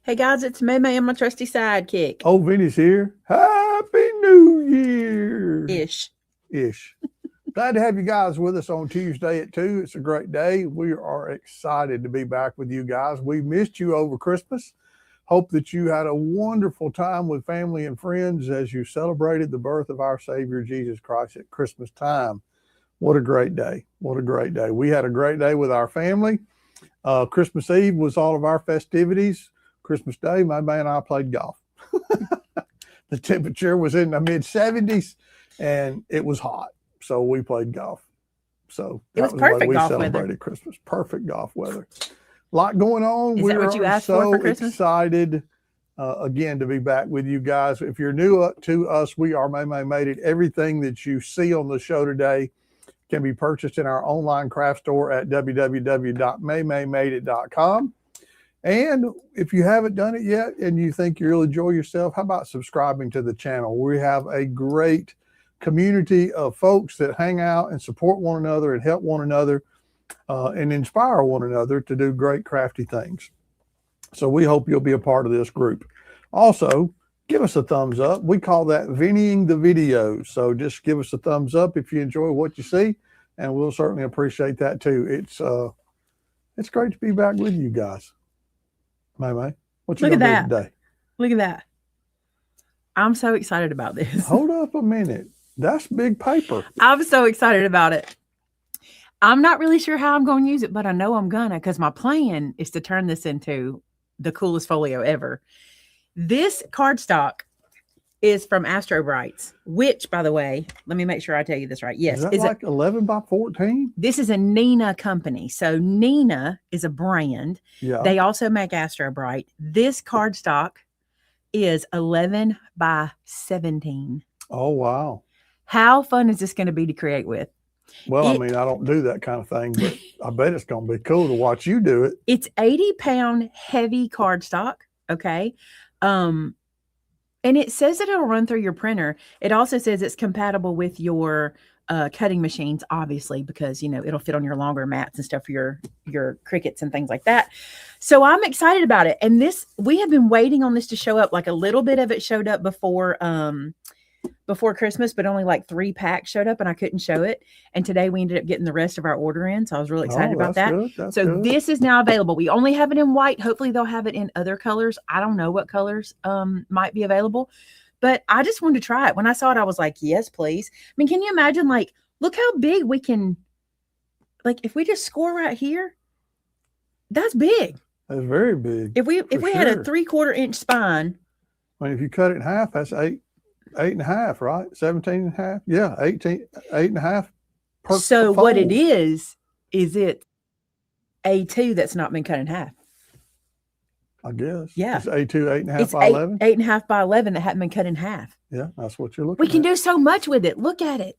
Hey guys, it's May May and my trusty sidekick. Oh, Vinny's here. Happy New Year! Ish. Ish. Glad to have you guys with us on Tuesday at 2. It's a great day. We are excited to be back with you guys. We missed you over Christmas. Hope that you had a wonderful time with family and friends as you celebrated the birth of our Savior Jesus Christ at Christmas time. What a great day. What a great day. We had a great day with our family. Christmas Eve was all of our festivities. Christmas Day, my man and I played golf. The temperature was in the mid 70s and it was hot. So we played golf. So It was perfect the way we golf celebrated weather. Christmas. Perfect golf weather. A lot going on. Is that what you asked for Christmas? Excited again to be back with you guys. If you're new to us, we are May May Made It. Everything that you see on the show today can be purchased in our online craft store at www.maymaymadeit.com. And if you haven't done it yet and you think you'll enjoy yourself, how about subscribing to the channel? We have a great community of folks that hang out and support one another and help one another and inspire one another to do great crafty things. So we hope you'll be a part of this group. Also, give us a thumbs up. We call that Vinnying the videos. So just give us a thumbs up if you enjoy what you see, and we'll certainly appreciate that too. It's great to be back with you guys. May May, what you gonna do today? Look at that. I'm so excited about this. Hold up a minute. That's big paper. I'm so excited about it. I'm not really sure how I'm going to use it, but I know I'm gonna, because my plan is to turn this into the coolest folio ever. This cardstock is from Astro Brights, which, by the way, let me make sure I tell you this right. Yes. Is that like 11 by 14? This is a Nina company. So Nina is a brand. Yeah. They also make Astro Bright. This cardstock is 11 by 17. Oh, wow. How fun is this going to be to create with? Well, I mean, I don't do that kind of thing, but I bet it's going to be cool to watch you do it. It's 80-pound heavy cardstock. Okay. And it says that it'll run through your printer. It also says it's compatible with your cutting machines, obviously, because, you know, it'll fit on your longer mats and stuff for your Cricuts and things like that. So I'm excited about it. And this, we have been waiting on this to show up. Like a little bit of it showed up before Christmas, but only like 3 packs showed up and I couldn't show it. And today we ended up getting the rest of our order in. So I was really excited about that. So good. This is now available. We only have it in white. Hopefully they'll have it in other colors. I don't know what colors might be available, but I just wanted to try it. When I saw it, I was like, yes, please. I mean, can you imagine, like, look how big we can, like, if we just score right here, that's big. That's very big. If we had a 3/4 inch spine. I mean, if you cut it in half, that's 8.5, right? 17.5. Yeah, 8.5. So what it is it A2 that's not been cut in half? I guess. Yeah. It's A2 8.5 by 11. 8.5 by 11 that hadn't been cut in half. Yeah, that's what you're looking at. We can do so much with it. Look at it.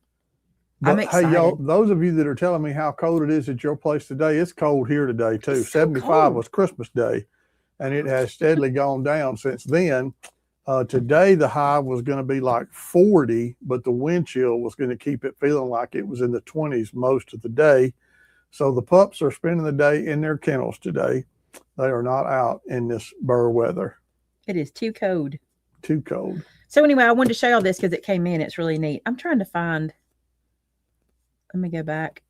But, I'm excited. Hey, y'all, those of you that are telling me how cold it is at your place today, it's cold here today too. It's so 75 cold. Was Christmas Day, and it has steadily gone down since then. Today the high was going to be like 40, but the wind chill was going to keep it feeling like it was in the 20s most of the day. So the pups are spending the day in their kennels today. They are not out in this burr weather. It is too cold. Too cold. So anyway, I wanted to show y'all this because it came in. It's really neat. I'm trying to find. Let me go back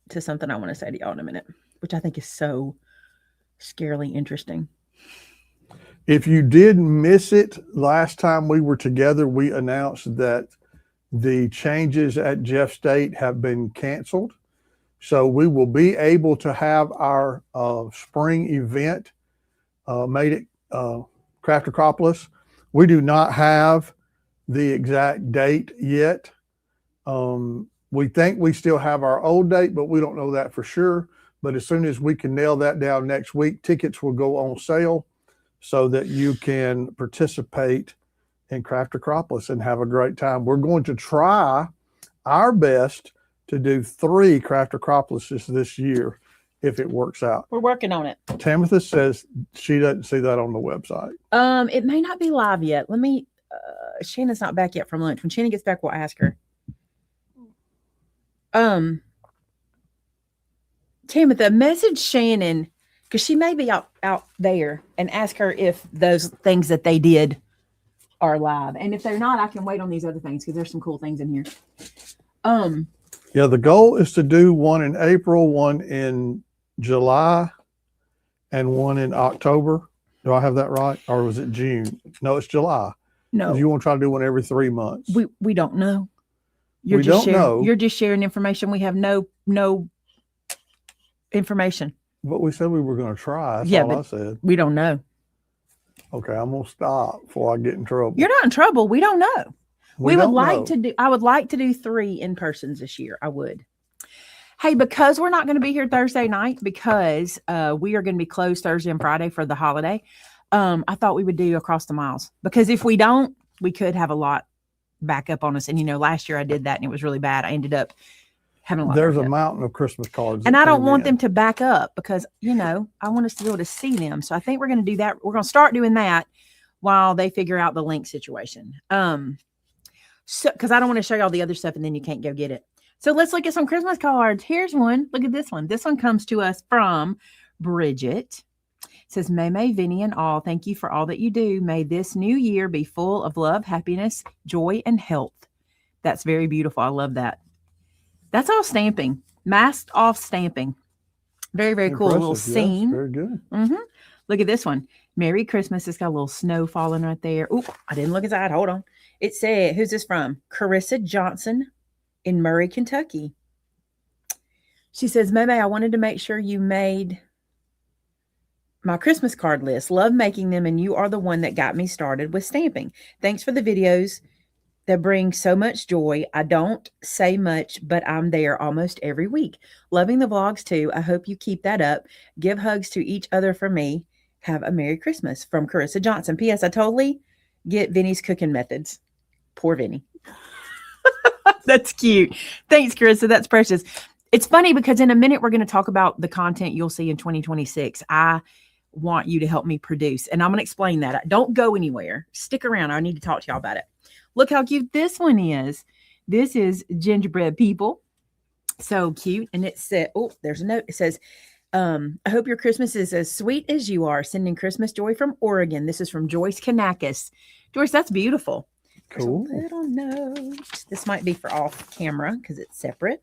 to something I want to say to y'all in a minute, which I think is so scarily interesting. If you did miss it, last time we were together, we announced that the changes at Jeff State have been canceled. So we will be able to have our spring event made it Craft Acropolis. We do not have the exact date yet. We think we still have our old date, but we don't know that for sure. But as soon as we can nail that down next week, tickets will go on sale so that you can participate in Craft Acropolis and have a great time. We're going to try our best to do 3 Craft Acropolises this year if it works out. We're working on it. Tamitha says she doesn't see that on the website. It may not be live yet. Let me, Shannon's not back yet from lunch. When Shannon gets back, we'll ask her. Tamitha, message Shannon because she may be out there, and ask her if those things that they did are live. And if they're not, I can wait on these other things because there's some cool things in here. Yeah, the goal is to do one in April, one in July, and one in October. Do I have that right? Or was it June? No, it's July. No, You want to try to do one every 3 months. we don't know. We don't know. You're just sharing information. We have no information. But we said we were going to try. That's all I said. We don't know. Okay, I'm going to stop before I get in trouble. You're not in trouble. We don't know. We would like to do. I would like to do 3 in persons this year. I would. Hey, because we're not going to be here Thursday night because we are going to be closed Thursday and Friday for the holiday. I thought we would do Across the Miles, because if we don't, we could have a lot back up on us. And last year I did that and it was really bad. I ended up having a lot. There's a mountain of Christmas cards, and I don't want them to back up because I want us to be able to see them. So I think we're going to do that. We're going to start doing that while they figure out the link situation. So because I don't want to show you all the other stuff and then you can't go get it. So let's look at some Christmas cards. Here's one. Look at this one. This one comes to us from Bridget. It says, May, Vinny, and all, thank you for all that you do. May this new year be full of love, happiness, joy, and health. That's very beautiful. I love that. That's all stamping. Masked off stamping. Very, very cool. A little scene. Very good. Look at this one. Merry Christmas. It's got a little snow falling right there. Oop, I didn't look inside. Hold on. It said, who's this from? Carissa Johnson in Murray, Kentucky. She says, May, I wanted to make sure you made my Christmas card list. Love making them, and you are the one that got me started with stamping. Thanks for the videos that bring so much joy. I don't say much, but I'm there almost every week. Loving the vlogs too. I hope you keep that up. Give hugs to each other for me. Have a Merry Christmas. From Carissa Johnson. P.S. I totally get Vinny's cooking methods. Poor Vinny. That's cute. Thanks, Carissa. That's precious. It's funny because in a minute we're going to talk about the content you'll see in 2026. I want you to help me produce, and I'm going to explain that. Don't go anywhere. Stick around. I need to talk to y'all about it. Look how cute this one is. This is Gingerbread People. So cute. And it said, oh, there's a note. It says, I hope your Christmas is as sweet as you are. Sending Christmas joy from Oregon. This is from Joyce Kanakis. Joyce, that's beautiful. Cool. There's a little note. This might be for off camera because it's separate.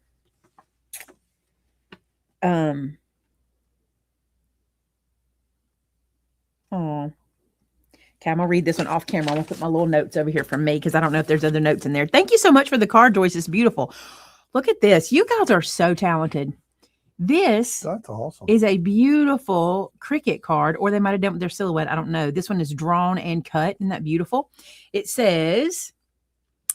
Oh. Okay, I'm going to read this one off camera. I'm going to put my little notes over here from me because I don't know if there's other notes in there. Thank you so much for the card, Joyce. It's beautiful. Look at this. You guys are so talented. That's awesome. Is a beautiful cricket card, or they might have done with their silhouette. I don't know. This one is drawn and cut. Isn't that beautiful? It says,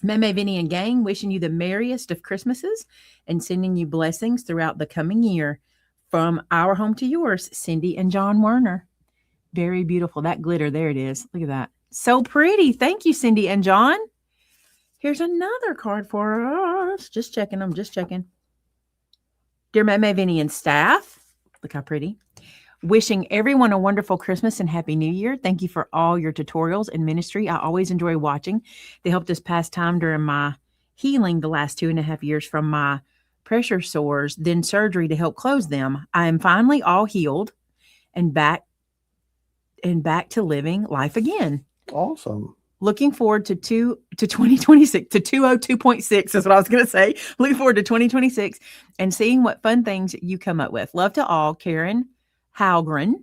May, Vinny, and gang, wishing you the merriest of Christmases and sending you blessings throughout the coming year. From our home to yours, Cindy and John Werner. Very beautiful. That glitter, there it is. Look at that. So pretty. Thank you, Cindy and John. Here's another card for us. Just checking. I'm just checking. Dear May, Vinny, and staff. Look how pretty. Wishing everyone a wonderful Christmas and Happy New Year. Thank you for all your tutorials and ministry. I always enjoy watching. They helped us pass time during my healing the last 2.5 years from my pressure sores, then surgery to help close them. I am finally all healed and back to living life again. Awesome. Looking forward to 2026, to 202.6 is what I was going to say. Looking forward to 2026 and seeing what fun things you come up with. Love to all, Karen Halgren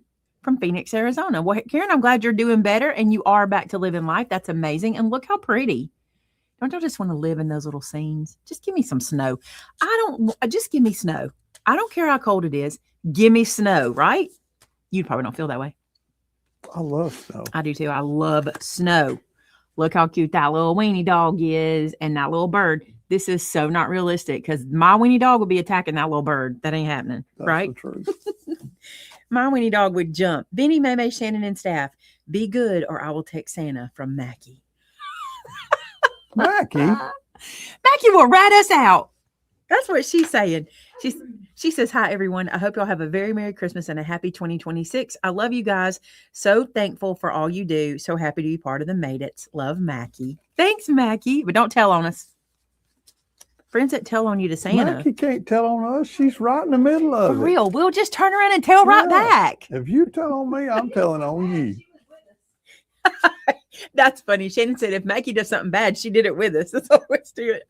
from Phoenix, Arizona. Well, Karen, I'm glad you're doing better and you are back to living life. That's amazing. And look how pretty. Don't you just want to live in those little scenes? Just give me some snow. Just give me snow. I don't care how cold it is. Give me snow, right? You probably don't feel that way. I love snow. I do too. I love snow. Look how cute that little weenie dog is and that little bird. This is so not realistic because my weenie dog would be attacking that little bird. That ain't happening, That's right? The truth. My weenie dog would jump. Vinny, May, Shannon, and staff. Be good or I will text Santa from Mackie. Mackie? Mackie will rat us out. That's what she's saying. She says, hi, everyone. I hope y'all have a very Merry Christmas and a happy 2026. I love you guys. So thankful for all you do. So happy to be part of the Made It's. Love, Mackie. Thanks, Mackie. But don't tell on us. Friends that tell on you to Santa. Mackie can't tell on us. She's right in the middle For of it. real. We'll just turn around and tell right back. If you tell on me, I'm telling on you. That's funny. Shannon said if Mackie does something bad, she did it with us. That's always do it.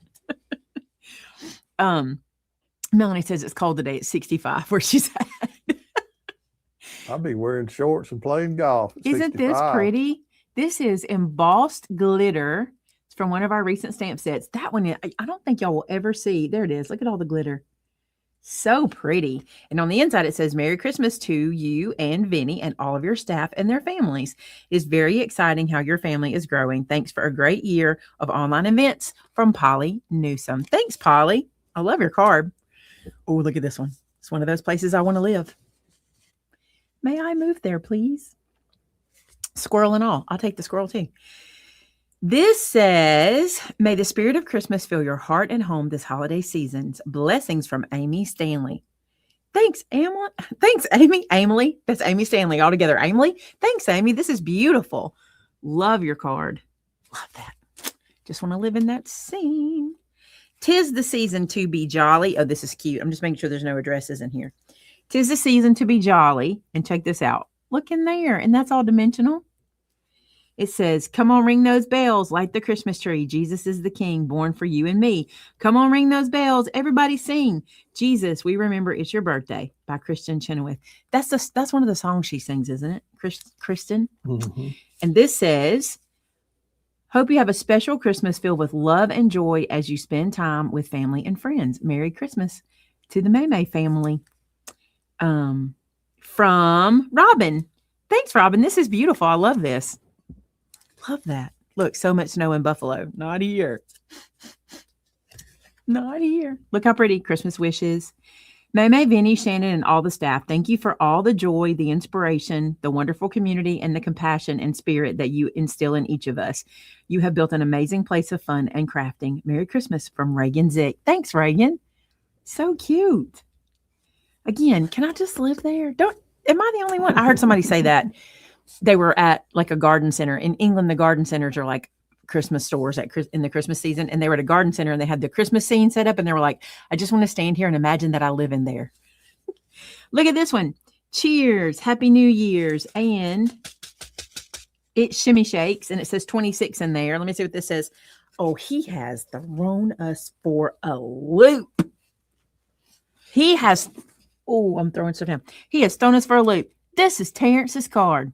Melanie says it's cold today. It's 65 where she's at. I'll be wearing shorts and playing golf. Isn't this pretty? This is embossed glitter. It's from one of our recent stamp sets. That one, I don't think y'all will ever see. There it is. Look at all the glitter. So pretty. And on the inside, it says, Merry Christmas to you and Vinny and all of your staff and their families. It is very exciting how your family is growing. Thanks for a great year of online events from Polly Newsome. Thanks, Polly. I love your card. Oh, look at this one. It's one of those places I want to live. May I move there, please? Squirrel and all. I'll take the squirrel too. This says, may the spirit of Christmas fill your heart and home this holiday season. Blessings from Amy Stanley. Thanks, Emily. Thanks, Amy. Emily. That's Amy Stanley all together. Emily. Thanks, Amy. This is beautiful. Love your card. Love that. Just want to live in that scene. 'Tis the season to be jolly. Oh, this is cute. I'm just making sure there's no addresses in here. 'Tis the season to be jolly. And check this out. Look in there. And that's all dimensional. It says, come on, ring those bells, light the Christmas tree. Jesus is the King, born for you and me. Come on, ring those bells. Everybody sing. Jesus, we remember it's your birthday by Kristen Chenoweth. That's one of the songs she sings, isn't it? Kristen. Mm-hmm. And this says, hope you have a special Christmas filled with love and joy as you spend time with family and friends. Merry Christmas to the May family. From Robin. Thanks, Robin. This is beautiful. I love this. Love that. Look, so much snow in Buffalo. Not here. Not here. Look how pretty. Christmas wishes. May, Vinny, Shannon, and all the staff, thank you for all the joy, the inspiration, the wonderful community, and the compassion and spirit that you instill in each of us. You have built an amazing place of fun and crafting. Merry Christmas from Reagan Zick. Thanks, Reagan. So cute. Again, can I just live there? Am I the only one? I heard somebody say that. They were at like a garden center. In England, the garden centers are like Christmas stores in the Christmas season. And they were at a garden center and they had the Christmas scene set up. And they were like, I just want to stand here and imagine that I live in there. Look at this one. Cheers. Happy New Year's. And it shimmy shakes. And it says 26 in there. Let me see what this says. Oh, he has thrown us for a loop. He has. Oh, I'm throwing stuff down. He has thrown us for a loop. This is Terrence's card.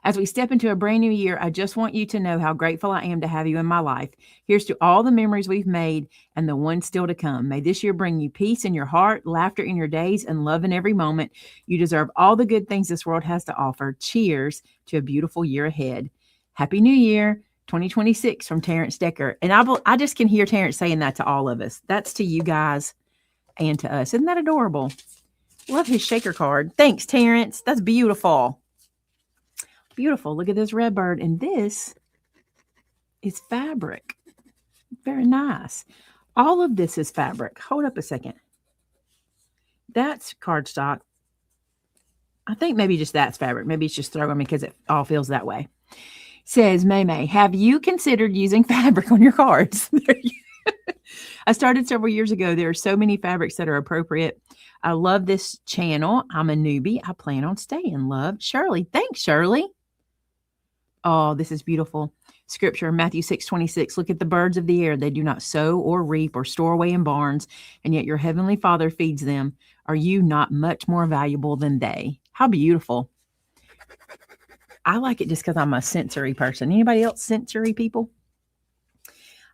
As we step into a brand new year, I just want you to know how grateful I am to have you in my life. Here's to all the memories we've made and the ones still to come. May this year bring you peace in your heart, laughter in your days, and love in every moment. You deserve all the good things this world has to offer. Cheers to a beautiful year ahead. Happy New Year, 2026 from Terrence Decker. And I just can hear Terrence saying that to all of us. That's to you guys and to us. Isn't that adorable? Love his shaker card. Thanks, Terrence. That's beautiful. Beautiful. Look at this red bird. And this is fabric. Very nice. All of this is fabric. Hold up a second. That's cardstock. I think maybe just that's fabric. Maybe it's just throwing me because it all feels that way. Says May, have you considered using fabric on your cards? I started several years ago. There are so many fabrics that are appropriate. I love this channel. I'm a newbie. I plan on staying. Love, Shirley. Thanks, Shirley. Oh, this is beautiful. Scripture, Matthew 6:26. Look at the birds of the air. They do not sow or reap or store away in barns, and yet your heavenly Father feeds them. Are you not much more valuable than they? How beautiful. I like it just because I'm a sensory person. Anybody else sensory people?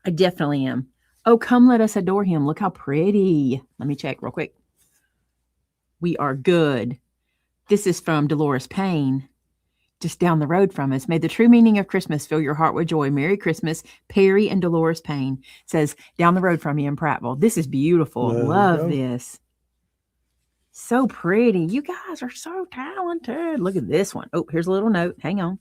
I definitely am. Oh, come let us adore him. Look how pretty. Let me check real quick. We are good. This is from Dolores Payne, just down the road from us. May the true meaning of Christmas fill your heart with joy. Merry Christmas, Perry and Dolores Payne. Says down the road from you in Prattville. This is beautiful. Love this. So pretty. You guys are so talented. Look at this one. Oh, here's a little note. Hang on.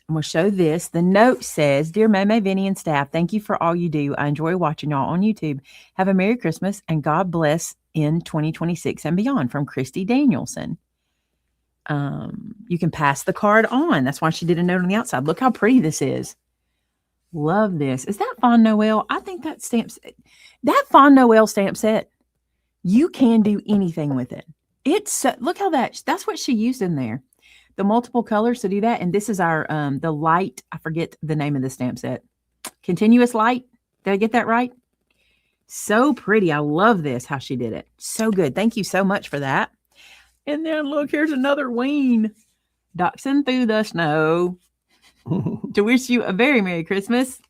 I'm going to show this. The note says, Dear May, Vinny, and staff, thank you for all you do. I enjoy watching y'all on YouTube. Have a Merry Christmas and God bless in 2026 and beyond. From Christy Danielson. You can pass the card on. That's why she did a note on the outside. Look how pretty this is. Love this. Is that Fond Noel? I think that stamps. That Fond Noel stamp set, you can do anything with it. It's look how that's what she used in there. The multiple colors to do that. And this is our the light. I forget the name of the stamp set. Continuous light. Did I get that right? So pretty. I love this, how she did it. So good. Thank you so much for that. And then look, here's another ween. Dachshund through the snow. To wish you a very Merry Christmas.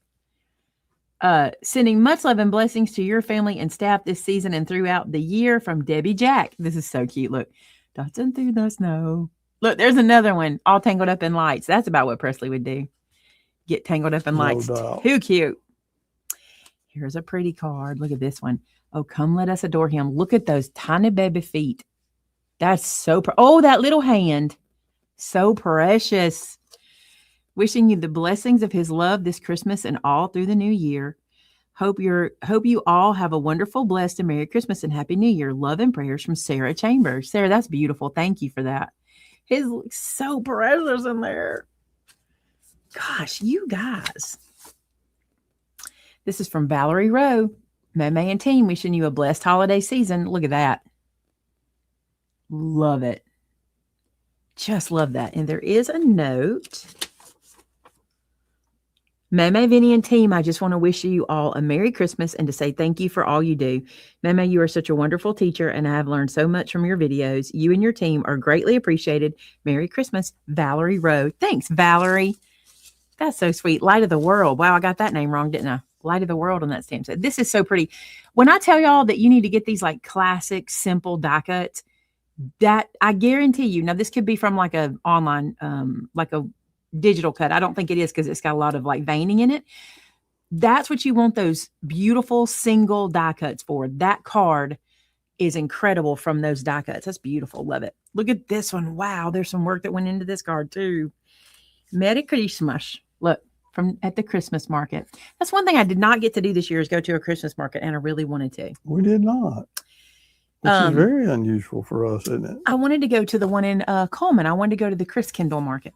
Sending much love and blessings to your family and staff this season and throughout the year from Debbie Jack. This is so cute. Look, Dachshund through the snow. Look, there's another one, all tangled up in lights. That's about what Presley would do. Get tangled up in lights. doubt. Too cute. Here's a pretty card. Look at this one. Oh, come let us adore him. Look at those tiny baby feet. That's so oh, that little hand. So precious. Wishing you the blessings of his love this Christmas and all through the new year. Hope you all have a wonderful, blessed, and Merry Christmas and Happy New Year. Love and prayers from Sarah Chambers. Sarah, that's beautiful. Thank you for that. His looks so precious in there. Gosh, you guys. This is from Valerie Rowe. May and team wishing you a blessed holiday season. Look at that. Love it. Just love that. And there is a note. May, Vinny, and team, I just want to wish you all a Merry Christmas and to say thank you for all you do. May, you are such a wonderful teacher, and I have learned so much from your videos. You and your team are greatly appreciated. Merry Christmas, Valerie Rowe. Thanks, Valerie. That's so sweet. Light of the World. Wow, I got that name wrong, didn't I? Light of the World on that stamp set. This is so pretty. When I tell y'all that you need to get these like classic, simple die cuts, that I guarantee you, now this could be from like a online, like a digital cut. I don't think it is because it's got a lot of like veining in it. That's what you want those beautiful single die cuts for. That card is incredible from those die cuts. That's beautiful. Love it. Look at this one. Wow, there's some work that went into this card too. Merry Christmas. Look, from at the Christmas market. That's one thing I did not get to do this year is go to a Christmas market, and I really wanted to. We did not. Which is very unusual for us, isn't it? I wanted to go to the one in Coleman. I wanted to go to the Chris Kendall market.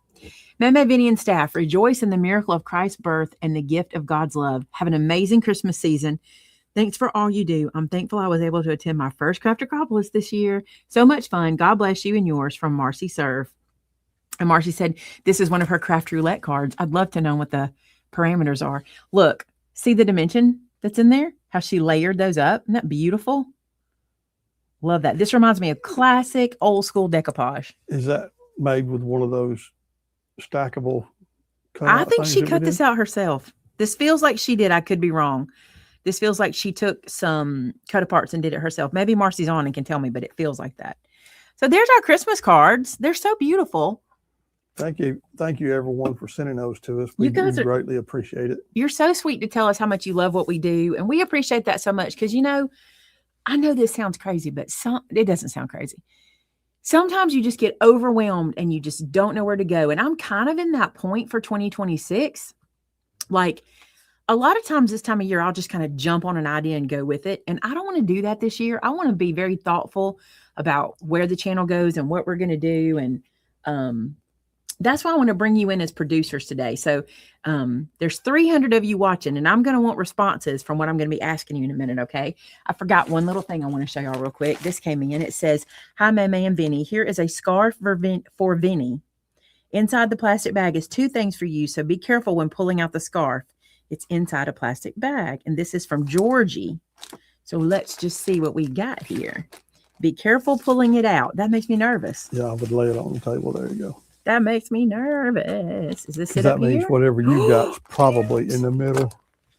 Meme, Vinny, and staff, rejoice in the miracle of Christ's birth and the gift of God's love. Have an amazing Christmas season. Thanks for all you do. I'm thankful I was able to attend my first Craft Acropolis this year. So much fun. God bless you and yours, from Marcy Serve. And Marcy said, this is one of her craft roulette cards. I'd love to know what the parameters are. Look, see the dimension that's in there? How she layered those up. Isn't that beautiful? Love that. This reminds me of classic old school decoupage. Is that made with one of those stackable? I think she cut this out herself. This feels like she did. I could be wrong. This feels like she took some cut aparts and did it herself. Maybe Marcy's on and can tell me, but it feels like that. So there's our Christmas cards. They're so beautiful. Thank you. Thank you, everyone, for sending those to us. We greatly appreciate it. You're so sweet to tell us how much you love what we do. And we appreciate that so much because, you know, I know this sounds crazy, but it doesn't sound crazy. Sometimes you just get overwhelmed and you just don't know where to go. And I'm kind of in that point for 2026. Like a lot of times this time of year, I'll just kind of jump on an idea and go with it. And I don't want to do that this year. I want to be very thoughtful about where the channel goes and what we're going to do. And that's why I want to bring you in as producers today. So there's 300 of you watching, and I'm going to want responses from what I'm going to be asking you in a minute, okay? I forgot one little thing I want to show y'all real quick. This came in. It says, hi, Meme and Vinny. Here is a scarf for Vinny. Inside the plastic bag is 2 things for you, so be careful when pulling out the scarf. It's inside a plastic bag, and this is from Georgie. So let's just see what we got here. Be careful pulling it out. That makes me nervous. Yeah, I would lay it on the table. There you go. That makes me nervous. Is this it that up means here? Whatever you got's probably in the middle.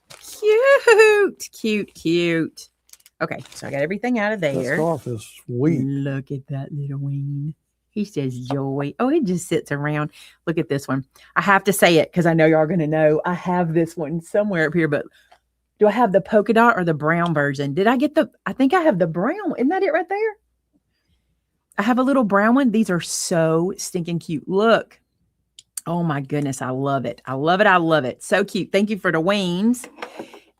Cute, cute, cute. Okay, so I got everything out of there. That scarf is sweet. Look at that little wing. He says joy. Oh, it just sits around. Look at this one. I have to say it because I know y'all are going to know. I have this one somewhere up here, but do I have the polka dot or the brown version? Did I get I think I have the brown. Isn't that it right there? I have a little brown one. These are so stinking cute. Look. Oh my goodness. I love it. I love it. I love it. So cute. Thank you for the wings.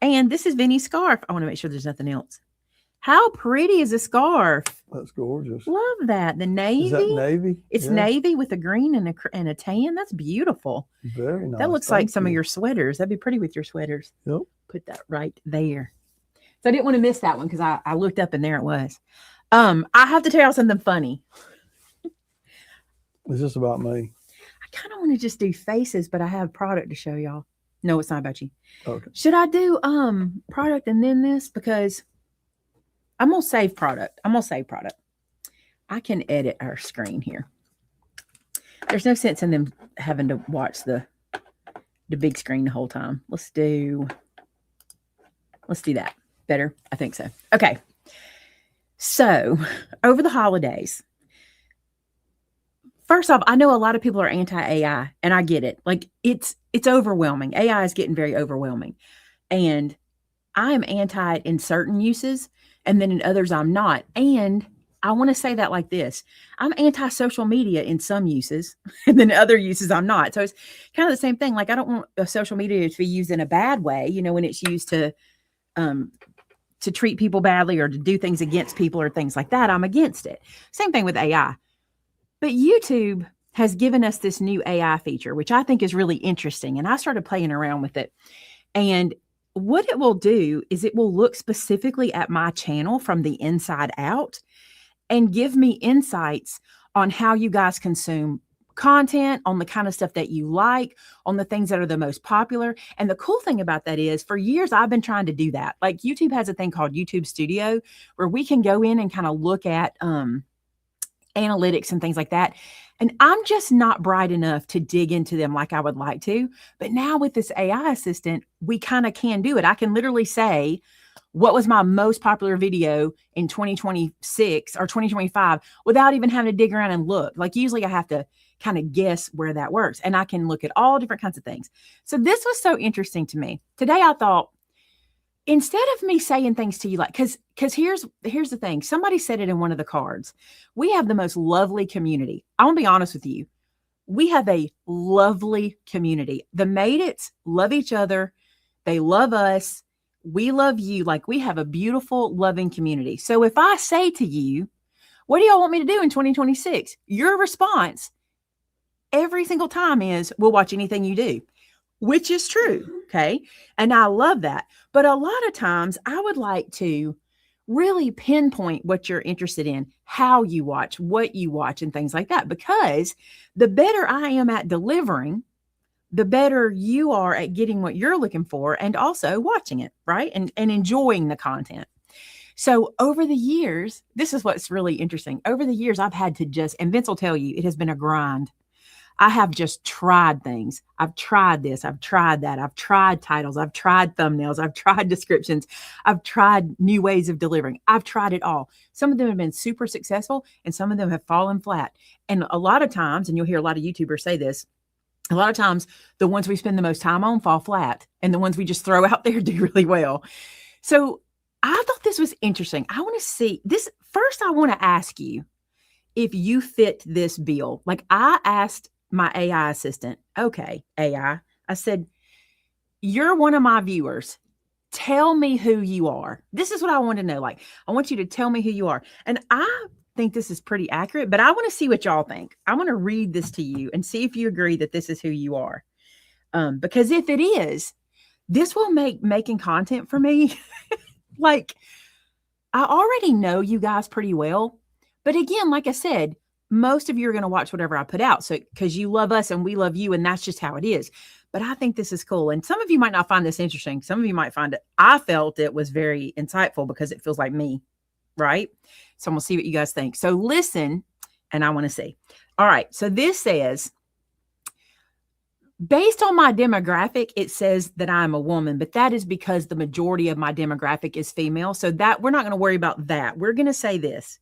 And this is Vinny's scarf. I want to make sure there's nothing else. How pretty is a scarf? That's gorgeous. Love that. The navy. Is that navy? It's navy with a green and a tan. That's beautiful. Very nice. That looks like some of your sweaters. That'd be pretty with your sweaters. Yep. Put that right there. So I didn't want to miss that one because I looked up and there it was. I have to tell y'all something funny. Is this about me? I kind of want to just do faces, but I have product to show y'all. No, it's not about you. Okay. Should I do product and then this? Because I'm gonna save product. I can edit our screen here. There's no sense in them having to watch the big screen the whole time. Let's do that. Better? I think so. Okay. So over the holidays, first off, I know a lot of people are anti-AI, and I get it. Like it's overwhelming. AI is getting very overwhelming. And I am anti in certain uses, and then in others I'm not. And I want to say that like this. I'm anti social media in some uses, and then other uses I'm not. So it's kind of the same thing. Like I don't want social media to be used in a bad way, when it's used to treat people badly or to do things against people or things like that. I'm against it. Same thing with AI. But YouTube has given us this new AI feature, which I think is really interesting. And I started playing around with it. And what it will do is it will look specifically at my channel from the inside out and give me insights on how you guys consume content, on the kind of stuff that you like, on the things that are the most popular. And the cool thing about that is for years, I've been trying to do that. Like YouTube has a thing called YouTube Studio where we can go in and kind of look at analytics and things like that. And I'm just not bright enough to dig into them like I would like to. But now with this AI assistant, we kind of can do it. I can literally say, what was my most popular video in 2026 or 2025 without even having to dig around and look. Like usually I have to kind of guess where that works. And I can look at all different kinds of things. So this was so interesting to me. Today I thought, instead of me saying things to you like, because here's the thing. Somebody said it in one of the cards. We have the most lovely community. I want to be honest with you. We have a lovely community. The Made-Its love each other. They love us. We love you. Like we have a beautiful, loving community. So if I say to you, what do y'all want me to do in 2026? Your response every single time is, we'll watch anything you do, which is true. Okay. And I love that. But a lot of times I would like to really pinpoint what you're interested in, how you watch, what you watch, and things like that. Because the better I am at delivering, the better you are at getting what you're looking for and also watching it, right? And enjoying the content. So over the years, this is what's really interesting. Over the years, I've had to just, and Vince will tell you, it has been a grind. I have just tried things. I've tried this. I've tried that. I've tried titles. I've tried thumbnails. I've tried descriptions. I've tried new ways of delivering. I've tried it all. Some of them have been super successful and some of them have fallen flat. And a lot of times, and you'll hear a lot of YouTubers say this, a lot of times the ones we spend the most time on fall flat and the ones we just throw out there do really well. So I thought this was interesting. I want to see this. First, I want to ask you if you fit this bill. Like I asked my AI assistant, okay, AI, I said, you're one of my viewers. Tell me who you are. This is what I want to know. Like, I want you to tell me who you are. And I think this is pretty accurate, but I want to see what y'all think. I want to read this to you and see if you agree that this is who you are. Because if it is, this will make making content for me. Like, I already know you guys pretty well. But again, like I said, most of you are going to watch whatever I put out. So, because you love us and we love you, and that's just how it is. But I think this is cool. And some of you might not find this interesting. Some of you might find it. I felt it was very insightful because it feels like me, right? So I'm going to see what you guys think. So listen, and I want to see. All right. So this says, based on my demographic, it says that I'm a woman, but that is because the majority of my demographic is female. So that we're not going to worry about that. We're going to say this.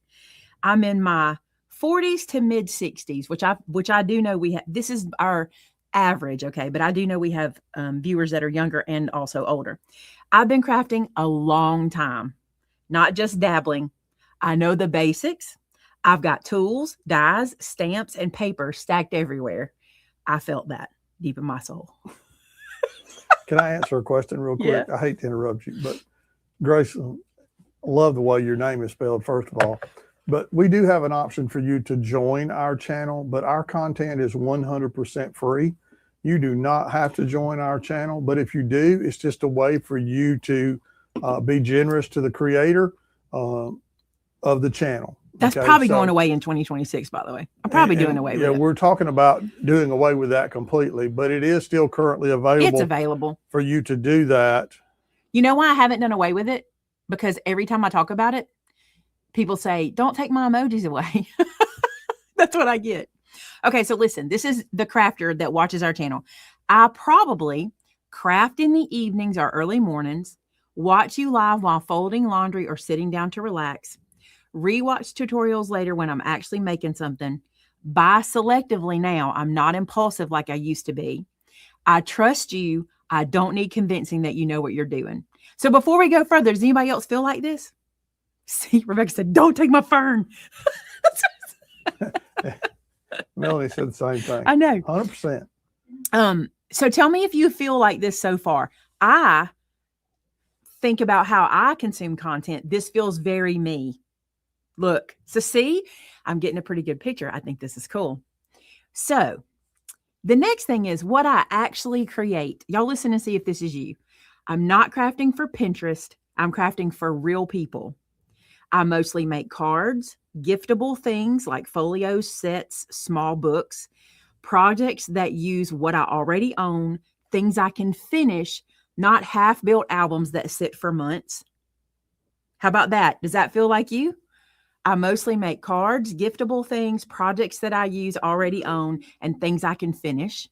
I'm in my 40s to mid 60s, which I do know we have. This is our average. Okay. But I do know we have viewers that are younger and also older. I've been crafting a long time, not just dabbling. I know the basics. I've got tools, dies, stamps, and paper stacked everywhere. I felt that deep in my soul. Can I answer a question real quick? Yeah. I hate to interrupt you, but Grace, love the way your name is spelled, first of all. But we do have an option for you to join our channel, but our content is 100% free. You do not have to join our channel, but if you do, it's just a way for you to Be generous to the creator of the channel. That's probably going away in 2026, by the way. I'm probably doing away with it. Yeah, we're talking about doing away with that completely, but it is still currently available. It's available for you to do that. You know why I haven't done away with it? Because every time I talk about it, people say, don't take my emojis away. That's what I get. Okay, so listen, this is the crafter that watches our channel. I probably craft in the evenings or early mornings, watch you live while folding laundry or sitting down to relax, rewatch tutorials later when I'm actually making something, buy selectively now. I'm not impulsive like I used to be. I trust you. I don't need convincing that you know what you're doing. So before we go further, does anybody else feel like this? See, Rebecca said, don't take my fern. Melanie said the same thing. I know. 100%. So tell me if you feel like this so far. I think about how I consume content. This feels very me. Look, so see, I'm getting a pretty good picture. I think this is cool. So the next thing is what I actually create. Y'all listen and see if this is you. I'm not crafting for Pinterest. I'm crafting for real people. I mostly make cards, giftable things like folios, sets, small books, projects that use what I already own, things I can finish, not half-built albums that sit for months. How about that? Does that feel like you? I mostly make cards, giftable things, projects that I use, already own, and things I can finish.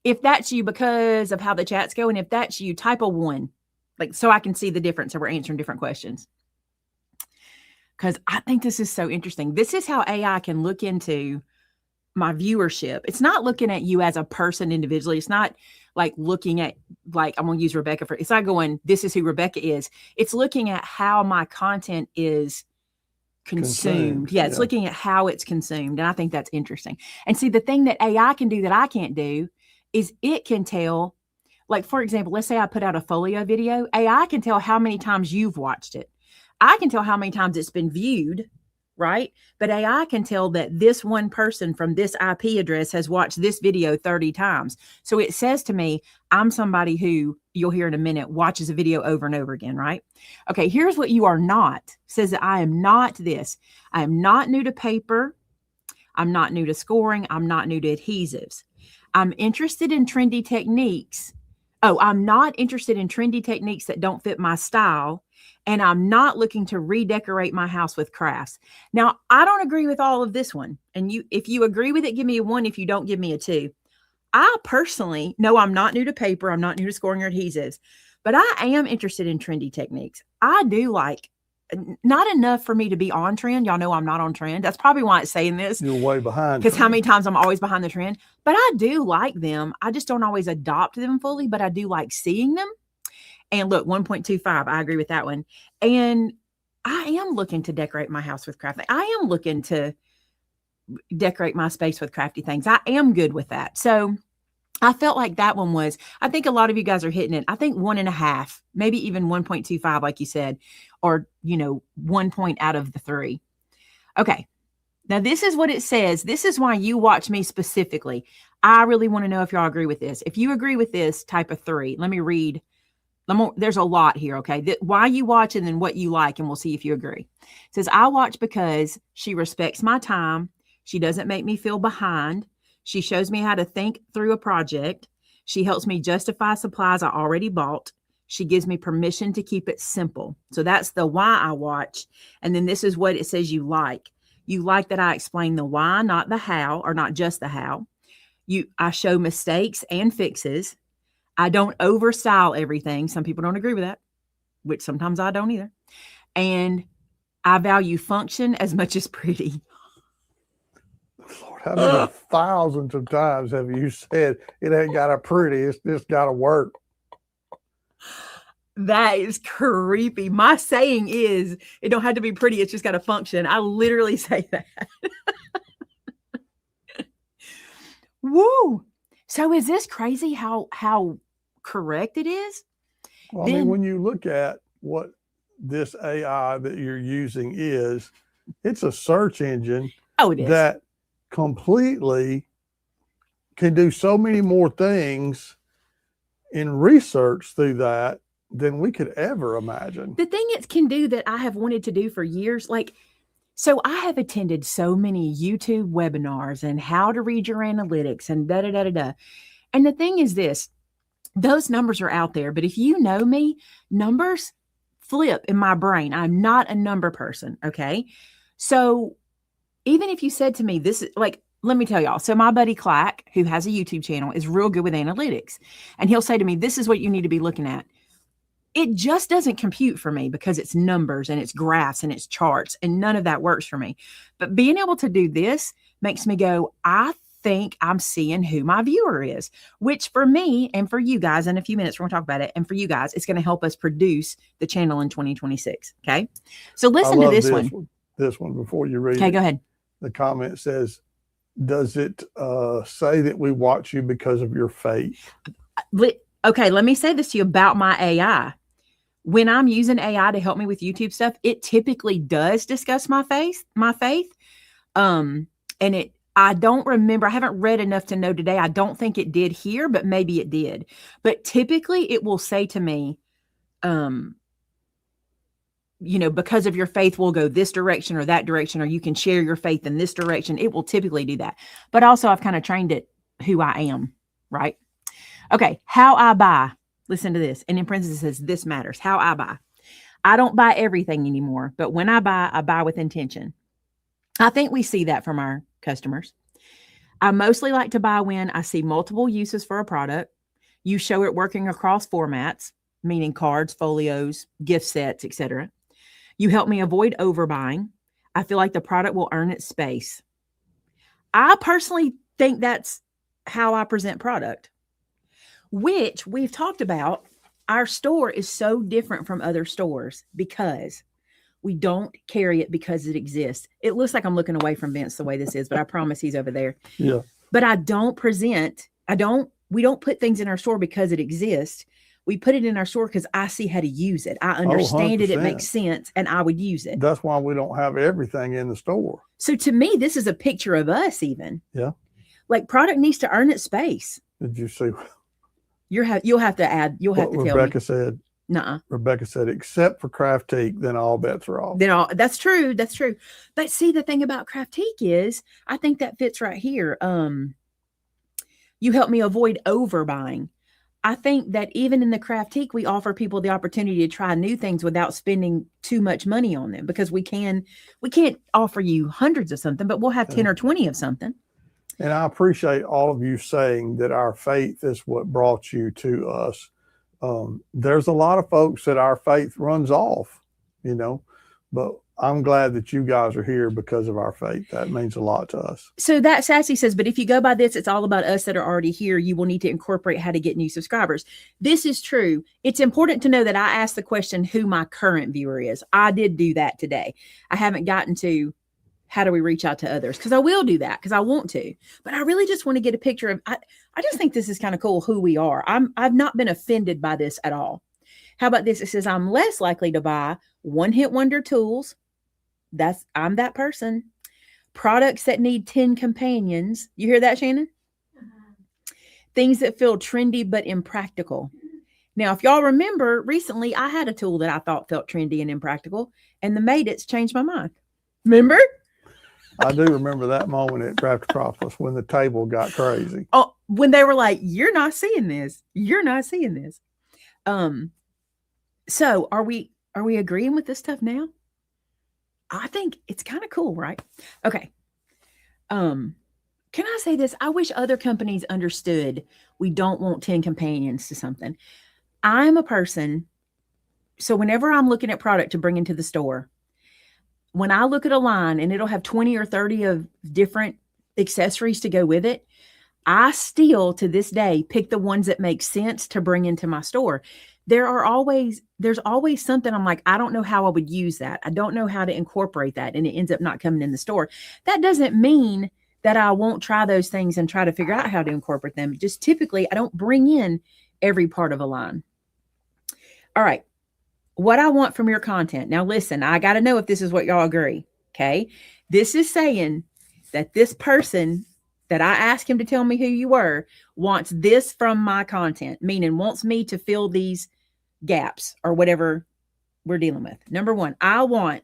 If that's you because of how the chat's going, if that's you, type a 1, like so I can see the difference. So we're answering different questions. Because I think this is so interesting. This is how AI can look into my viewership. It's not looking at you as a person individually. It's not like looking at, like, I'm going to use Rebecca for, it's not going, this is who Rebecca is. It's looking at how my content is consumed. Yeah, it's looking at how it's consumed. And I think that's interesting. And see, the thing that AI can do that I can't do is it can tell, like, for example, let's say I put out a folio video. AI can tell how many times you've watched it. I can tell how many times it's been viewed, right? But AI can tell that this one person from this IP address has watched this video 30 times. So it says to me, I'm somebody who, you'll hear in a minute, watches a video over and over again, right? Okay, here's what you are not. It says that I am not this. I am not new to paper. I'm not new to scoring. I'm not new to adhesives. I'm interested in trendy techniques. Oh, I'm not interested in trendy techniques that don't fit my style. And I'm not looking to redecorate my house with crafts. Now, I don't agree with all of this one. And if you agree with it, give me a 1. If you don't, give me a 2. I personally know I'm not new to paper. I'm not new to scoring or adhesives, but I am interested in trendy techniques. I do like, not enough for me to be on trend. Y'all know I'm not on trend. That's probably why it's saying this. You're way behind. Because how many times I'm always behind the trend. But I do like them. I just don't always adopt them fully, but I do like seeing them. And look, 1.25, I agree with that one. And I am looking to decorate my house with crafting. I am looking to decorate my space with crafty things. I am good with that. So I felt like that one was, I think a lot of you guys are hitting it. I think 1.5, maybe even 1.25, like you said, or, 1 point out of the 3. Okay. Now this is what it says. This is why you watch me specifically. I really want to know if y'all agree with this. If you agree with this, type a 3. Let me read. There's a lot here, okay? Why you watch and then what you like, and we'll see if you agree. It says, I watch because she respects my time. She doesn't make me feel behind. She shows me how to think through a project. She helps me justify supplies I already bought. She gives me permission to keep it simple. So that's the why I watch. And then this is what it says you like. You like that I explain the why, not the how, or not just the how. I show mistakes and fixes. I don't overstyle everything. Some people don't agree with that, which sometimes I don't either. And I value function as much as pretty. Lord, how many thousands of times have you said it ain't got a pretty, it's just got to work? That is creepy. My saying is, it don't have to be pretty. It's just got to function. I literally say that. Woo. So is this crazy how correct it is? Well, I mean, when you look at what this AI that you're using is, it's a search engine that completely can do so many more things in research through that than we could ever imagine. The thing it can do that I have wanted to do for years, like, so I have attended so many YouTube webinars and how to read your analytics and da da da da da. And the thing is this, those numbers are out there, but if you know me, numbers flip in my brain. I'm not a number person. Okay. So even if you said to me, this is like, let me tell y'all. So my buddy Clack, who has a YouTube channel, is real good with analytics. And he'll say to me, this is what you need to be looking at. It just doesn't compute for me because it's numbers and it's graphs and it's charts, and none of that works for me. But being able to do this makes me go, I think I'm seeing who my viewer is, which for me and for you guys, in a few minutes, we're going to talk about it. And for you guys, it's going to help us produce the channel in 2026. Okay. So listen to this one. This one before you read it. Okay, go ahead. The comment says, does it say that we watch you because of your faith? Okay, let me say this to you about my AI. When I'm using AI to help me with YouTube stuff, it typically does discuss my faith. And I don't remember, I haven't read enough to know today. I don't think it did here, but maybe it did. But typically it will say to me, because of your faith, we'll go this direction or that direction, or you can share your faith in this direction. It will typically do that. But also I've kind of trained it who I am, right? Okay, how I buy. Listen to this. And in parentheses, it says, this matters. How I buy. I don't buy everything anymore, but when I buy with intention. I think we see that from our customers. I mostly like to buy when I see multiple uses for a product. You show it working across formats, meaning cards, folios, gift sets, etc. You help me avoid overbuying. I feel like the product will earn its space. I personally think that's how I present product, which we've talked about. Our store is so different from other stores because we don't carry it because it exists. It looks like I'm looking away from Vince the way this is, but I promise he's over there. Yeah. But we don't put things in our store because it exists. We put it in our store because I see how to use it. I understand it. It makes sense. And I would use it. That's why we don't have everything in the store. So to me, this is a picture of us even. Yeah. Like product needs to earn its space. Did you see? You'll have to add, you'll have to tell me. Rebecca said. Nuh-uh. Rebecca said, except for Craftique, then all bets are off. That's true. That's true. But see, the thing about Craftique is, I think that fits right here. You help me avoid overbuying. I think that even in the Craftique, we offer people the opportunity to try new things without spending too much money on them, because we can't offer you hundreds of something, but we'll have 10 or 20 of something. And I appreciate all of you saying that our faith is what brought you to us. There's a lot of folks that our faith runs off, but I'm glad that you guys are here because of our faith. That means a lot to us. So that Sassy says, but if you go by this, it's all about us that are already here. You will need to incorporate how to get new subscribers. This is true. It's important to know that I asked the question, who my current viewer is. I did do that today. I haven't gotten to how do we reach out to others, because I will do that because I want to, but I really just want to get a picture of, I just think this is kind of cool who we are. I've not been offended by this at all. How about this? It says, I'm less likely to buy one-hit wonder tools. I'm that person. Products that need 10 companions. You hear that, Shannon? Things that feel trendy but impractical. Now, if y'all remember, recently I had a tool that I thought felt trendy and impractical, and the Made It's changed my mind. Remember? I do remember that moment at Craftopolis when the table got crazy. Oh, when they were like, you're not seeing this. You're not seeing this. So are we agreeing with this stuff now? I think it's kind of cool, right? Okay. Can I say this? I wish other companies understood we don't want 10 companions to something. I'm a person, so whenever I'm looking at product to bring into the store, when I look at a line and it'll have 20 or 30 of different accessories to go with it, I still, to this day, pick the ones that make sense to bring into my store. There's always something I'm like, I don't know how I would use that. I don't know how to incorporate that. And it ends up not coming in the store. That doesn't mean that I won't try those things and try to figure out how to incorporate them. Just typically, I don't bring in every part of a line. All right. What I want from your content. Now, listen, I got to know if this is what y'all agree. Okay. This is saying that this person that I asked him to tell me who you were wants this from my content, meaning wants me to fill these gaps or whatever we're dealing with. Number one, I want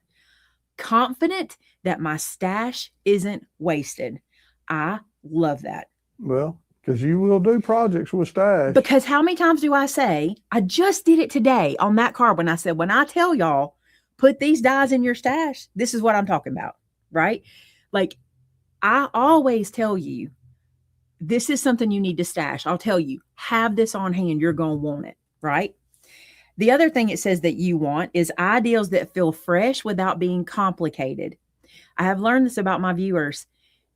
confident that my stash isn't wasted. I love that. Well, because you will do projects with stash. Because how many times do I say, I just did it today on that card when I said, when I tell y'all, put these dies in your stash, this is what I'm talking about, right? Like, I always tell you, this is something you need to stash. I'll tell you, have this on hand. You're going to want it, right? The other thing it says that you want is ideals that feel fresh without being complicated. I have learned this about my viewers.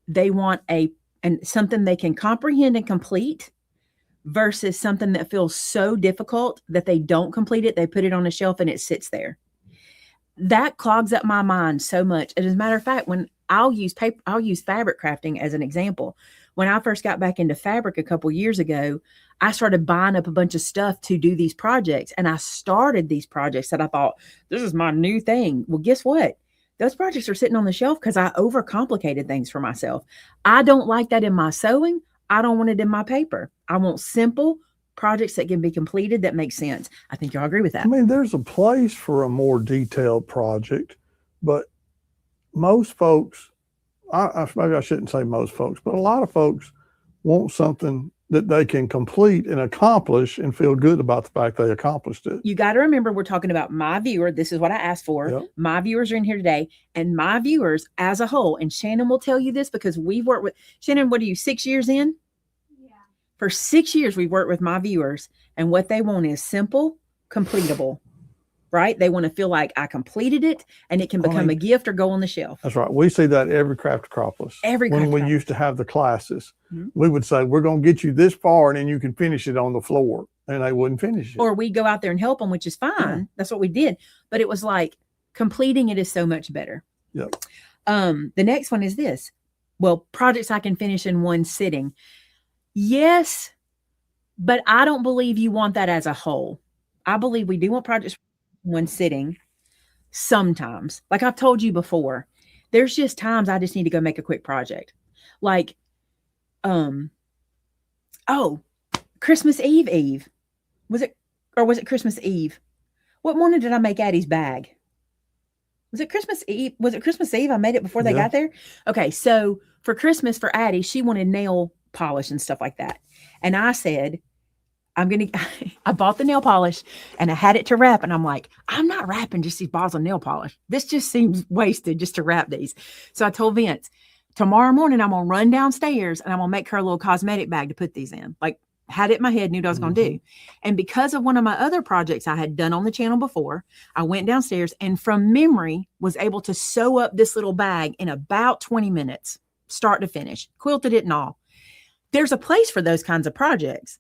They want something they can comprehend and complete versus something that feels so difficult that they don't complete it. They put it on a shelf and it sits there. That clogs up my mind so much. And as a matter of fact, when I'll use fabric crafting as an example. When I first got back into fabric a couple years ago, I started buying up a bunch of stuff to do these projects. And I started these projects that I thought, this is my new thing. Well, guess what? Those projects are sitting on the shelf because I overcomplicated things for myself. I don't like that in my sewing. I don't want it in my paper. I want simple projects that can be completed that make sense. I think y'all agree with that. I mean, there's a place for a more detailed project, but most folks, maybe I shouldn't say most folks, but a lot of folks want something that they can complete and accomplish and feel good about the fact they accomplished it. You got to remember, we're talking about my viewer. This is what I asked for. Yep. My viewers are in here today, and my viewers as a whole, and Shannon will tell you this because we've worked with, Shannon, what are you, 6 years in? Yeah. For 6 years, we've worked with my viewers, and what they want is simple, completable, right? They want to feel like I completed it and it can become a gift or go on the shelf. That's right. We see that every Craft Acropolis. When we used to have the classes, we would say, we're going to get you this far and then you can finish it on the floor. And they wouldn't finish it. Or we go out there and help them, which is fine. Yeah. That's what we did. But it was like completing it is so much better. Yep. The next one is this. Well, projects I can finish in one sitting. Yes, but I don't believe you want that as a whole. I believe we do want projects in one sitting sometimes. Like I've told you before, there's just times I just need to go make a quick project. Like, Christmas Eve. Was it Christmas Eve? What morning did I make Addie's bag? Was it Christmas Eve? Was it Christmas Eve? I made it before they got there. Okay. So for Christmas for Addie, she wanted nail polish and stuff like that. And I said, I bought the nail polish and I had it to wrap. And I'm like, I'm not wrapping just these bottles of nail polish. This just seems wasted just to wrap these. So I told Vince, tomorrow morning, I'm going to run downstairs and I'm going to make her a little cosmetic bag to put these in. Like, had it in my head, knew what I was going to do. And because of one of my other projects I had done on the channel before, I went downstairs and from memory was able to sew up this little bag in about 20 minutes, start to finish, quilted it and all. There's a place for those kinds of projects.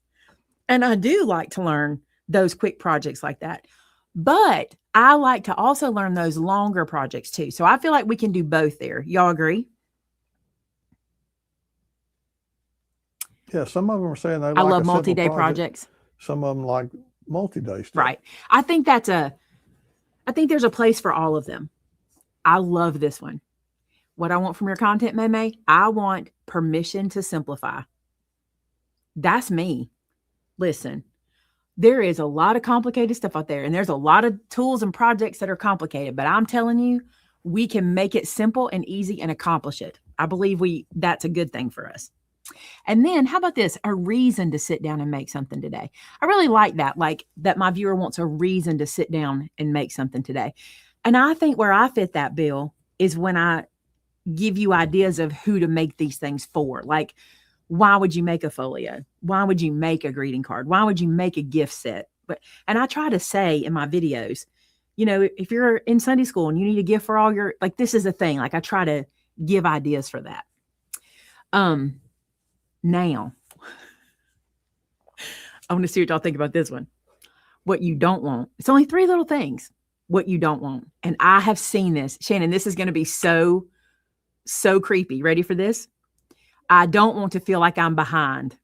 And I do like to learn those quick projects like that. But I like to also learn those longer projects too. So I feel like we can do both there. Y'all agree? Yeah, some of them are saying they like I love multi-day projects. Some of them like multi-day stuff. Right. I think there's a place for all of them. I love this one. What I want from your content, May, I want permission to simplify. That's me. Listen, there is a lot of complicated stuff out there, and there's a lot of tools and projects that are complicated, but I'm telling you, we can make it simple and easy and accomplish it. I believe that's a good thing for us. And then how about this? A reason to sit down and make something today. I really like that my viewer wants a reason to sit down and make something today. And I think where I fit that bill is when I give you ideas of who to make these things for. Like, why would you make a folio? Why would you make a greeting card? Why would you make a gift set? And I try to say in my videos, if you're in Sunday school and you need a gift for all your, like, this is a thing. Like, I try to give ideas for that. Now, I want to see what y'all think about this one. What you don't want. It's only 3 little things. What you don't want. And I have seen this. Shannon, this is going to be so creepy. Ready for this? I don't want to feel like I'm behind.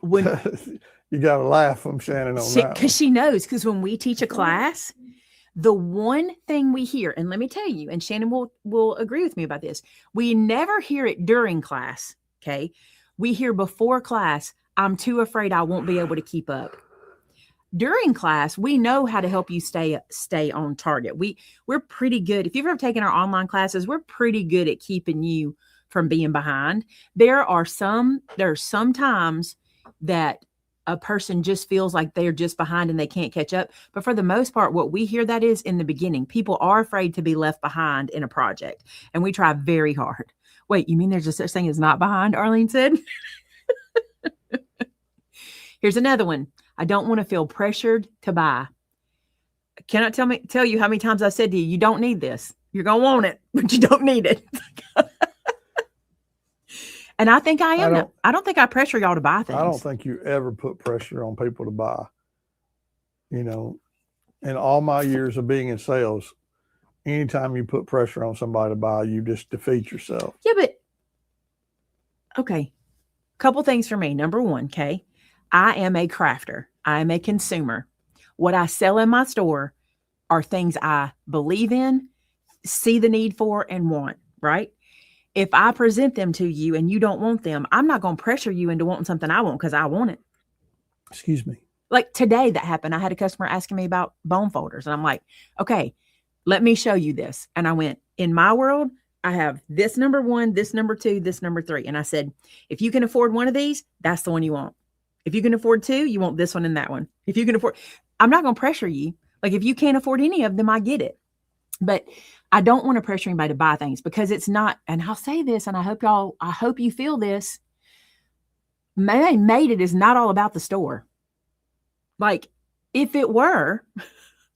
You got to laugh from Shannon on that. Because she knows. Because when we teach a class, the one thing we hear, and let me tell you, and Shannon will agree with me about this, we never hear it during class, okay? We hear before class, I'm too afraid I won't be able to keep up. during class, we know how to help you stay on target. We're pretty good. If you've ever taken our online classes, we're pretty good at keeping you from being behind. There are some times that a person just feels like they're just behind and they can't catch up. But for the most part, what we hear that is in the beginning, people are afraid to be left behind in a project. And we try very hard. Wait, you mean there's a such thing as not behind, Arlene said? Here's another one. I don't want to feel pressured to buy. Cannot tell you how many times I said to you, you don't need this. You're going to want it, but you don't need it. And I think I am. I don't think I pressure y'all to buy things. I don't think you ever put pressure on people to buy. You know, in all my years of being in sales, anytime you put pressure on somebody to buy, you just defeat yourself. Yeah, but okay. Couple things for me. Number one, okay, I am a crafter. I am a consumer. What I sell in my store are things I believe in, see the need for, and want, right? If I present them to you and you don't want them, I'm not going to pressure you into wanting something I want because I want it. Excuse me. Like today that happened. I had a customer asking me about bone folders. And I'm like, okay, let me show you this. And I went, in my world, I have this number 1, this number 2, this number 3. And I said, if you can afford one of these, that's the one you want. If you can afford 2, you want this one and that one. If you can afford, I'm not going to pressure you. Like if you can't afford any of them, I get it. But I don't want to pressure anybody to buy things because it's not, and I'll say this, and I hope you feel this. Made It is not all about the store. Like if it were,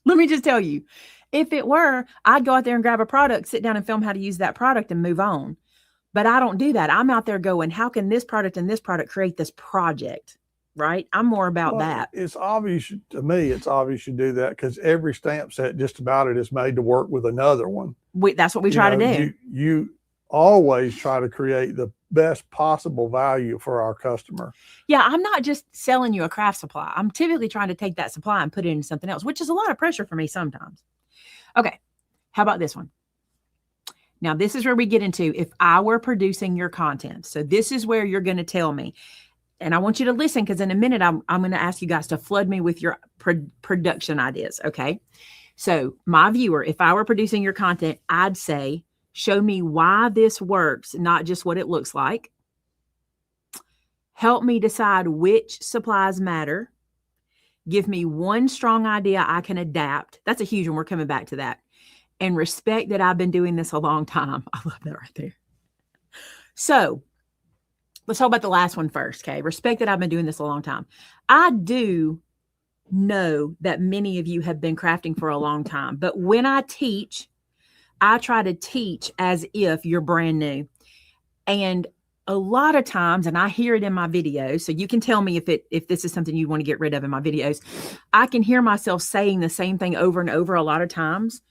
let me just tell you, if it were, I'd go out there and grab a product, sit down and film how to use that product and move on. But I don't do that. I'm out there going, how can this product and this product create this project? Right? I'm more about that. It's obvious to me. It's obvious you do that because every stamp set, just about it, is made to work with another one. That's what we try to do. You always try to create the best possible value for our customer. Yeah, I'm not just selling you a craft supply. I'm typically trying to take that supply and put it into something else, which is a lot of pressure for me sometimes. Okay, how about this one? Now, this is where we get into if I were producing your content. So this is where you're going to tell me. And I want you to listen because in a minute, I'm going to ask you guys to flood me with your production ideas. Okay. So my viewer, if I were producing your content, I'd say, show me why this works, not just what it looks like. Help me decide which supplies matter. Give me one strong idea I can adapt. That's a huge one. We're coming back to that. And respect that I've been doing this a long time. I love that right there. So let's talk about the last one first, okay? Respect that I've been doing this a long time. I do know that many of you have been crafting for a long time, but when I teach, I try to teach as if you're brand new. And a lot of times, and I hear it in my videos, so you can tell me if this is something you want to get rid of in my videos, I can hear myself saying the same thing over and over a lot of times.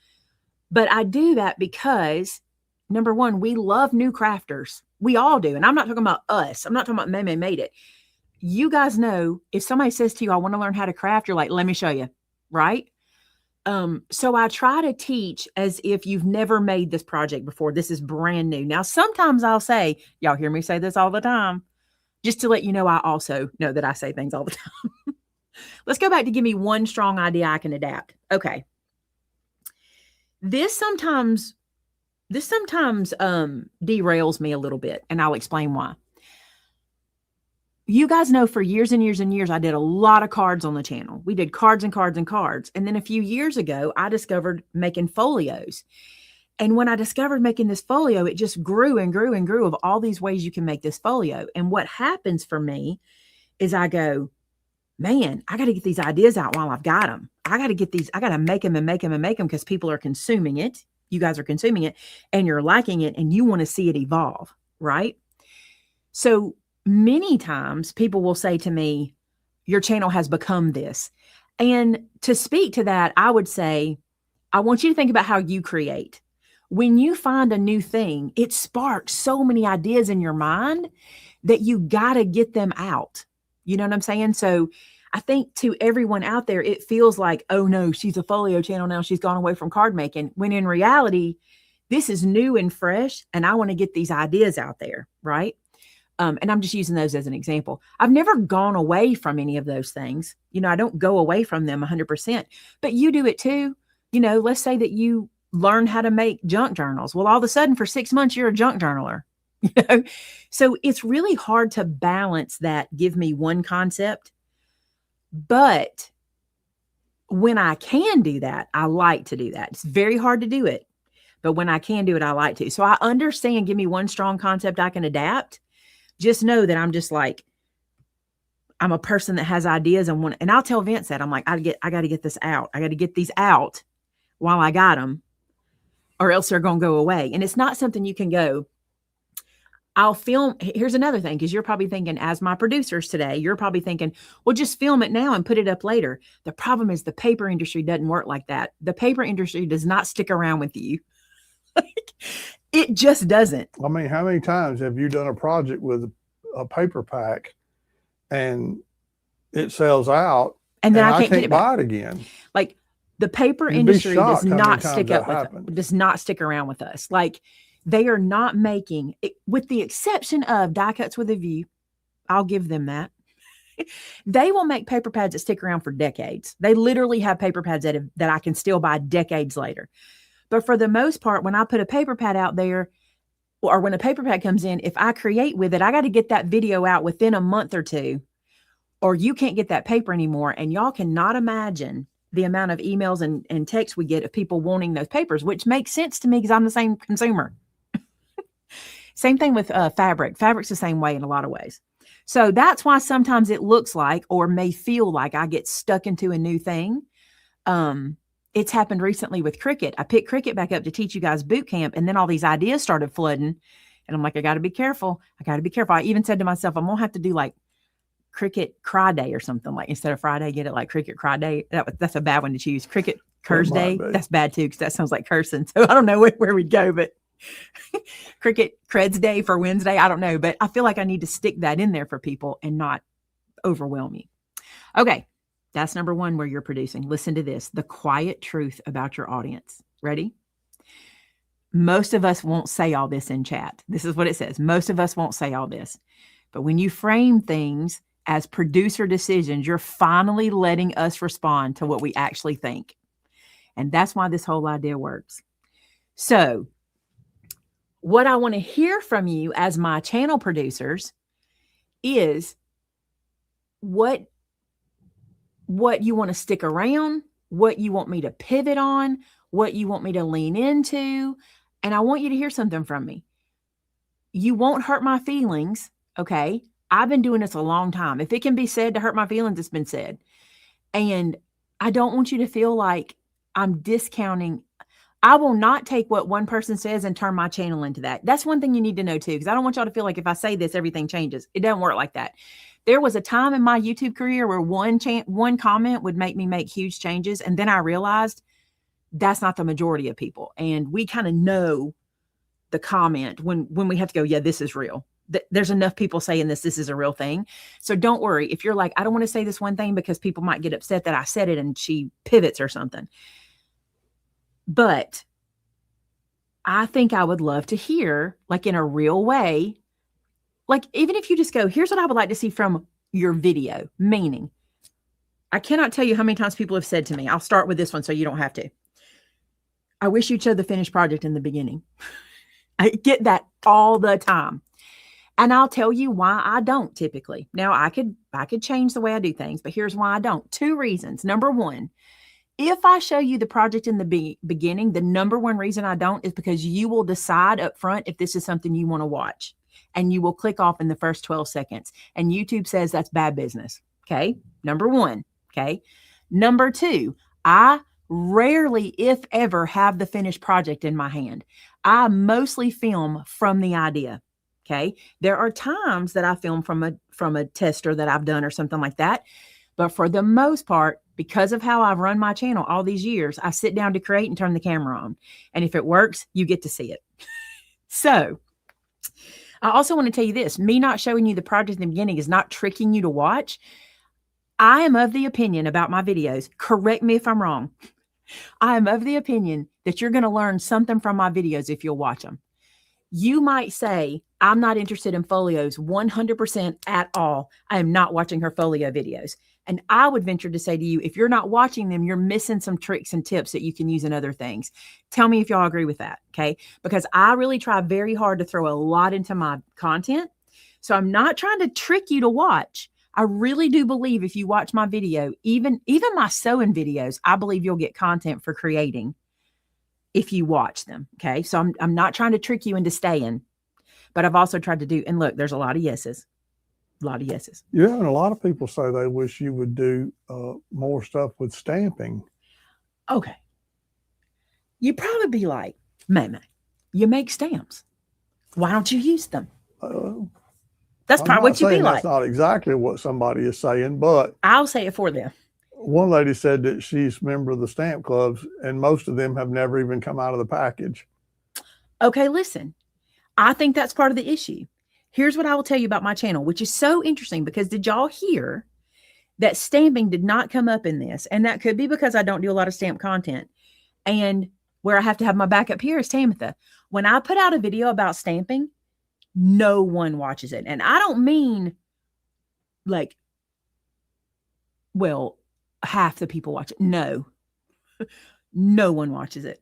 But I do that because, number one, we love new crafters. We all do. And I'm not talking about us. I'm not talking about Made It. You guys know if somebody says to you, I want to learn how to craft, you're like, let me show you. Right? So I try to teach as if you've never made this project before. This is brand new. Now, sometimes I'll say, y'all hear me say this all the time, just to let you know, I also know that I say things all the time. Let's go back to give me one strong idea I can adapt. Okay. This sometimes derails me a little bit, and I'll explain why. You guys know for years and years and years, I did a lot of cards on the channel. We did cards and cards and cards. And then a few years ago, I discovered making folios. And when I discovered making this folio, it just grew and grew and grew of all these ways you can make this folio. And what happens for me is I go, man, I got to get these ideas out while I've got them. I got to make them and make them and make them because people are consuming it. You guys are consuming it and you're liking it and you want to see it evolve, right? So many times people will say to me, your channel has become this. And to speak to that, I would say, I want you to think about how you create. When you find a new thing, it sparks so many ideas in your mind that you got to get them out. You know what I'm saying? So I think to everyone out there, it feels like, oh no, she's a folio channel now. She's gone away from card making. When in reality, this is new and fresh. And I want to get these ideas out there, right? And I'm just using those as an example. I've never gone away from any of those things. I don't go away from them 100%, but you do it too. Let's say that you learn how to make junk journals. Well, all of a sudden for 6 months, you're a junk journaler. So it's really hard to balance that. Give me one concept. But when I can do that, I like to do that. It's very hard to do it. But when I can do it, I like to. So I understand, give me one strong concept I can adapt. Just know that I'm just like, I'm a person that has ideas and I'll tell Vince that I'm like, I got to get this out. I got to get these out while I got them, or else they're going to go away. And it's not something you can go, I'll film. Here's another thing, because you're probably thinking, as my producers today, you're probably thinking, well, just film it now and put it up later. The problem is the paper industry doesn't work like that. The paper industry does not stick around with you. It just doesn't. I mean, how many times have you done a project with a paper pack and it sells out and then I can't get it buy it again? Like, the paper industry does not stick around with us. Like, they are not making it, with the exception of Die Cuts with a View. I'll give them that. They will make paper pads that stick around for decades. They literally have paper pads that I can still buy decades later. But for the most part, when I put a paper pad out there, or when a paper pad comes in, if I create with it, I got to get that video out within a month or two, or you can't get that paper anymore. And y'all cannot imagine the amount of emails and texts we get of people wanting those papers, which makes sense to me because I'm the same consumer. Same thing with fabric. Fabric's the same way in a lot of ways. So that's why sometimes it looks like, or may feel like, I get stuck into a new thing. It's happened recently with Cricut. I picked Cricut back up to teach you guys boot camp, and then all these ideas started flooding. And I'm like, I got to be careful. I even said to myself, I'm going to have to do like Cricut Cry Day or something, like, instead of Friday, get it like Cricut Cry Day. That's a bad one to choose. Cricut Curse Day. That's bad too, because that sounds like cursing. So I don't know where we'd go, but Cricut Creds Day for Wednesday. I don't know, but I feel like I need to stick that in there for people and not overwhelm you. Okay. That's number one, where you're producing. Listen to this, the quiet truth about your audience. Ready? Most of us won't say all this in chat. This is what it says. Most of us won't say all this. But when you frame things as producer decisions, you're finally letting us respond to what we actually think. And that's why this whole idea works. So what I want to hear from you as my channel producers is what you want to stick around, what you want me to pivot on, what you want me to lean into. And I want you to hear something from me. You won't hurt my feelings. Okay. I've been doing this a long time. If it can be said to hurt my feelings, it's been said. And I don't want you to feel like I'm discounting. I will not take what one person says and turn my channel into that. That's one thing you need to know too, because I don't want y'all to feel like if I say this, everything changes. It doesn't work like that. There was a time in my YouTube career where one comment would make me make huge changes. And then I realized that's not the majority of people. And we kind of know the comment when we have to go, yeah, this is real. There's enough people saying this is a real thing. So don't worry. If you're like, I don't want to say this one thing because people might get upset that I said it and she pivots or something. But I think I would love to hear, like, in a real way, like, even if you just go, here's what I would like to see from your video, meaning, I cannot tell you how many times people have said to me, I'll start with this one so you don't have to. I wish you'd show the finished project in the beginning. I get that all the time. And I'll tell you why I don't typically. Now, I could change the way I do things, but here's why I don't. 2 reasons. Number one, if I show you the project in the beginning, the number one reason I don't is because you will decide up front if this is something you want to watch. And you will click off in the first 12 seconds. And YouTube says that's bad business. Okay. Number one. Okay. Number 2, I rarely, if ever, have the finished project in my hand. I mostly film from the idea. Okay. There are times that I film from a tester that I've done or something like that. But for the most part, because of how I've run my channel all these years, I sit down to create and turn the camera on. And if it works, you get to see it. So I also want to tell you this, me not showing you the project in the beginning is not tricking you to watch. I am of the opinion about my videos, correct me if I'm wrong. I am of the opinion that you're going to learn something from my videos if you'll watch them. You might say, I'm not interested in folios 100% at all. I am not watching her folio videos. And I would venture to say to you, if you're not watching them, you're missing some tricks and tips that you can use in other things. Tell me if y'all agree with that, okay? Because I really try very hard to throw a lot into my content. So I'm not trying to trick you to watch. I really do believe if you watch my video, even my sewing videos, I believe you'll get content for creating if you watch them, okay? So I'm not trying to trick you into staying, but I've also tried to do, and look, there's a lot of yeses. A lot of yeses. Yeah, and a lot of people say they wish you would do more stuff with stamping. Okay. You'd probably be like, Mama, you make stamps. Why don't you use them? That's probably what you'd be like. That's not exactly what somebody is saying, but I'll say it for them. One lady said that she's a member of the stamp clubs, and most of them have never even come out of the package. Okay, listen. I think that's part of the issue. Here's what I will tell you about my channel, which is so interesting because did y'all hear that stamping did not come up in this? And that could be because I don't do a lot of stamp content. And where I have to have my backup here is Tamitha. When I put out a video about stamping, no one watches it. And I don't mean like, well, half the people watch it. No, no one watches it.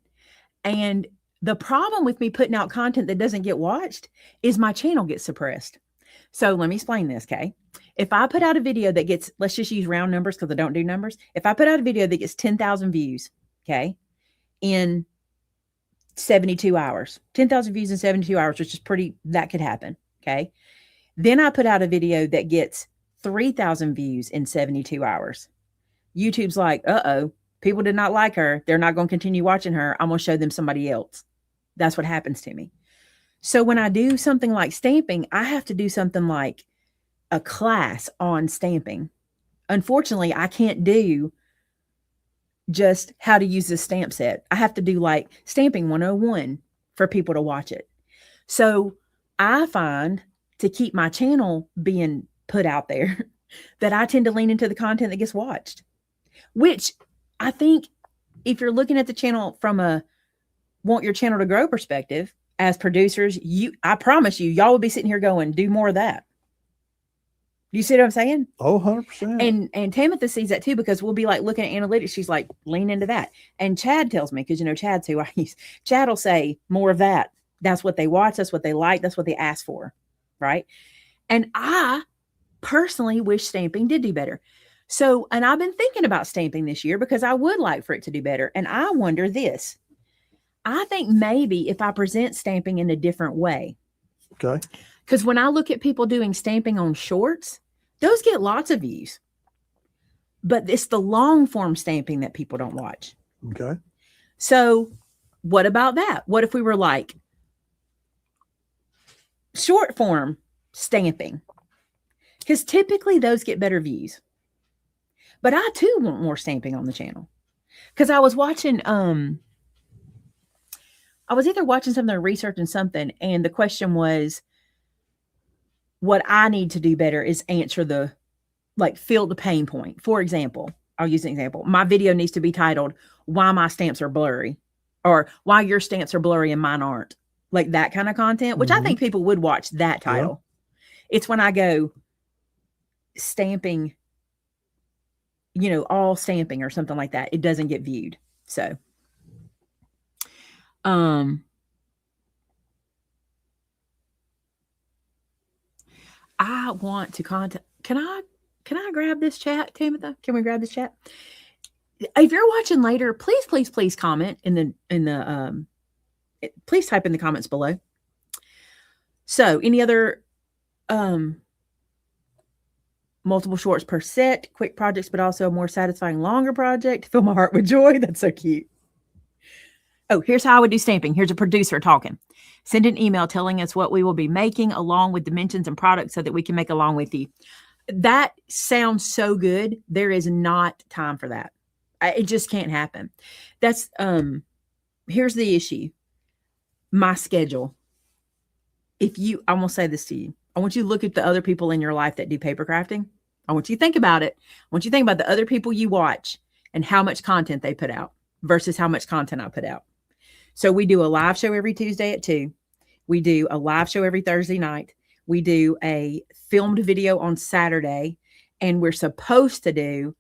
And the problem with me putting out content that doesn't get watched is my channel gets suppressed. So let me explain this, okay? If I put out a video that gets, let's just use round numbers because I don't do numbers. If I put out a video that gets 10,000 views, okay, in 72 hours, 10,000 views in 72 hours, which is pretty, that could happen, okay? Then I put out a video that gets 3,000 views in 72 hours. YouTube's like, uh-oh, people did not like her. They're not going to continue watching her. I'm going to show them somebody else. That's what happens to me. So when I do something like stamping, I have to do something like a class on stamping. Unfortunately, I can't do just how to use this stamp set. I have to do like stamping 101 for people to watch it. So I find to keep my channel being put out there that I tend to lean into the content that gets watched, which I think if you're looking at the channel from a want your channel to grow perspective as producers, I promise you, y'all will be sitting here going, do more of that. Do you see what I'm saying? Oh, 100%. And Tamitha sees that too, because we'll be like looking at analytics. She's like, lean into that. And Chad tells me, because, you know, Chad's who I use. Chad will say more of that. That's what they watch. That's what they like. That's what they ask for. Right. And I personally wish stamping did do better. So, and I've been thinking about stamping this year because I would like for it to do better. And I wonder this. I think maybe if I present stamping in a different way. Okay. Because when I look at people doing stamping on shorts, those get lots of views. But it's the long form stamping that people don't watch. Okay. So what about that? What if we were like short form stamping? Because typically those get better views. But I too want more stamping on the channel. Because I was watching, I was either watching something or researching something, and the question was, what I need to do better is answer fill the pain point. For example, I'll use an example. My video needs to be titled, Why My Stamps Are Blurry, or Why Your Stamps Are Blurry and Mine Aren't. Like that kind of content, which I think people would watch that title. Yeah. It's when I go stamping, you know, all stamping or something like that. It doesn't get viewed. So, I want to contact, can I grab this chat, Tamitha? Can we grab this chat? If you're watching later, please comment please type in the comments below. So any other, multiple shorts per set, quick projects, but also a more satisfying, longer project. Fill my heart with joy. That's so cute. Oh, here's how I would do stamping. Here's a producer talking. Send an email telling us what we will be making along with dimensions and products so that we can make along with you. That sounds so good. There is not time for that. It just can't happen. That's, here's the issue. My schedule. I won't say this to you. I want you to look at the other people in your life that do paper crafting. I want you to think about it. I want you to think about the other people you watch and how much content they put out versus how much content I put out. So we do a live show every Tuesday at 2. We do a live show every Thursday night. We do a filmed video on Saturday, and we're supposed to do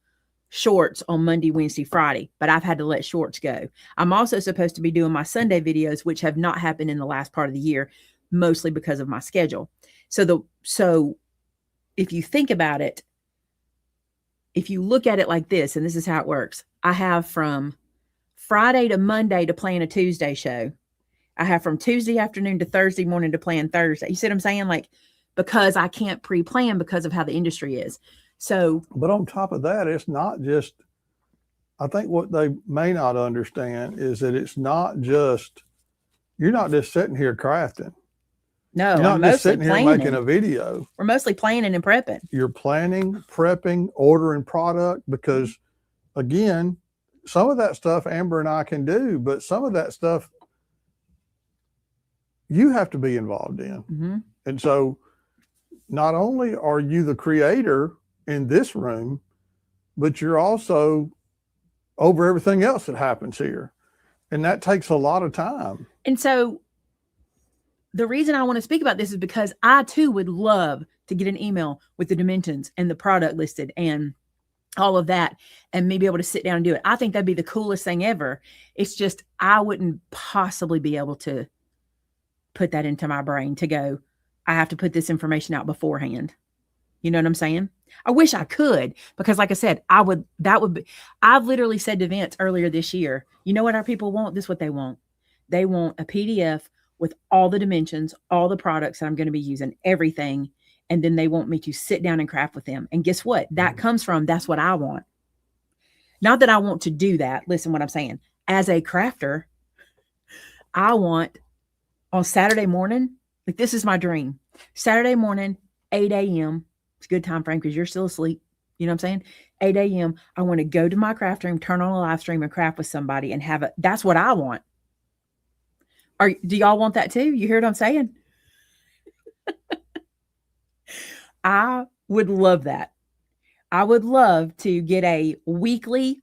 shorts on Monday, Wednesday, Friday, but I've had to let shorts go. I'm also supposed to be doing my Sunday videos, which have not happened in the last part of the year, mostly because of my schedule. So if you think about it, if you look at it like this, and this is how it works, I have from Friday to Monday to plan a Tuesday show. I have from Tuesday afternoon to Thursday morning to plan Thursday. You see what I'm saying? Like, because I can't pre-plan because of how the industry is. So, but on top of that, it's not just, I think what they may not understand is that it's not just, you're not just sitting here crafting. No, you're not I'm just mostly sitting here planning. making a video. We're mostly planning and prepping. You're planning, prepping, ordering product, because again, some of that stuff Amber and I can do, but some of that stuff you have to be involved in. Mm-hmm. And so not only are you the creator in this room, but you're also over everything else that happens here. And that takes a lot of time. And so the reason I want to speak about this is because I too would love to get an email with the dimensions and the product listed and all of that, and me be able to sit down and do it. I think that'd be the coolest thing ever. It's just, I wouldn't possibly be able to put that into my brain to go, I have to put this information out beforehand. You know what I'm saying? I wish I could, because like I said, I've literally said to Vince earlier this year, you know what our people want? This is what they want. They want a PDF with all the dimensions, all the products that I'm going to be using, everything. And then they want me to sit down and craft with them. And guess what? That comes from, that's what I want. Not that I want to do that. Listen what I'm saying. As a crafter, I want on Saturday morning, like this is my dream. Saturday morning, 8 a.m. It's a good time frame because you're still asleep. You know what I'm saying? 8 a.m. I want to go to my craft room, turn on a live stream and craft with somebody and have it. That's what I want. Do y'all want that too? You hear what I'm saying? I would love that. I would love to get a weekly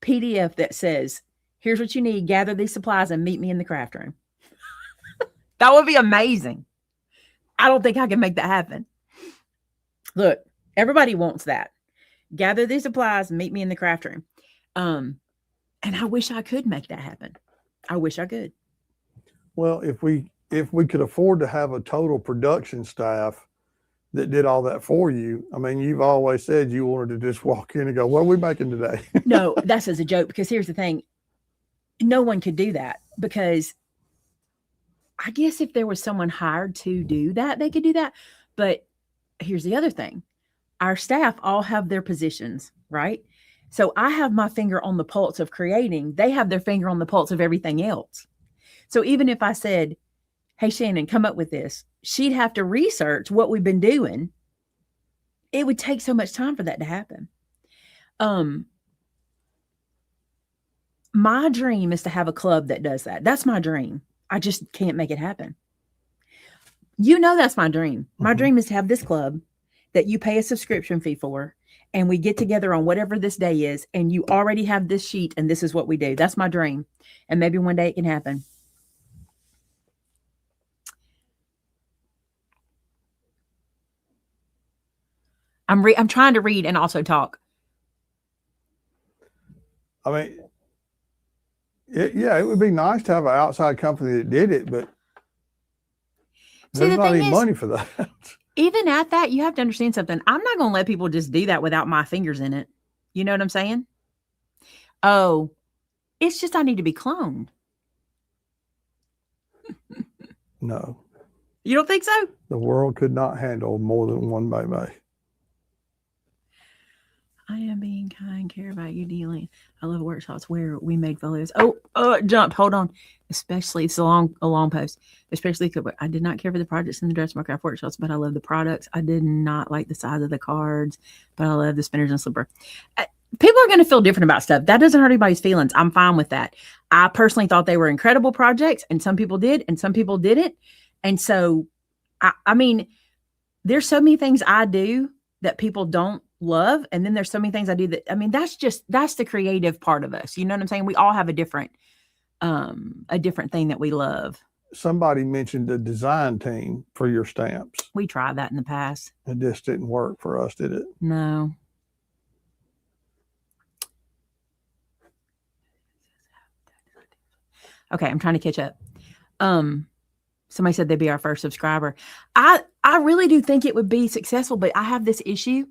PDF that says, here's what you need, gather these supplies and meet me in the craft room. That would be amazing. I don't think I can make that happen. Look, everybody wants that. Gather these supplies and meet me in the craft room. And I wish I could make that happen. I wish I could. Well, if we could afford to have a total production staff that did all that for you, I mean, you've always said you wanted to just walk in and go, what are we making today? No, that's as a joke, because here's the thing. No one could do that, because I guess if there was someone hired to do that, they could do that. But here's the other thing. Our staff all have their positions, right? So I have my finger on the pulse of creating. They have their finger on the pulse of everything else. So even if I said, hey, Shannon, come up with this, she'd have to research what we've been doing. It would take so much time for that to happen. My dream is to have a club that does that. That's my dream. I just can't make it happen. You know, that's my dream. My dream is to have this club that you pay a subscription fee for, and we get together on whatever this day is, and you already have this sheet, and this is what we do. That's my dream. And maybe one day it can happen. I'm trying to read and also talk. I mean, it would be nice to have an outside company that did it, but there's not any money for that. Even at that, you have to understand something. I'm not going to let people just do that without my fingers in it. You know what I'm saying? Oh, it's just I need to be cloned. No. You don't think so? The world could not handle more than one baby. I am being kind, care about you, dealing. I love workshops where we made photos. Oh, jumped. Hold on. Especially, it's a long post. Especially, I did not care for the projects in the Dress My Craft workshops, but I love the products. I did not like the size of the cards, but I love the spinners and slipper. People are going to feel different about stuff. That doesn't hurt anybody's feelings. I'm fine with that. I personally thought they were incredible projects, and some people did, and some people didn't. And so, I mean, there's so many things I do that people don't love. And then there's so many things I do that, I mean, that's the creative part of us. You know what I'm saying? We all have a different thing that we love. somebody mentioned a design team for your stamps. We tried that in the past. It just didn't work for us, did it? No. Okay, I'm trying to catch up. Somebody said they'd be our first subscriber. I really do think it would be successful, but I have this issue.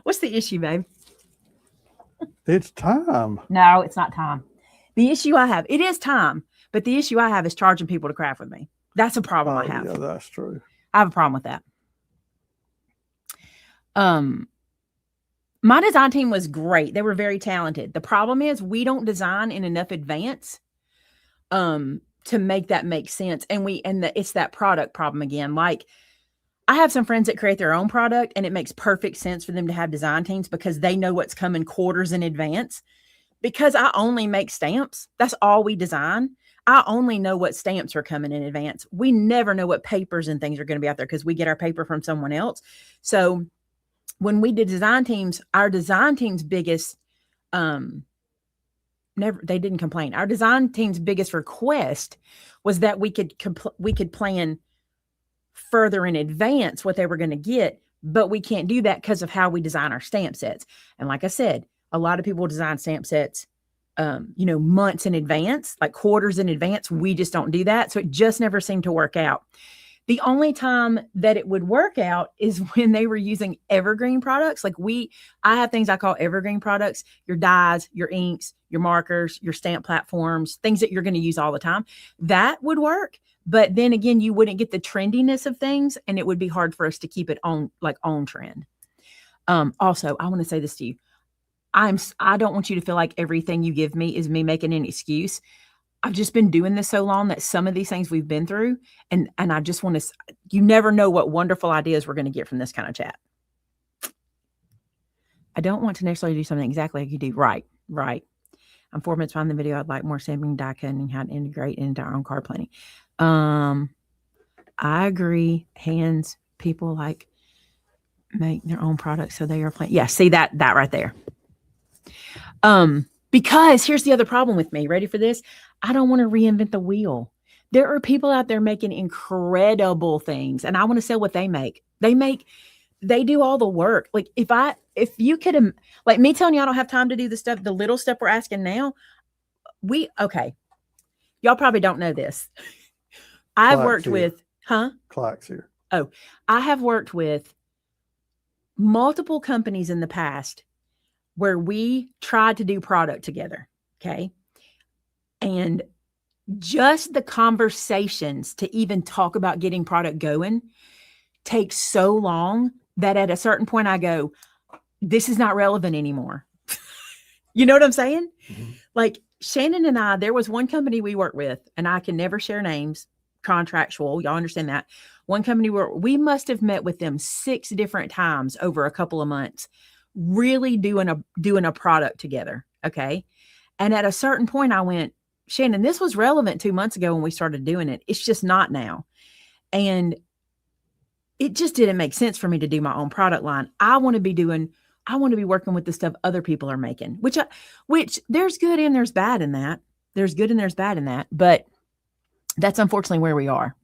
What's the issue, babe? It's time. No, it's not time. The issue I have, it is time, but the issue I have is charging people to craft with me. That's a problem I have. Yeah, that's true. I have a problem with that. My design team was great. They were very talented. The problem is we don't design in enough advance to make that make sense. And it's that product problem again. Like, I have some friends that create their own product, and it makes perfect sense for them to have design teams because they know what's coming quarters in advance. Because I only make stamps. That's all we design. I only know what stamps are coming in advance. We never know what papers and things are going to be out there because we get our paper from someone else. So when we did design teams, our design team's biggest, they didn't complain. Our design team's biggest request was that we could plan further in advance what they were going to get, but we can't do that because of how we design our stamp sets. And like I said, a lot of people design stamp sets, months in advance, like quarters in advance. We just don't do that. So it just never seemed to work out. The only time that it would work out is when they were using evergreen products. Like I have things I call evergreen products, your dyes, your inks, your markers, your stamp platforms, things that you're going to use all the time. That would work. But then again, you wouldn't get the trendiness of things, and it would be hard for us to keep it on trend. Also, I want to say this to you. I don't want you to feel like everything you give me is me making an excuse. I've just been doing this so long that some of these things we've been through, and I just want to, you never know what wonderful ideas we're going to get from this kind of chat. I don't want to necessarily do something exactly like you do. Right. I'm 4 minutes behind the video. I'd like more stamping, die cutting, how to integrate into our own card planning. I agree. Hands, people like make their own products. So they are playing. Yeah. See that right there. Because here's the other problem with me. Ready for this? I don't want to reinvent the wheel. There are people out there making incredible things, and I want to sell what they make. They do all the work. Like if you could, like me telling you, I don't have time to do the little stuff we're asking now. Y'all probably don't know this. I've worked with, Clack's here. Oh, I have worked with multiple companies in the past where we tried to do product together. Okay. And just the conversations to even talk about getting product going takes so long that at a certain point I go, this is not relevant anymore. You know what I'm saying? Mm-hmm. Like Shannon and I, there was one company we worked with, and I can never share names, contractual. Y'all understand that. One company where we must have met with them 6 different times over a couple of months, really doing a product together. Okay. And at a certain point I went, Shannon, this was relevant 2 months ago when we started doing it. It's just not now. And it just didn't make sense for me to do my own product line. I want to be working with the stuff other people are making, which there's good and there's bad in that. There's good and there's bad in that, but that's unfortunately where we are.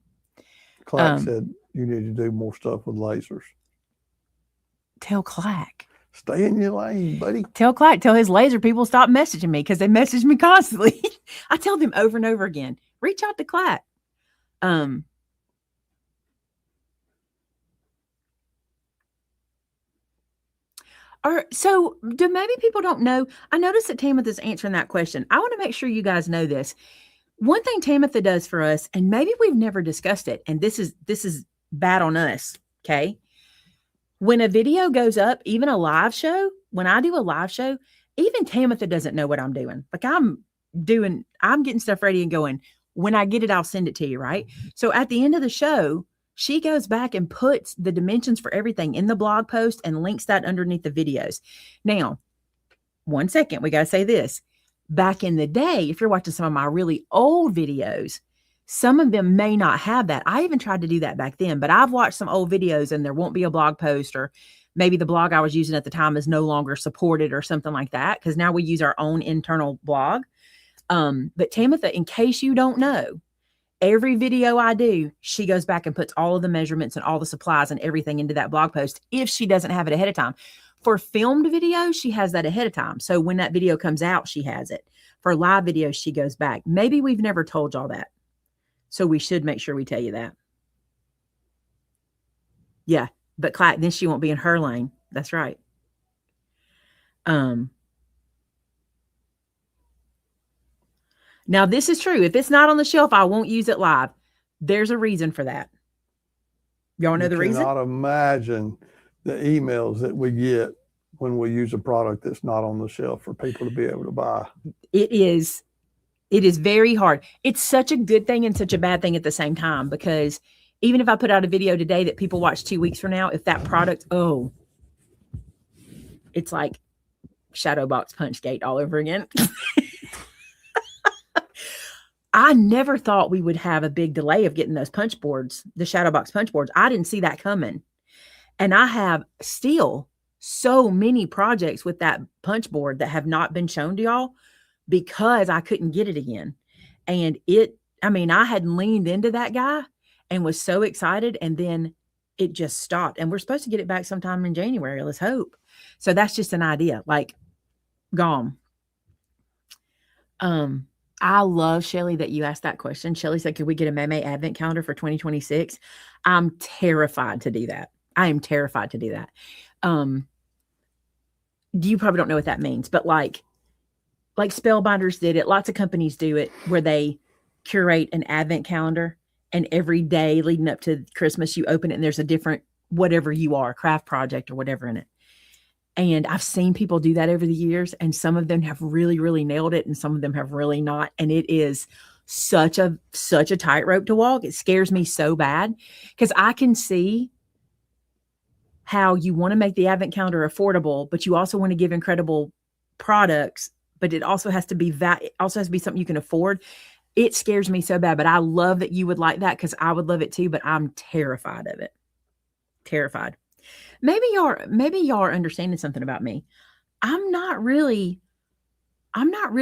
Clack said you need to do more stuff with lasers. Tell Clack. Stay in your lane, buddy. Tell Clack, tell his laser people stop messaging me because they message me constantly. I tell them over and over again, reach out to Clack. So do maybe people don't know? I noticed that Tamitha's answering that question. I want to make sure you guys know this. One thing Tamitha does for us, and maybe we've never discussed it, and this is bad on us, okay? When a video goes up, even a live show, when I do a live show, even Tamitha doesn't know what I'm doing. Like I'm getting stuff ready and going, when I get it, I'll send it to you, right? So at the end of the show, she goes back and puts the dimensions for everything in the blog post and links that underneath the videos. Now, 1 second, we got to say this. Back in the day, if you're watching some of my really old videos, some of them may not have that. I even tried to do that back then, but I've watched some old videos and there won't be a blog post, or maybe the blog I was using at the time is no longer supported or something like that, because now we use our own internal blog. But Tamitha, in case you don't know, every video I do, she goes back and puts all of the measurements and all the supplies and everything into that blog post if she doesn't have it ahead of time. For filmed videos, she has that ahead of time. So when that video comes out, she has it. For live videos, she goes back. Maybe we've never told y'all that. So we should make sure we tell you that. Yeah, but then she won't be in her lane. That's right. Now, this is true. If it's not on the shelf, I won't use it live. There's a reason for that. Y'all know the reason? I cannot imagine the emails that we get when we use a product that's not on the shelf for people to be able to buy. It is very hard. It's such a good thing and such a bad thing at the same time, because even if I put out a video today that people watch 2 weeks from now, if that product, it's like Shadowbox Punchgate all over again. I never thought we would have a big delay of getting those punch boards, the Shadowbox punch boards. I didn't see that coming. And I have still so many projects with that punch board that have not been shown to y'all because I couldn't get it again. And I had leaned into that guy and was so excited, and then it just stopped. And we're supposed to get it back sometime in January. Let's hope. So that's just an idea, like, gone. I love, Shelly, that you asked that question. Shelly said, could we get a May advent calendar for 2026? I'm terrified to do that. I am terrified to do that. You probably don't know what that means, but like Spellbinders did it. Lots of companies do it where they curate an advent calendar, and every day leading up to Christmas, you open it and there's a different, whatever you are, craft project or whatever in it. And I've seen people do that over the years, and some of them have really, really nailed it, and some of them have really not. And it is such a tightrope to walk. It scares me so bad, because I can see how you want to make the advent calendar affordable, but you also want to give incredible products, but it also has to be something you can afford. It scares me so bad, but I love that you would like that, because I would love it too, but I'm terrified of it. Terrified. Maybe y'all are understanding something about me. I'm not really I'm not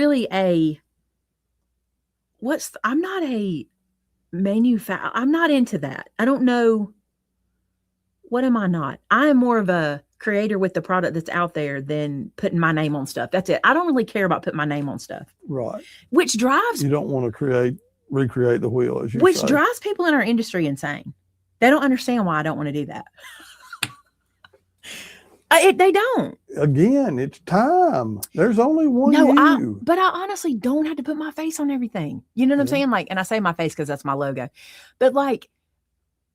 into that. I don't know. What am I not? I am more of a creator with the product that's out there than putting my name on stuff. That's it. I don't really care about putting my name on stuff. Right. Which drives... You don't want to recreate the wheel, as you say. Which drives people in our industry insane. They don't understand why I don't want to do that. They don't. Again, it's time. There's only one you. But I honestly don't have to put my face on everything. You know what I'm saying? Like, and I say my face because that's my logo. But like,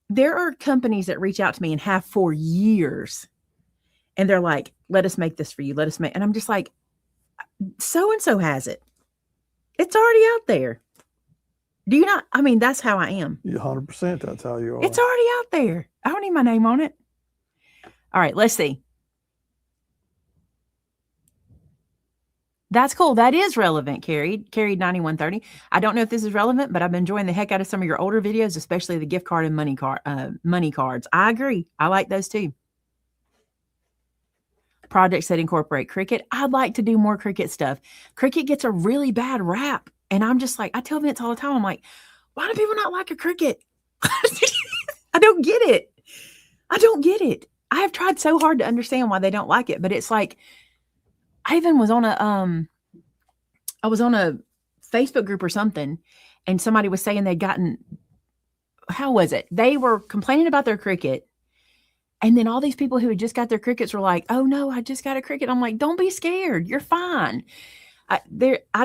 there are companies that reach out to me and have for years, and they're like, let us make this for you. And I'm just like, so-and-so has it. It's already out there. Do you not? I mean, that's how I am. 100%. That's how you are. It's already out there. I don't need my name on it. All right, let's see. That's cool. That is relevant, Carried 9130. I don't know if this is relevant, but I've been enjoying the heck out of some of your older videos, especially the gift card and money cards. I agree. I like those too. Projects that incorporate Cricut. I'd like to do more Cricut stuff. Cricut gets a really bad rap. And I'm just like, I tell Vince all the time, I'm like, why do people not like a Cricut? I don't get it. I have tried so hard to understand why they don't like it, but it's like, I even was on a Facebook group or something, and somebody was saying they'd gotten, how was it? They were complaining about their Cricut. And then all these people who had just got their Cricuts were like, oh no, I just got a Cricut. I'm like, don't be scared. You're fine. I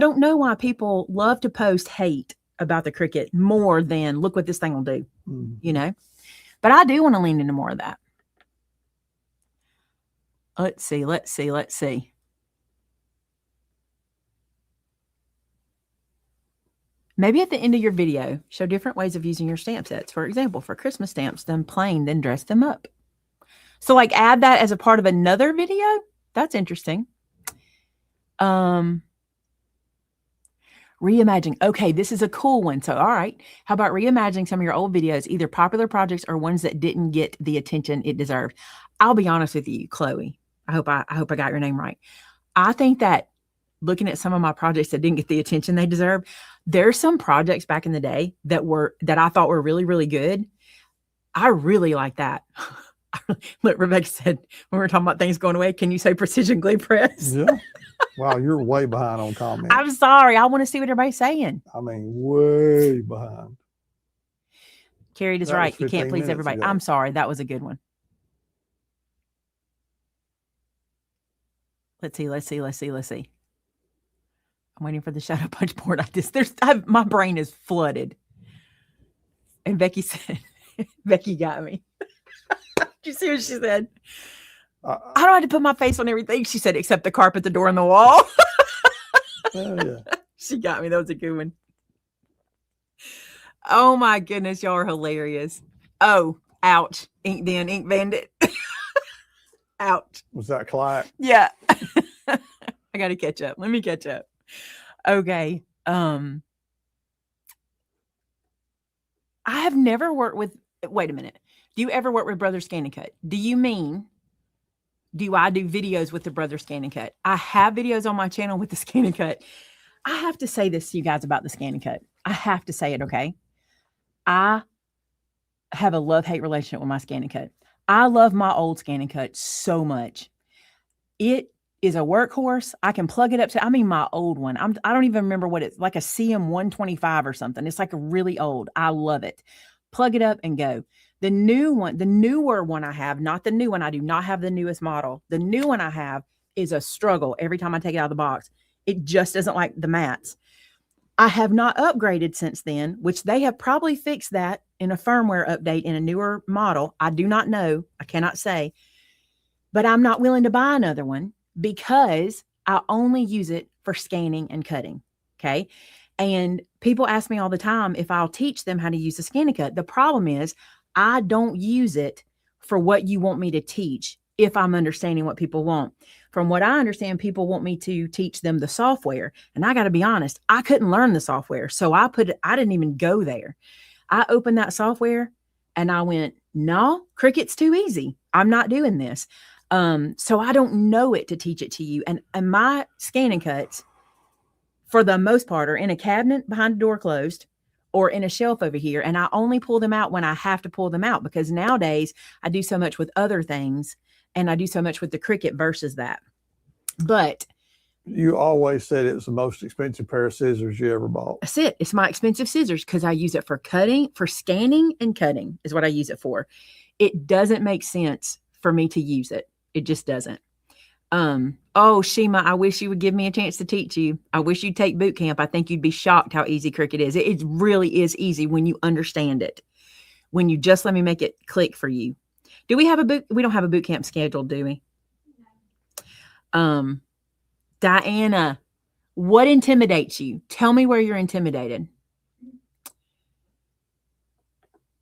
don't know why people love to post hate about the Cricut more than look what this thing will do, you know? But I do want to lean into more of that. Let's see. Maybe at the end of your video, show different ways of using your stamp sets. For example, for Christmas stamps, then plain, then dress them up. So like add that as a part of another video. That's interesting. Reimagining. Okay, this is a cool one. So, all right. How about reimagining some of your old videos, either popular projects or ones that didn't get the attention it deserved? I'll be honest with you, Chloe. I hope I got your name right. I think that looking at some of my projects that didn't get the attention they deserve. There's some projects back in the day that I thought were really, really good. I really like that. Look, Rebecca said when we were talking about things going away, can you say precision glue press? Yeah. Wow, you're way behind on comments. I'm sorry. I want to see what everybody's saying. I mean, way behind. Carrie is right. You can't please everybody. I'm sorry. That was a good one. Let's see. I'm waiting for the shadow punch board. My brain is flooded. And Becky said, Becky got me. Did you see what she said? I don't have to put my face on everything. She said, except the carpet, the door, and the wall. Yeah. She got me. That was a good one. Oh my goodness, y'all are hilarious. Oh, ouch. Ink Bandit. Ouch. Was that Clyde? Yeah. I got to catch up. Let me catch up. Okay. I have never worked with, wait a minute. Do you ever work with Brother Scan and Cut? Do I do videos with the Brother Scan and Cut? I have videos on my channel with the Scan and Cut. I have to say this to you guys about the Scan and Cut. I have to say it, okay? I have a love-hate relationship with my Scan and Cut. I love my old Scan and Cut so much. It is a workhorse. I can plug it up to, my old one. I don't even remember what it's like, a CM125 or something. It's like a really old. I love it. Plug it up and go. The newer one I have, not the new one. I do not have the newest model. The new one I have is a struggle every time I take it out of the box. It just doesn't like the mats. I have not upgraded since then, which they have probably fixed that in a firmware update in a newer model. I do not know. I cannot say. But I'm not willing to buy another one because I only use it for scanning and cutting. Okay. And people ask me all the time if I'll teach them how to use the Scan and Cut. The problem is I don't use it for what you want me to teach if I'm understanding what people want. From what I understand, people want me to teach them the software. And I got to be honest, I couldn't learn the software. So I didn't even go there. I opened that software and I went, no, Cricut's too easy. I'm not doing this. So I don't know it to teach it to you. And my Scan and Cuts, for the most part, are in a cabinet behind the door closed or in a shelf over here. And I only pull them out when I have to pull them out, because nowadays I do so much with other things and I do so much with the Cricut versus that. But you always said it was the most expensive pair of scissors you ever bought. That's it. It's my expensive scissors because I use it for cutting, for scanning and cutting is what I use it for. It doesn't make sense for me to use it. It just doesn't. Oh, Shima, I wish you would give me a chance to teach you. I wish you'd take boot camp. I think you'd be shocked how easy Cricut is. It really is easy when you understand it. When you just let me make it click for you. Do we have we don't have a boot camp scheduled, do we? Diana, what intimidates you? Tell me where you're intimidated.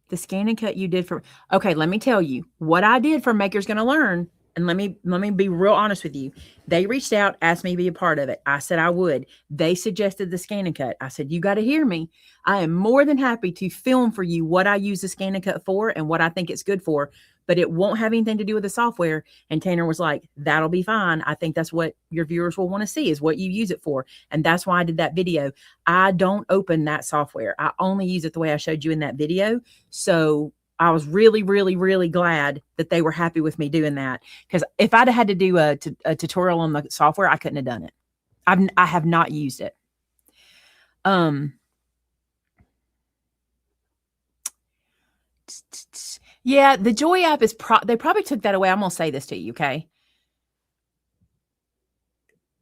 The Scan and Cut you did for, okay, let me tell you what I did for Maker's Gonna Learn. And let me be real honest with you. They reached out, asked me to be a part of it. I said I would. They suggested the Scan and Cut. I said, you got to hear me. I am more than happy to film for you what I use the Scan and Cut for and what I think it's good for, but it won't have anything to do with the software. And Tanner was like, that'll be fine. I think that's what your viewers will want to see, is what you use it for. And that's why I did that video. I don't open that software. I only use it the way I showed you in that video. So I was really, really, really glad that they were happy with me doing that. Because if I'd had to do a tutorial on the software, I couldn't have done it. I have not used it. Yeah, the Joy app is they probably took that away. I'm going to say this to you, okay?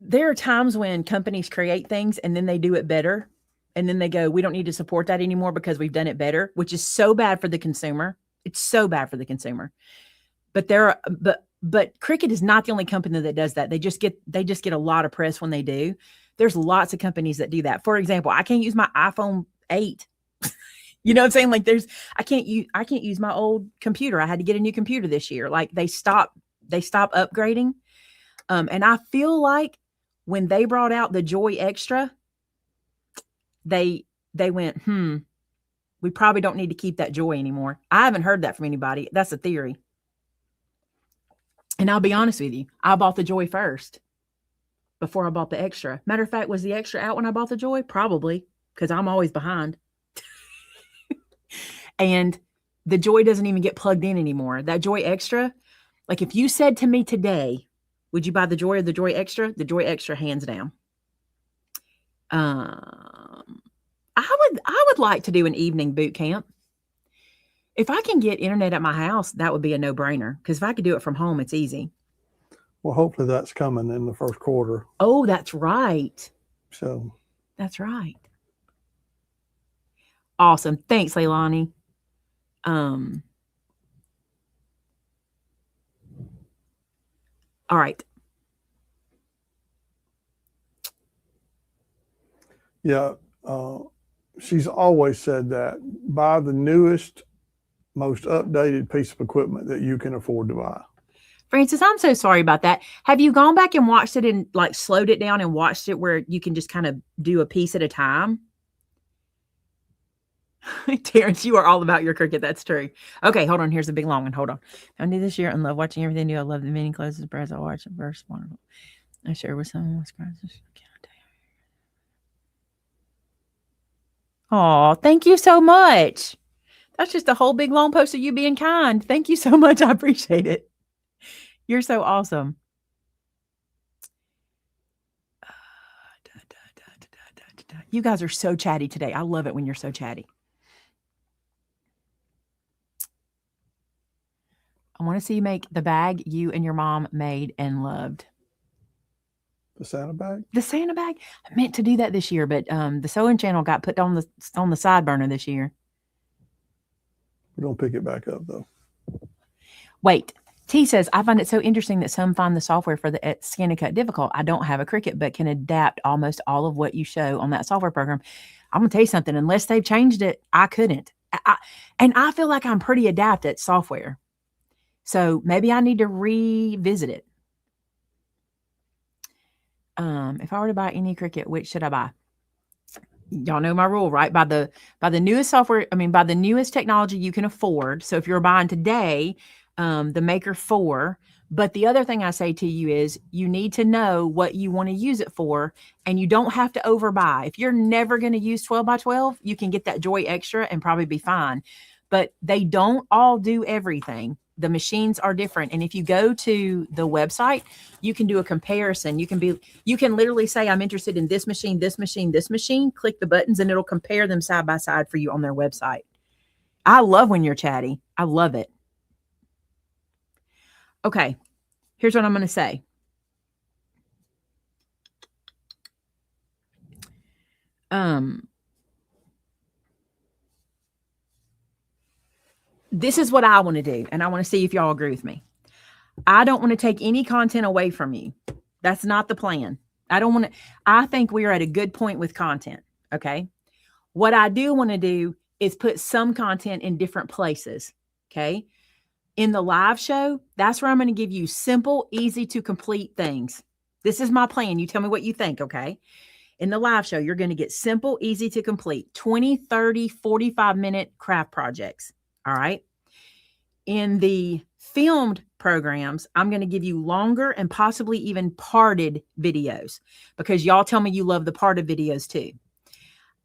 There are times when companies create things and then they do it better. And then they go, we don't need to support that anymore because we've done it better, which is so bad for the consumer. It's so bad for the consumer. But but Cricut is not the only company that does that. They just get a lot of press when they do. There's lots of companies that do that. For example, I can't use my iPhone 8. You know what I'm saying? Like I can't use my old computer. I had to get a new computer this year. Like they stopped upgrading. And I feel like when they brought out the Joy Extra, they went, we probably don't need to keep that Joy anymore. I haven't heard that from anybody. That's a theory. And I'll be honest with you. I bought the Joy first. before I bought the extra. Matter of fact, was the extra out when I bought the Joy? Probably, because I'm always behind. And the Joy doesn't even get plugged in anymore. That Joy Extra, like if you said to me today, would you buy the Joy or the Joy Extra? The Joy Extra, hands down. I would like to do an evening boot camp. If I can get internet at my house, that would be a no-brainer. Because if I could do it from home, it's easy. Well, hopefully that's coming in the first quarter. Oh, that's right. So that's right. Awesome. Thanks, Leilani. All right. Yeah. She's always said that buy the newest, most updated piece of equipment that you can afford to buy. Francis, I'm so sorry about that. Have you gone back and watched it and like slowed it down and watched it where you can just kind of do a piece at a time? Terrence, you are all about your Cricut. That's true. Okay, hold on. Here's a big long one. Hold on. I knew this year and love watching everything new. I love the many clothes and breads I watch. First wonderful. I share with someone else. Oh, thank you so much. That's just a whole big long post of you being kind. Thank you so much. I appreciate it. You're so awesome. You guys are so chatty today. I love it when you're so chatty. I want to see you make the bag you and your mom made and loved. The Santa bag? The Santa bag? I meant to do that this year, but the sewing channel got put on the side burner this year. We don't pick it back up, though. Wait. T says, I find it so interesting that some find the software for the ScanNCut difficult. I don't have a Cricut, but can adapt almost all of what you show on that software program. I'm going to tell you something. Unless they've changed it, I couldn't. And I feel like I'm pretty adept at software. So maybe I need to revisit it. If I were to buy any Cricut, which should I buy? Y'all know my rule, right? By the newest software, by the newest technology you can afford. So if you're buying today, the Maker 4. But the other thing I say to you is you need to know what you want to use it for, and you don't have to overbuy. If you're never going to use 12 by 12, you can get that Joy Extra and probably be fine. But they don't all do everything. The machines are different. And if you go to the website, you can do a comparison. You can literally say, I'm interested in this machine, this machine, this machine, click the buttons, and it'll compare them side by side for you on their website. I love when you're chatty. I love it. Okay, here's what I'm going to say. This is what I want to do, and I want to see if y'all agree with me. I don't want to take any content away from you. That's not the plan. I think we are at a good point with content, okay? What I do want to do is put some content in different places, okay? In the live show, that's where I'm going to give you simple, easy to complete things. This is my plan. You tell me what you think, okay? In the live show, you're going to get simple, easy to complete, 20, 30, 45-minute craft projects, all right? In the filmed programs, I'm going to give you longer and possibly even parted videos because y'all tell me you love the parted videos too.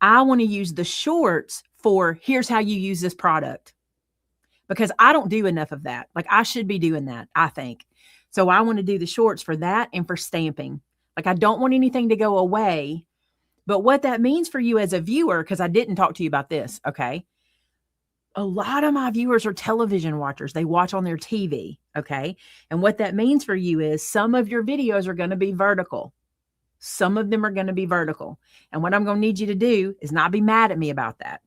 I want to use the shorts for here's how you use this product. Because I don't do enough of that. Like I should be doing that, I think. So I want to do the shorts for that and for stamping. Like I don't want anything to go away. But what that means for you as a viewer, because I didn't talk to you about this, okay? A lot of my viewers are television watchers. They watch on their TV, okay? And what that means for you is some of your videos are going to be vertical. Some of them are going to be vertical. And what I'm going to need you to do is not be mad at me about that,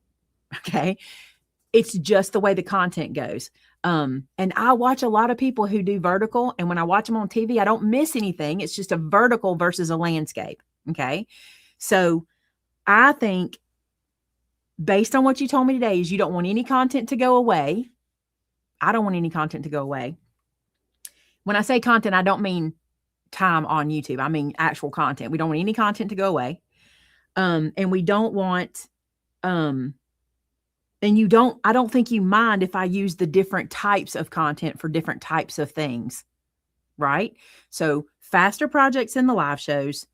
okay? It's just the way the content goes. And I watch a lot of people who do vertical. And when I watch them on TV, I don't miss anything. It's just a vertical versus a landscape. Okay. So I think based on what you told me today is you don't want any content to go away. I don't want any content to go away. When I say content, I don't mean time on YouTube. I mean actual content. We don't want any content to go away. And we don't want, and I don't think you mind if I use the different types of content for different types of things. right? So faster projects in the live shows,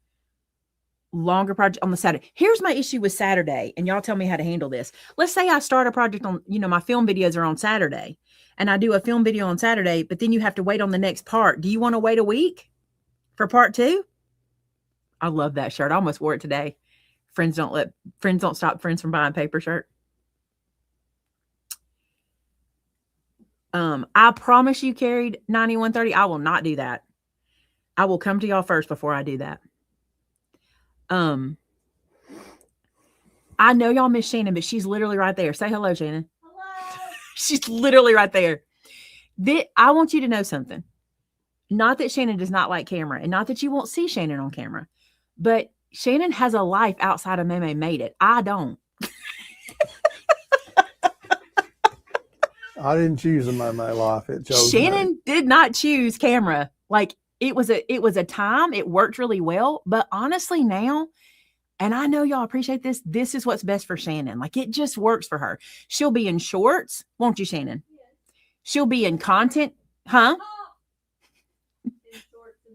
longer project on the Saturday. Here's my issue with Saturday, and y'all tell me how to handle this. Let's say I start a project on, my film videos are on Saturday, and I do a film video on Saturday, but then you have to wait on the next part. Do you want to wait a week for part 2? I love that shirt. I almost wore it today. Friends don't stop friends from buying paper shirt. I promise you carried 9130. I will not do that. I will come to y'all first before I do that. I know y'all miss Shannon, but she's literally right there. Say hello, Shannon. Hello. She's literally right there. I want you to know something. Not that Shannon does not like camera, and not that you won't see Shannon on camera, but Shannon has a life outside of Meme Made It. I don't. I didn't choose my life. It chose Shannon me. did not choose camera. Like it was a time. It worked really well. But honestly now, and I know y'all appreciate this, this is what's best for Shannon. Like it just works for her. She'll be in shorts, won't you, Shannon? Yes. She'll be in content, huh?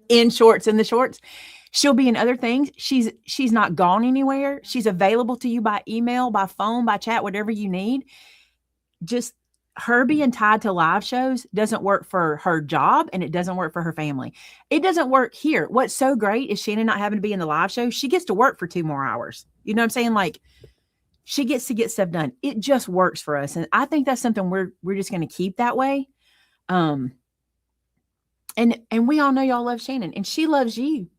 In shorts In the shorts. She'll be in other things. She's not gone anywhere. She's available to you by email, by phone, by chat, whatever you need. Just her being tied to live shows doesn't work for her job, and it doesn't work for her family. It doesn't work here. What's so great is Shannon not having to be in the live show. She gets to work for 2 more hours. You know what I'm saying? Like she gets to get stuff done. It just works for us. And I think that's something we're just going to keep that way. And we all know y'all love Shannon, and she loves you.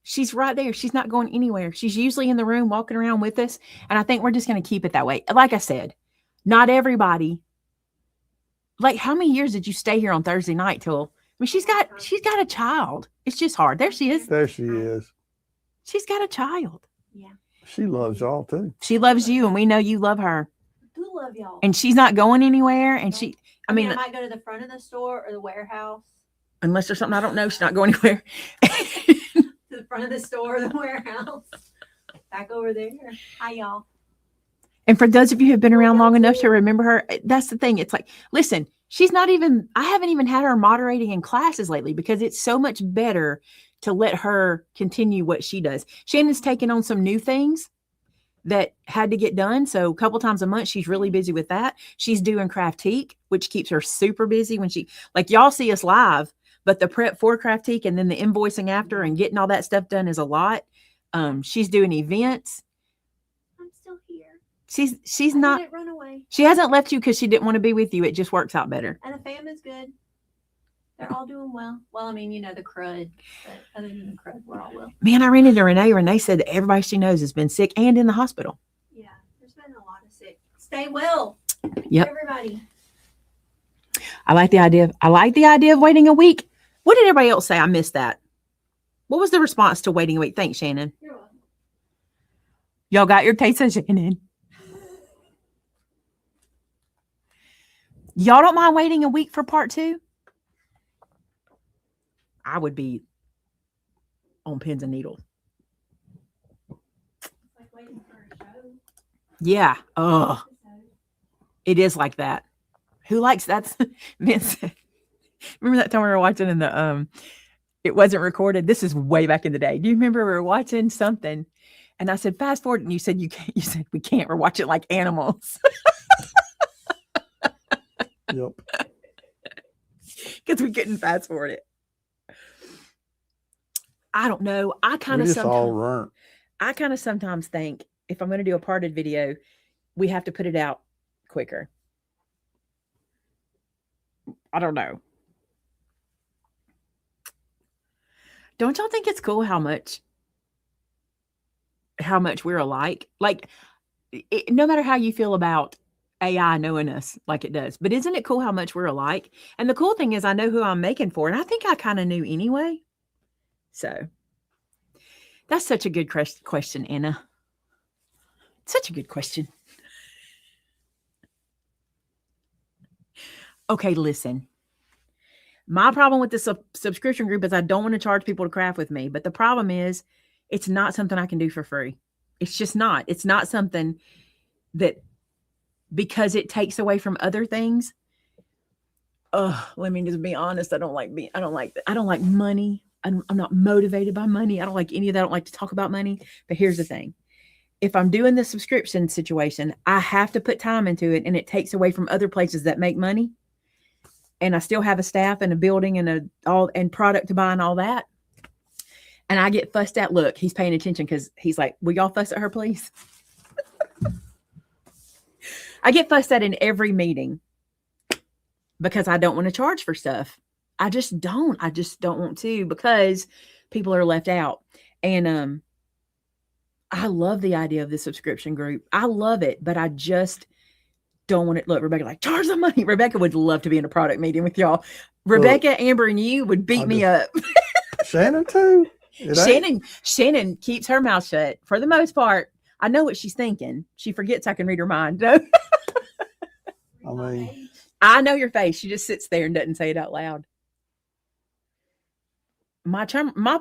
She's right there. She's not going anywhere. She's usually in the room walking around with us. And I think we're just going to keep it that way. Like I said, not everybody. Like how many years did you stay here on Thursday night till? I mean, she's got a child. It's just hard. There she is. There she is. She's got a child. Yeah. She loves y'all too. She loves you, and we know you love her. I do love y'all. And she's not going anywhere. And I mean, I might go to the front of the store or the warehouse. Unless there's something I don't know, she's not going anywhere. To the front of the store or the warehouse. Back over there. Hi, y'all. And for those of you who have been around long enough to remember her, that's the thing. It's like, listen, I haven't even had her moderating in classes lately because it's so much better to let her continue what she does. Shannon's taken on some new things that had to get done. So a couple times a month, she's really busy with that. She's doing Craftique, which keeps her super busy when y'all see us live, but the prep for Craftique and then the invoicing after and getting all that stuff done is a lot. She's doing events. I'm still here. She's not. Didn't run away. She hasn't left you because she didn't want to be with you. It just works out better. And the family's good. They're all doing well. Well, I mean, the crud. But other than the crud, we're all well. Man, I ran into Renee. Renee said that everybody she knows has been sick and in the hospital. Yeah, there's been a lot of sick. Stay well. Yep. Everybody. I like the idea of waiting a week. What did everybody else say? I missed that. What was the response to waiting a week? Thanks, Shannon. You're welcome. Y'all got your taste of Shannon. Y'all don't mind waiting a week for part 2? I would be on pins and needles. It's like waiting for a show. Yeah. Oh, it is like that. Who likes that? Vince, remember that time we were watching in the it wasn't recorded. This is way back in the day. Do you remember we were watching something and I said fast forward and you said you can't, you said we can't, we're watching like animals. Yep. Because we couldn't fast forward it. I don't know. I kind We of just all sometimes think if I'm going to do a parted video, we have to put it out quicker. I don't know. Don't y'all think it's cool how much we're alike? Like, no matter how you feel about AI knowing us like it does, but isn't it cool how much we're alike? And the cool thing is I know who I'm making for, and I think I kind of knew anyway. So that's such a good question, Anna. Such a good question. Okay, listen. My problem with the subscription group is I don't want to charge people to craft with me. But the problem is it's not something I can do for free. It's just not. It's not something that, because it takes away from other things. let me just be honest. I don't like money. I'm not motivated by money. I don't like any of that. I don't like to talk about money. But here's the thing. If I'm doing the subscription situation, I have to put time into it, and it takes away from other places that make money. And I still have a staff and a building and product to buy and all that. And I get fussed at. Look, he's paying attention because he's like, will y'all fuss at her, please? I get fussed at in every meeting because I don't want to charge for stuff. I just don't want to, because people are left out. And I love the idea of the subscription group. I love it, but I just don't want it. Look, Rebecca, like, charge the money. Rebecca would love to be in a product meeting with y'all. Rebecca, Amber, and you would beat me up. Shannon too. Shannon keeps her mouth shut for the most part. I know what she's thinking. She forgets I can read her mind. I mean, I know your face. She just sits there and doesn't say it out loud. My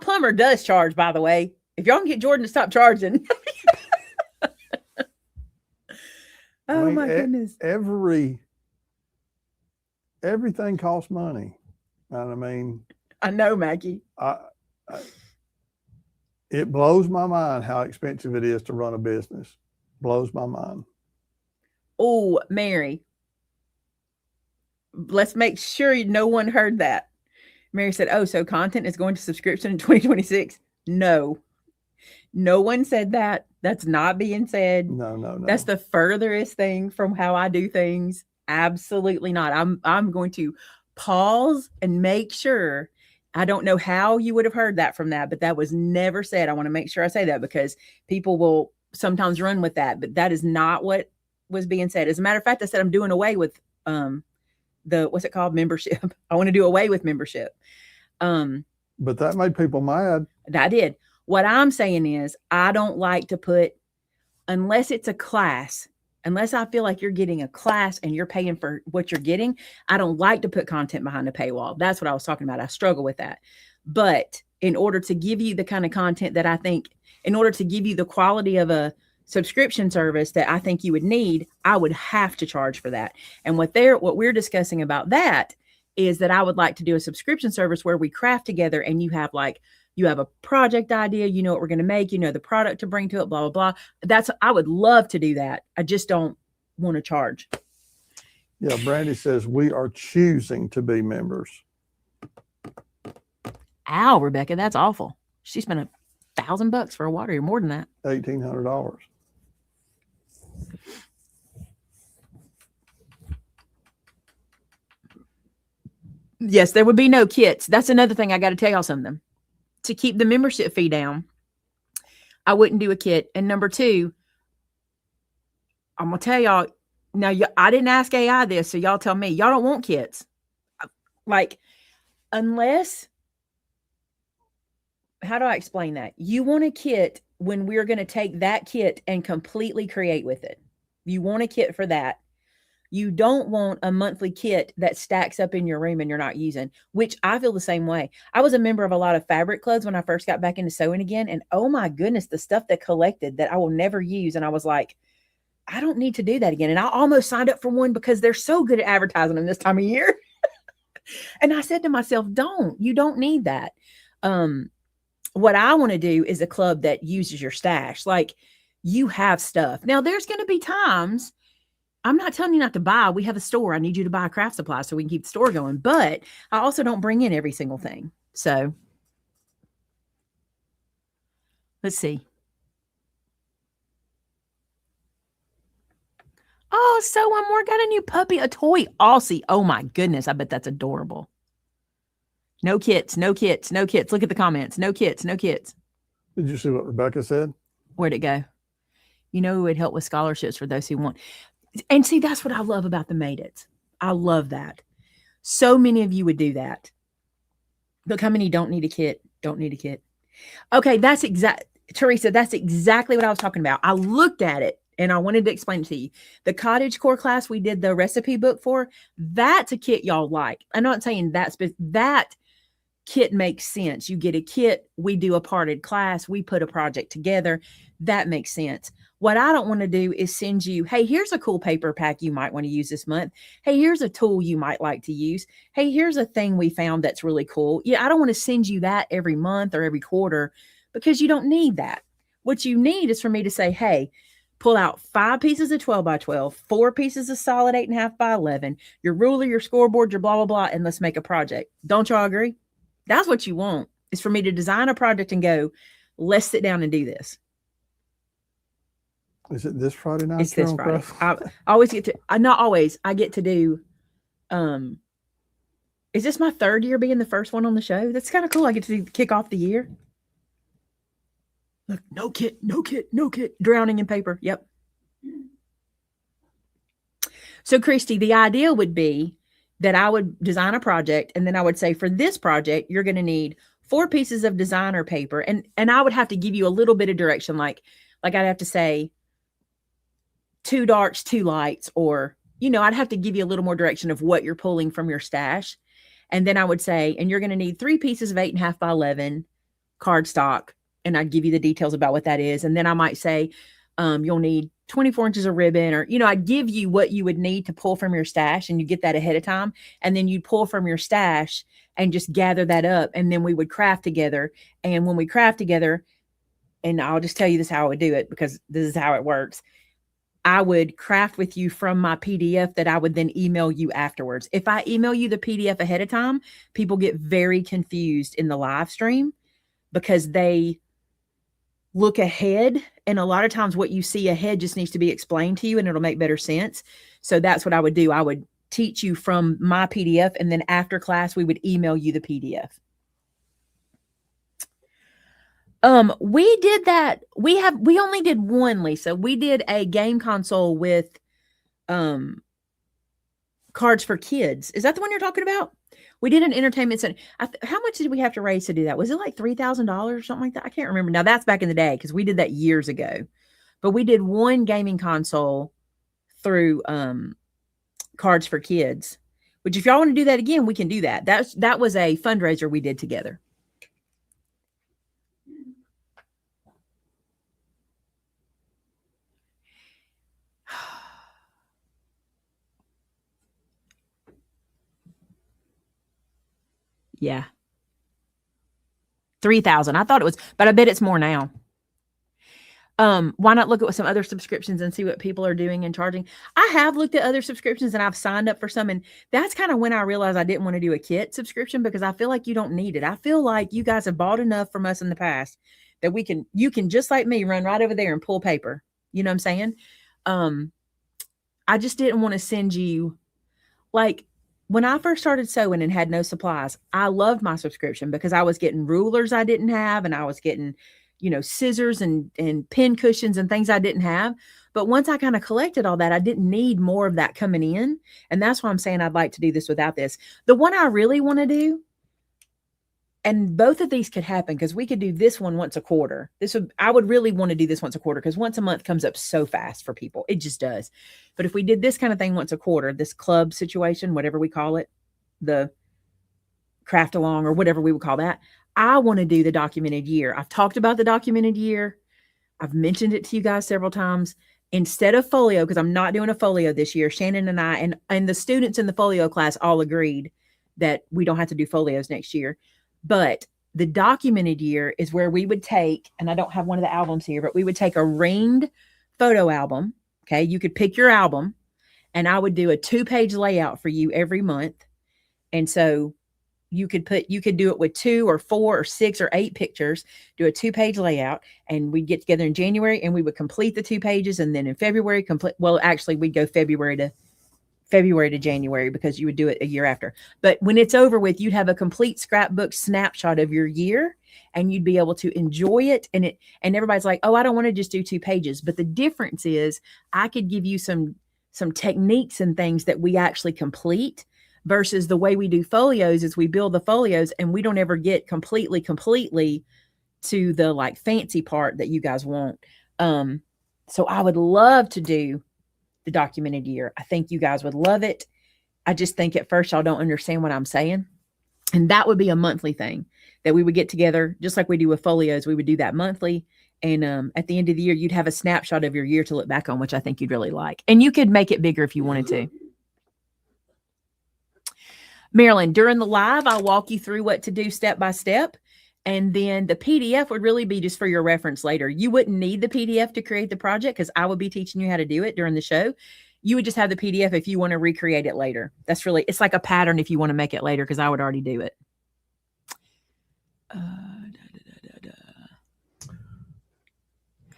plumber does charge, by the way. If y'all can get Jordan to stop charging. My goodness. Everything costs money. And I mean, I know, Maggie. It blows my mind how expensive it is to run a business. Blows my mind. Oh, Mary. Let's make sure no one heard that. Mary said, oh, so content is going to subscription in 2026? No. No one said that. That's not being said. No. That's the furthest thing from how I do things. Absolutely not. I'm going to pause and make sure. I don't know how you would have heard that from that, but that was never said. I want to make sure I say that, because people will sometimes run with that, but that is not what was being said. As a matter of fact, I said I'm doing away with what's it called? Membership. I want to do away with membership. But that made people mad. I did. What I'm saying is, I don't like to put, unless it's a class, unless I feel like you're getting a class and you're paying for what you're getting, I don't like to put content behind a paywall. That's what I was talking about. I struggle with that. But in order to give you the kind of content that I think, in order to give you the quality of a subscription service that I think you would need, I would have to charge for that. And what we're discussing about that is that I would like to do a subscription service where we craft together, and you have a project idea, you know what we're going to make, you know the product to bring to it, blah, blah, blah. I would love to do that. I just don't want to charge. Yeah, Brandy says we are choosing to be members. Ow, Rebecca, that's awful. She spent $1,000 for a water, or more than that. $1,800. Yes, there would be no kits. That's another thing I got to tell y'all something. To keep the membership fee down, I wouldn't do a kit. And number two, I'm going to tell y'all, now I didn't ask AI this, so y'all tell me, y'all don't want kits. Like, unless, how do I explain that? You want a kit when we're going to take that kit and completely create with it. You want a kit for that. You don't want a monthly kit that stacks up in your room and you're not using, which I feel the same way. I was a member of a lot of fabric clubs when I first got back into sewing again. And oh my goodness, the stuff that collected that I will never use. And I was like, I don't need to do that again. And I almost signed up for one because they're so good at advertising them this time of year. And I said to myself, you don't need that. What I want to do is a club that uses your stash. Like, you have stuff. Now there's going to be times, I'm not telling you not to buy. We have a store. I need you to buy craft supplies so we can keep the store going. But I also don't bring in every single thing. So let's see. Oh, so one more. Got a new puppy, a toy Aussie. Oh my goodness. I bet that's adorable. No kits, no kits, no kits. Look at the comments. No kits, no kits. Did you see what Rebecca said? Where'd it go? You know, it would help with scholarships for those who want. And see, that's what I love about the Made It. I love that. So many of you would do that. Look how many don't need a kit. Don't need a kit. Okay, Teresa, that's exactly what I was talking about. I looked at it and I wanted to explain it to you. The cottage core class we did the recipe book for, that's a kit y'all like. I'm not saying that kit makes sense. You get a kit, we do a parted class, we put a project together. That makes sense. What I don't want to do is send you, hey, here's a cool paper pack you might want to use this month. Hey, here's a tool you might like to use. Hey, here's a thing we found that's really cool. Yeah, I don't want to send you that every month or every quarter because you don't need that. What you need is for me to say, hey, pull out 5 pieces of 12 by 12, 4 pieces of solid 8.5 by 11, your ruler, your scoreboard, your blah, blah, blah, and let's make a project. Don't y'all agree? That's what you want, is for me to design a project and go, let's sit down and do this. Is it this Friday night? It's this Friday. I always get to, not always, I get to do, is this my 3rd year being the first one on the show? That's kind of cool. I get to kick off the year. Look, no kit, drowning in paper. Yep. So Christy, the idea would be that I would design a project and then I would say, for this project, you're going to need 4 pieces of designer paper. And I would have to give you a little bit of direction. Like I'd have to say 2 darks, 2 lights, or, I'd have to give you a little more direction of what you're pulling from your stash. And then I would say, and you're going to need 3 pieces of 8.5 by 11 cardstock. And I'd give you the details about what that is. And then I might say, you'll need 24 inches of ribbon, or, I'd give you what you would need to pull from your stash, and you get that ahead of time. And then you'd pull from your stash and just gather that up. And then we would craft together. And when we craft together, and I'll just tell you this, how I would do it, because this is how it works. I would craft with you from my PDF that I would then email you afterwards. If I email you the PDF ahead of time, people get very confused in the live stream because they look ahead. And a lot of times what you see ahead just needs to be explained to you and it'll make better sense. So that's what I would do. I would teach you from my PDF, and then after class, we would email you the PDF. We did that. We only did one, Lisa. We did a game console with cards for kids. Is that the one you're talking about? We did an entertainment center. How much did we have to raise to do that? Was it like $3,000 or something like that? I can't remember. Now that's back in the day because we did that years ago. But we did one gaming console through Cards for Kids. Which, if y'all want to do that again, we can do that. That was a fundraiser we did together. Yeah. 3,000. I thought it was, but I bet it's more now. Why not look at some other subscriptions and see what people are doing and charging? I have looked at other subscriptions and I've signed up for some. And that's kind of when I realized I didn't want to do a kit subscription, because I feel like you don't need it. I feel like you guys have bought enough from us in the past that you can just like me run right over there and pull paper. You know what I'm saying? I just didn't want to send you, like, when I first started sewing and had no supplies, I loved my subscription because I was getting rulers I didn't have, and I was getting, scissors and pin cushions and things I didn't have. But once I kind of collected all that, I didn't need more of that coming in. And that's why I'm saying I'd like to do this without this. The one I really want to do, and both of these could happen because we could do this one once a quarter. I would really want to do this once a quarter because once a month comes up so fast for people. It just does. But if we did this kind of thing once a quarter, this club situation, whatever we call it, the craft along or whatever we would call that, I want to do the documented year. I've talked about the documented year. I've mentioned it to you guys several times. Instead of folio, because I'm not doing a folio this year, Shannon and I and the students in the folio class all agreed that we don't have to do folios next year. But the documented year is where we would take, and I don't have one of the albums here, but we would take a ringed photo album. Okay. You could pick your album, and I would do a 2-page layout for you every month. And so you could do it with 2 or 4 or 6 or 8 pictures, do a 2-page layout, and we'd get together in January and we would complete the 2 pages. And then in February, actually we'd go February to January because you would do it a year after. But when it's over with, you'd have a complete scrapbook snapshot of your year, and you'd be able to enjoy it. And everybody's like, oh, I don't want to just do 2 pages. But the difference is I could give you some techniques and things that we actually complete, versus the way we do folios is we build the folios and we don't ever get completely to the like fancy part that you guys want. So I would love to do the documented year. I think you guys would love it. I just think at first y'all don't understand what I'm saying. And that would be a monthly thing that we would get together, just like we do with folios. We would do that monthly. And at the end of the year, you'd have a snapshot of your year to look back on, which I think you'd really like. And you could make it bigger if you wanted to. Marilyn, during the live, I'll walk you through what to do step by step. And then the PDF would really be just for your reference later. You wouldn't need the PDF to create the project because I would be teaching you how to do it during the show. You would just have the PDF if you want to recreate it later. That's really, it's like a pattern if you want to make it later because I would already do it.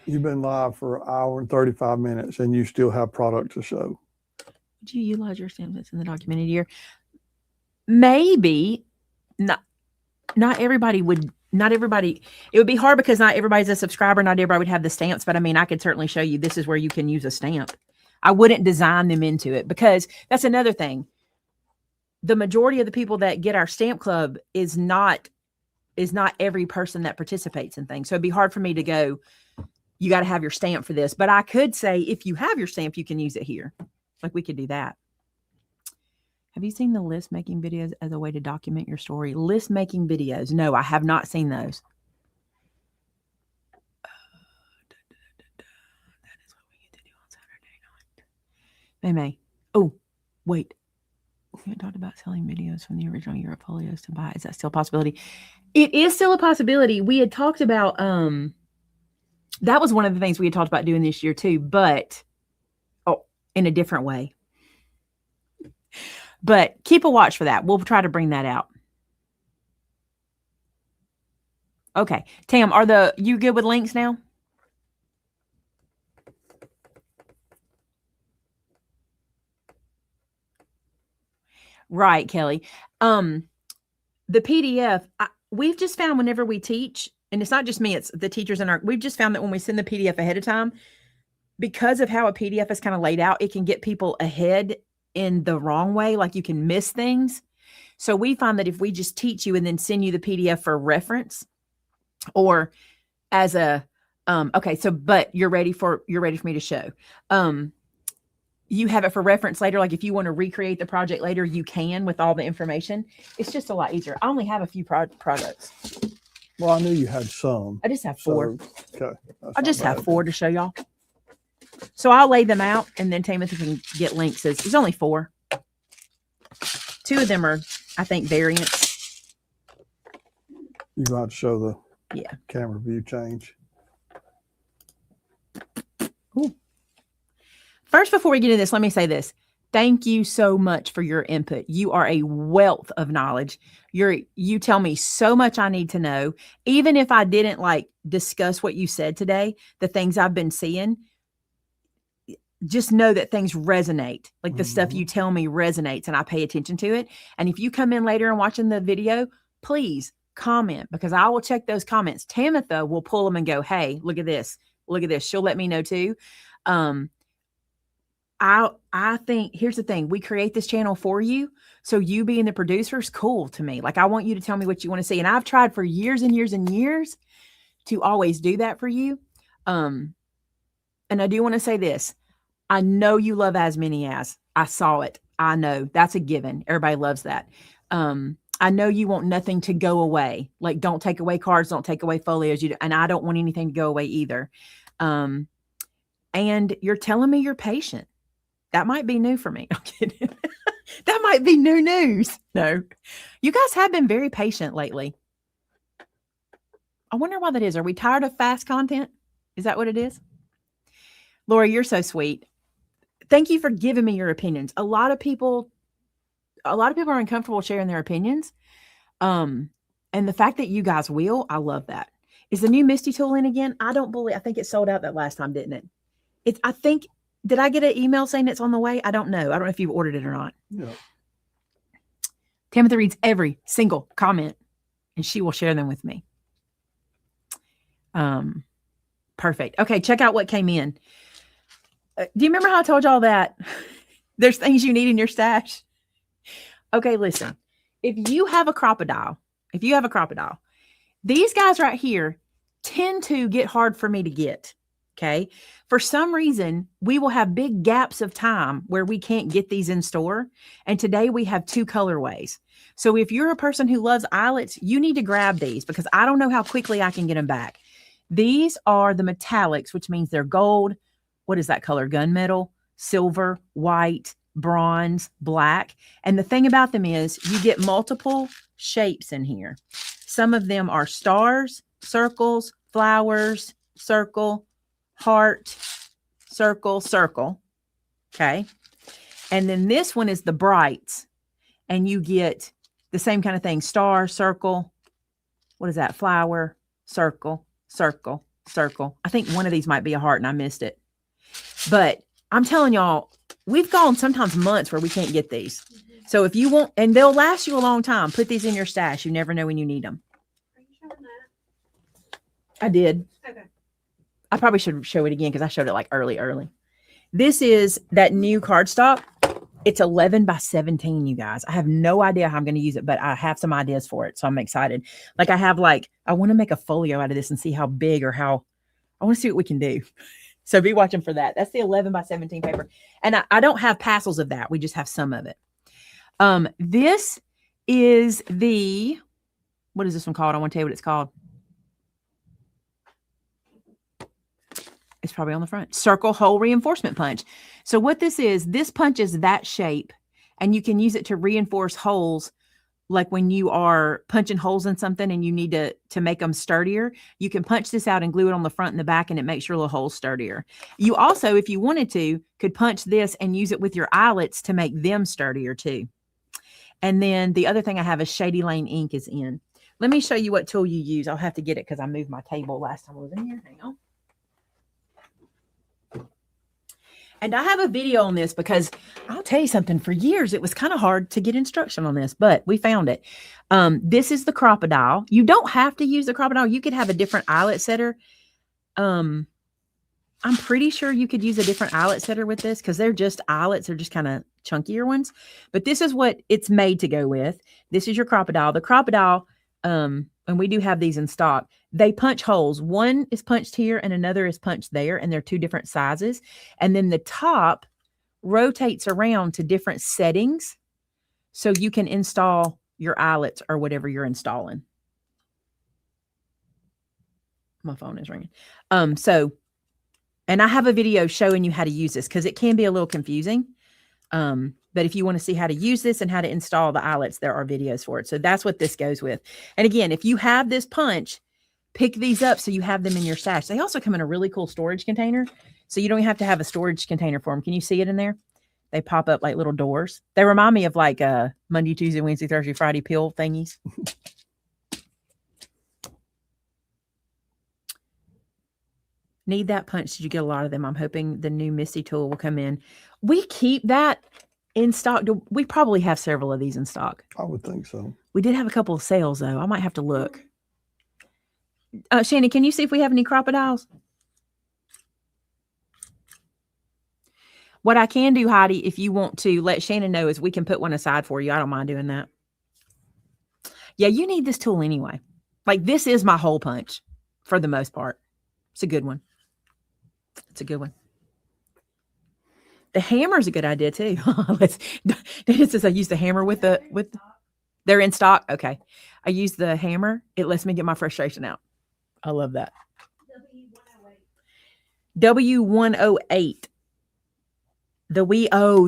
You've been live for an hour and 35 minutes and you still have product to show. Would you utilize your stamps in the documented year? Maybe not everybody would, it would be hard because not everybody's a subscriber. Not everybody would have the stamps, but I mean, I could certainly show you this is where you can use a stamp. I wouldn't design them into it because that's another thing. The majority of the people that get our stamp club is not every person that participates in things. So it'd be hard for me to go, you got to have your stamp for this. But I could say, if you have your stamp, you can use it here. Like we could do that. Have you seen the list making videos as a way to document your story? List making videos. No, I have not seen those. That is what we get to do on Saturday night. May. Oh, wait. We had talked about selling videos from the original Europe folios to buy. Is that still a possibility? It is still a possibility. We had talked about, that was one of the things we had talked about doing this year too, but in a different way. But keep a watch for that. We'll try to bring that out. Okay. Tam, you good with links now? Right, Kelly. The PDF, we've just found whenever we teach, and it's not just me, it's the teachers we've just found that when we send the PDF ahead of time, because of how a PDF is kind of laid out, it can get people ahead in the wrong way. Like you can miss things. So we find that if we just teach you and then send you the PDF for reference or as a, okay, so, but you're ready for me to show. You have it for reference later. Like if you want to recreate the project later, you can with all the information. It's just a lot easier. I only have a few products. Well, I knew you had some. I just have 4. So, okay. I just have 4 to show y'all. So I'll lay them out and then Timothy can get links. There's only 4. 2 of them are, I think, variants. You're going to have to show the Yeah. camera view change. Ooh. First, before we get into this, let me say this. Thank you so much for your input. You are a wealth of knowledge. You tell me so much I need to know. Even if I didn't discuss what you said today, the things I've been seeing, just know that things resonate. Like the stuff you tell me resonates and I pay attention to it. And if you come in later and watching the video, please comment because I will check those comments. Tamitha will pull them and go, hey, look at this. Look at this. She'll let me know too. I think here's the thing. We create this channel for you. So you being the producer is cool to me. Like I want you to tell me what you want to see. And I've tried for years and years and years to always do that for you. And I do want to say this. I know you love As Many As. I saw it. I know that's a given. Everybody loves that. I know you want nothing to go away. Like don't take away cards, don't take away folios. And I don't want anything to go away either. And you're telling me you're patient. That might be new for me. I'm kidding. That might be new news. No, you guys have been very patient lately. I wonder why that is. Are we tired of fast content? Is that what it is? Laura, you're so sweet. Thank you for giving me your opinions. A lot of people are uncomfortable sharing their opinions. And the fact that you guys will, I love that. Is the new Misty tool in again? I think it sold out that last time, didn't it? Did I get an email saying it's on the way? I don't know. I don't know if you've ordered it or not. Yeah. Tamitha reads every single comment and she will share them with me. Perfect. Okay. Check out what came in. Do you remember how I told y'all that there's things you need in your stash? Okay. Listen, if you have a crocodile, these guys right here tend to get hard for me to get. Okay. For some reason, we will have big gaps of time where we can't get these in store. And today we have 2 colorways. So if you're a person who loves eyelets, you need to grab these because I don't know how quickly I can get them back. These are the metallics, which means they're gold. What is that color? Gunmetal, silver, white, bronze, black. And the thing about them is you get multiple shapes in here. Some of them are stars, circles, flowers, circle, heart, circle, circle. Okay. And then this one is the brights. And you get the same kind of thing. Star, circle. What is that? Flower, circle, circle, circle. I think one of these might be a heart and I missed it. But I'm telling y'all, we've gone sometimes months where we can't get these. So if you want, and they'll last you a long time, put these in your stash. You never know when you need them. Are you showing that? I did. Okay. I probably should show it again because I showed it like early. This is that new cardstock. It's 11 by 17, you guys. I have no idea how I'm going to use it, but I have some ideas for it. So I'm excited. Like I want to make a folio out of this and see how big or how, I want to see what we can do. So be watching for that. That's the 11 by 17 paper. And I don't have passels of that. We just have some of it. This is the, what is this one called? I want to tell you what it's called. It's probably on the front. Circle hole reinforcement punch. So what this punches that shape and you can use it to reinforce holes. Like when you are punching holes in something and you need to make them sturdier, you can punch this out and glue it on the front and the back and it makes your little holes sturdier. You also, if you wanted to, could punch this and use it with your eyelets to make them sturdier too. And then the other thing I have is Shady Lane ink is in. Let me show you what tool you use. I'll have to get it because I moved my table last time I was in here. Hang on. And I have a video on this because I'll tell you something, for years, it was kind of hard to get instruction on this, but we found it. This is the crocodile. You don't have to use the crocodile. You could have a different eyelet setter. I'm pretty sure you could use a different eyelet setter with this because they're just eyelets. They're just kind of chunkier ones, but this is what it's made to go with. This is your crocodile. The crocodile, and we do have these in stock. They punch holes. One is punched here and another is punched there, and they're 2 different sizes. And then the top rotates around to different settings so you can install your eyelets or whatever you're installing. My phone is ringing. And I have a video showing you how to use this because it can be a little confusing. But if you want to see how to use this and how to install the eyelets, there are videos for it. So that's what this goes with. And again, if you have this punch, pick these up so you have them in your stash. They also come in a really cool storage container. So you don't have to have a storage container for them. Can you see it in there? They pop up like little doors. They remind me of like Monday, Tuesday, Wednesday, Thursday, Friday pill thingies. Need that punch. Did you get a lot of them? I'm hoping the new Misty tool will come in. We keep that in stock. We probably have several of these in stock. I would think so. We did have a couple of sales though. I might have to look. Shannon, can you see if we have any crocodiles? What I can do, Heidi, if you want to let Shannon know, is we can put one aside for you. I don't mind doing that. Yeah, you need this tool anyway. Like this is my hole punch for the most part. It's a good one. It's a good one. The hammer is a good idea too. Dennis says I use the hammer with they're in stock. Okay. I use the hammer. It lets me get my frustration out. I love that. W108.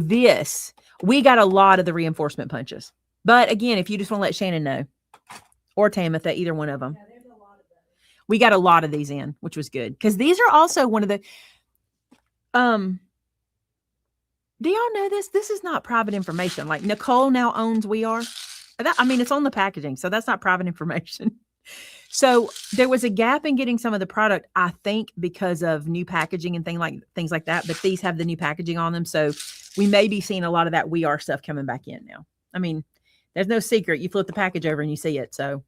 This. We got a lot of the reinforcement punches. But again, if you just want to let Shannon know, or Tamitha, either one of them. Yeah, we got a lot of these in, which was good. Because these are also one of the do y'all know this? This is not private information. Like Nicole now owns We Are. It's on the packaging, so that's not private information. So there was a gap in getting some of the product, I think, because of new packaging and things like that. But these have the new packaging on them, so we may be seeing a lot of that We Are stuff coming back in now. I mean, there's no secret. You flip the package over and you see it. So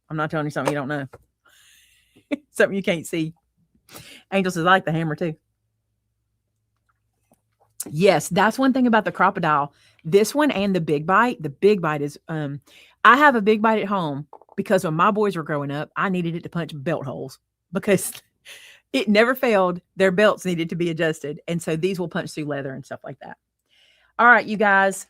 I'm not telling you something you don't know. Something you can't see. Angel says, I like the hammer too. Yes, that's one thing about the crocodile. This one and the Big Bite. The Big Bite is, I have a Big Bite at home because when my boys were growing up, I needed it to punch belt holes because It never failed. Their belts needed to be adjusted. And so these will punch through leather and stuff like that. All right, you guys.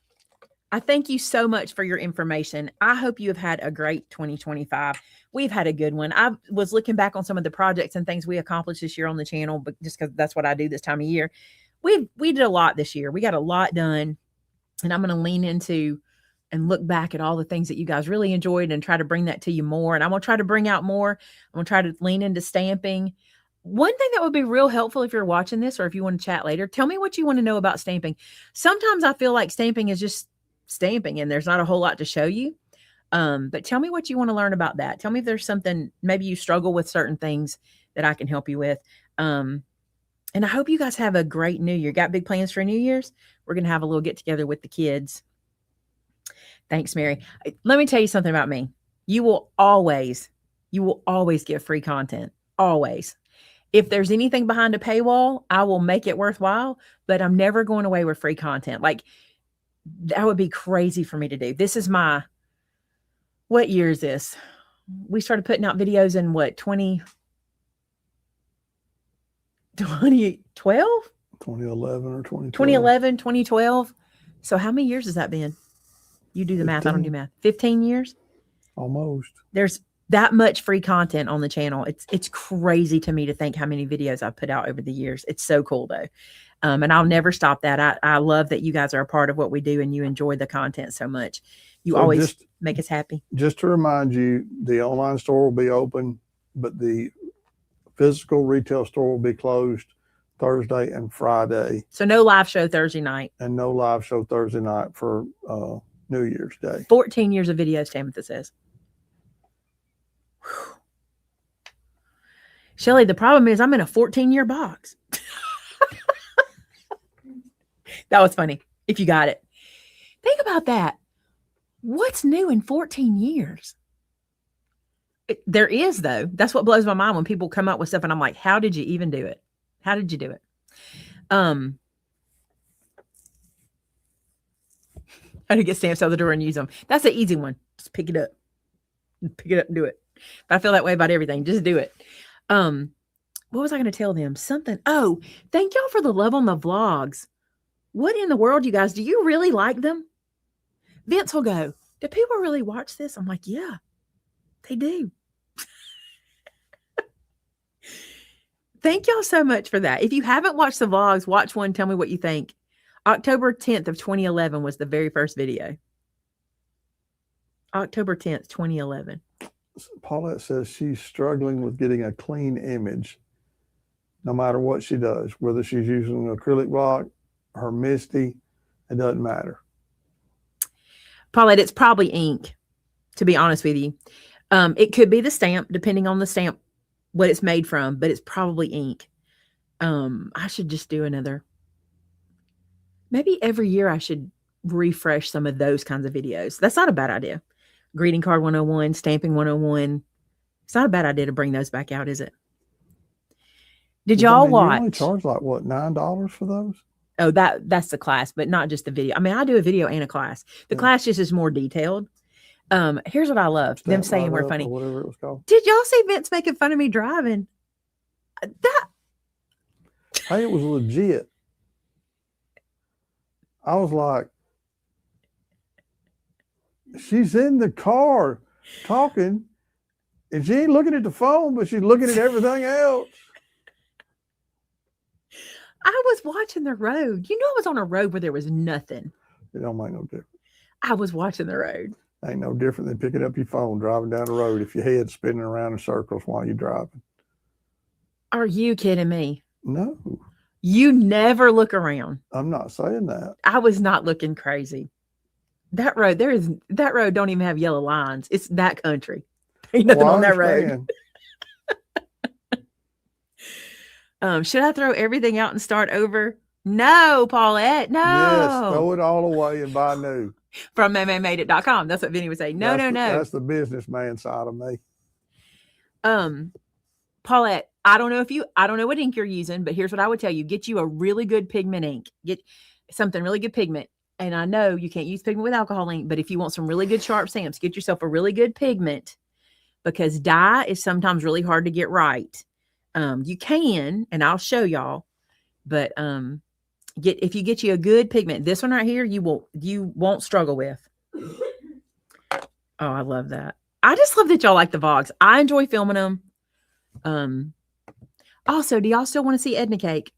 I thank you so much for your information. I hope you have had a great 2025. We've had a good one. I was looking back on some of the projects and things we accomplished this year on the channel, but just because that's what I do this time of year. We did a lot this year. We got a lot done. And I'm going to lean into and look back at all the things that you guys really enjoyed and try to bring that to you more. And I'm going to try to bring out more. I'm going to try to lean into stamping. One thing that would be real helpful if you're watching this or if you want to chat later, tell me what you want to know about stamping. Sometimes I feel like stamping is just stamping and there's not a whole lot to show you. But tell me what you want to learn about that. Tell me if there's something, maybe you struggle with certain things that I can help you with. And I hope you guys have a great New Year. Got big plans for New Year's? We're going to have a little get together with the kids. Thanks, Mary. Let me tell you something about me. You will always get free content. Always. If there's anything behind a paywall, I will make it worthwhile, but I'm never going away with free content. Like, that would be crazy for me to do. This is what year is this? We started putting out videos in what, 2012? 2011 or 2012. 2011, 2012. So how many years has that been? You do the math. 15. I don't do math. 15 years? Almost. There's that much free content on the channel. It's crazy to me to think how many videos I've put out over the years. It's so cool though. And I'll never stop that. I love that you guys are a part of what we do and you enjoy the content so much. You always make us happy. Just to remind you, the online store will be open, but the physical retail store will be closed Thursday and Friday. So no live show Thursday night. And no live show Thursday night for New Year's Day. 14 years of videos, Tamitha says. Shelly, the problem is I'm in a 14-year box. That was funny. If you got it. Think about that. What's new in 14 years? There is, though. That's what blows my mind when people come up with stuff and I'm like, how did you even do it? How did you do it? How to get stamps out the door and use them. That's the easy one. Just pick it up. Pick it up and do it. But I feel that way about everything. Just do it. What was I going to tell them? Something. Oh, thank y'all for the love on the vlogs. What in the world, you guys? Do you really like them? Vince will go, do people really watch this? I'm like, yeah, they do. Thank y'all so much for that. If you haven't watched the vlogs, watch one. Tell me what you think. October 10th of 2011 was the very first video. October 10th, 2011. Paulette says she's struggling with getting a clean image no matter what she does, whether she's using an acrylic block, her Misty, it doesn't matter. Paulette, it's probably ink, to be honest with you. It could be the stamp, depending on the stamp, what it's made from, but it's probably ink. I should just do another. Maybe every year I should refresh some of those kinds of videos. That's not a bad idea. Greeting card 101, stamping 101. It's not a bad idea to bring those back out, is it? Did y'all watch? You only charge like what, $9 for those? Oh, that's the class, but not just the video. I mean, I do a video and a class. The class just is more detailed. Here's what I love. Them saying we're funny. Whatever it was called. Did y'all see Vince making fun of me driving? Hey, it was legit. I was like, she's in the car talking and she ain't looking at the phone, but she's looking at everything else. I was watching the road. You know, I was on a road where there was nothing. It don't make no difference. I was watching the road. Ain't no different than picking up your phone, driving down the road if your head's spinning around in circles while you're driving. Are you kidding me? No. You never look around. I'm not saying that. I was not looking crazy. That road don't even have yellow lines. It's that country. Ain't nothing on that road. Should I throw everything out and start over? No, Paulette, no. Yes, throw it all away and buy new. From MamayMadeIt.com. That's what Vinny would say. No. That's the businessman side of me. Paulette, I don't know what ink you're using, but here's what I would tell you. Get you a really good pigment ink. Get something really good pigment. And I know you can't use pigment with alcohol ink, but if you want some really good sharp stamps, get yourself a really good pigment because dye is sometimes really hard to get right. You can, and I'll show y'all, but if you get you a good pigment, this one right here, you won't struggle with. Oh, I love that. I just love that y'all like the vlogs. I enjoy filming them. Also, do y'all still want to see Edna cake?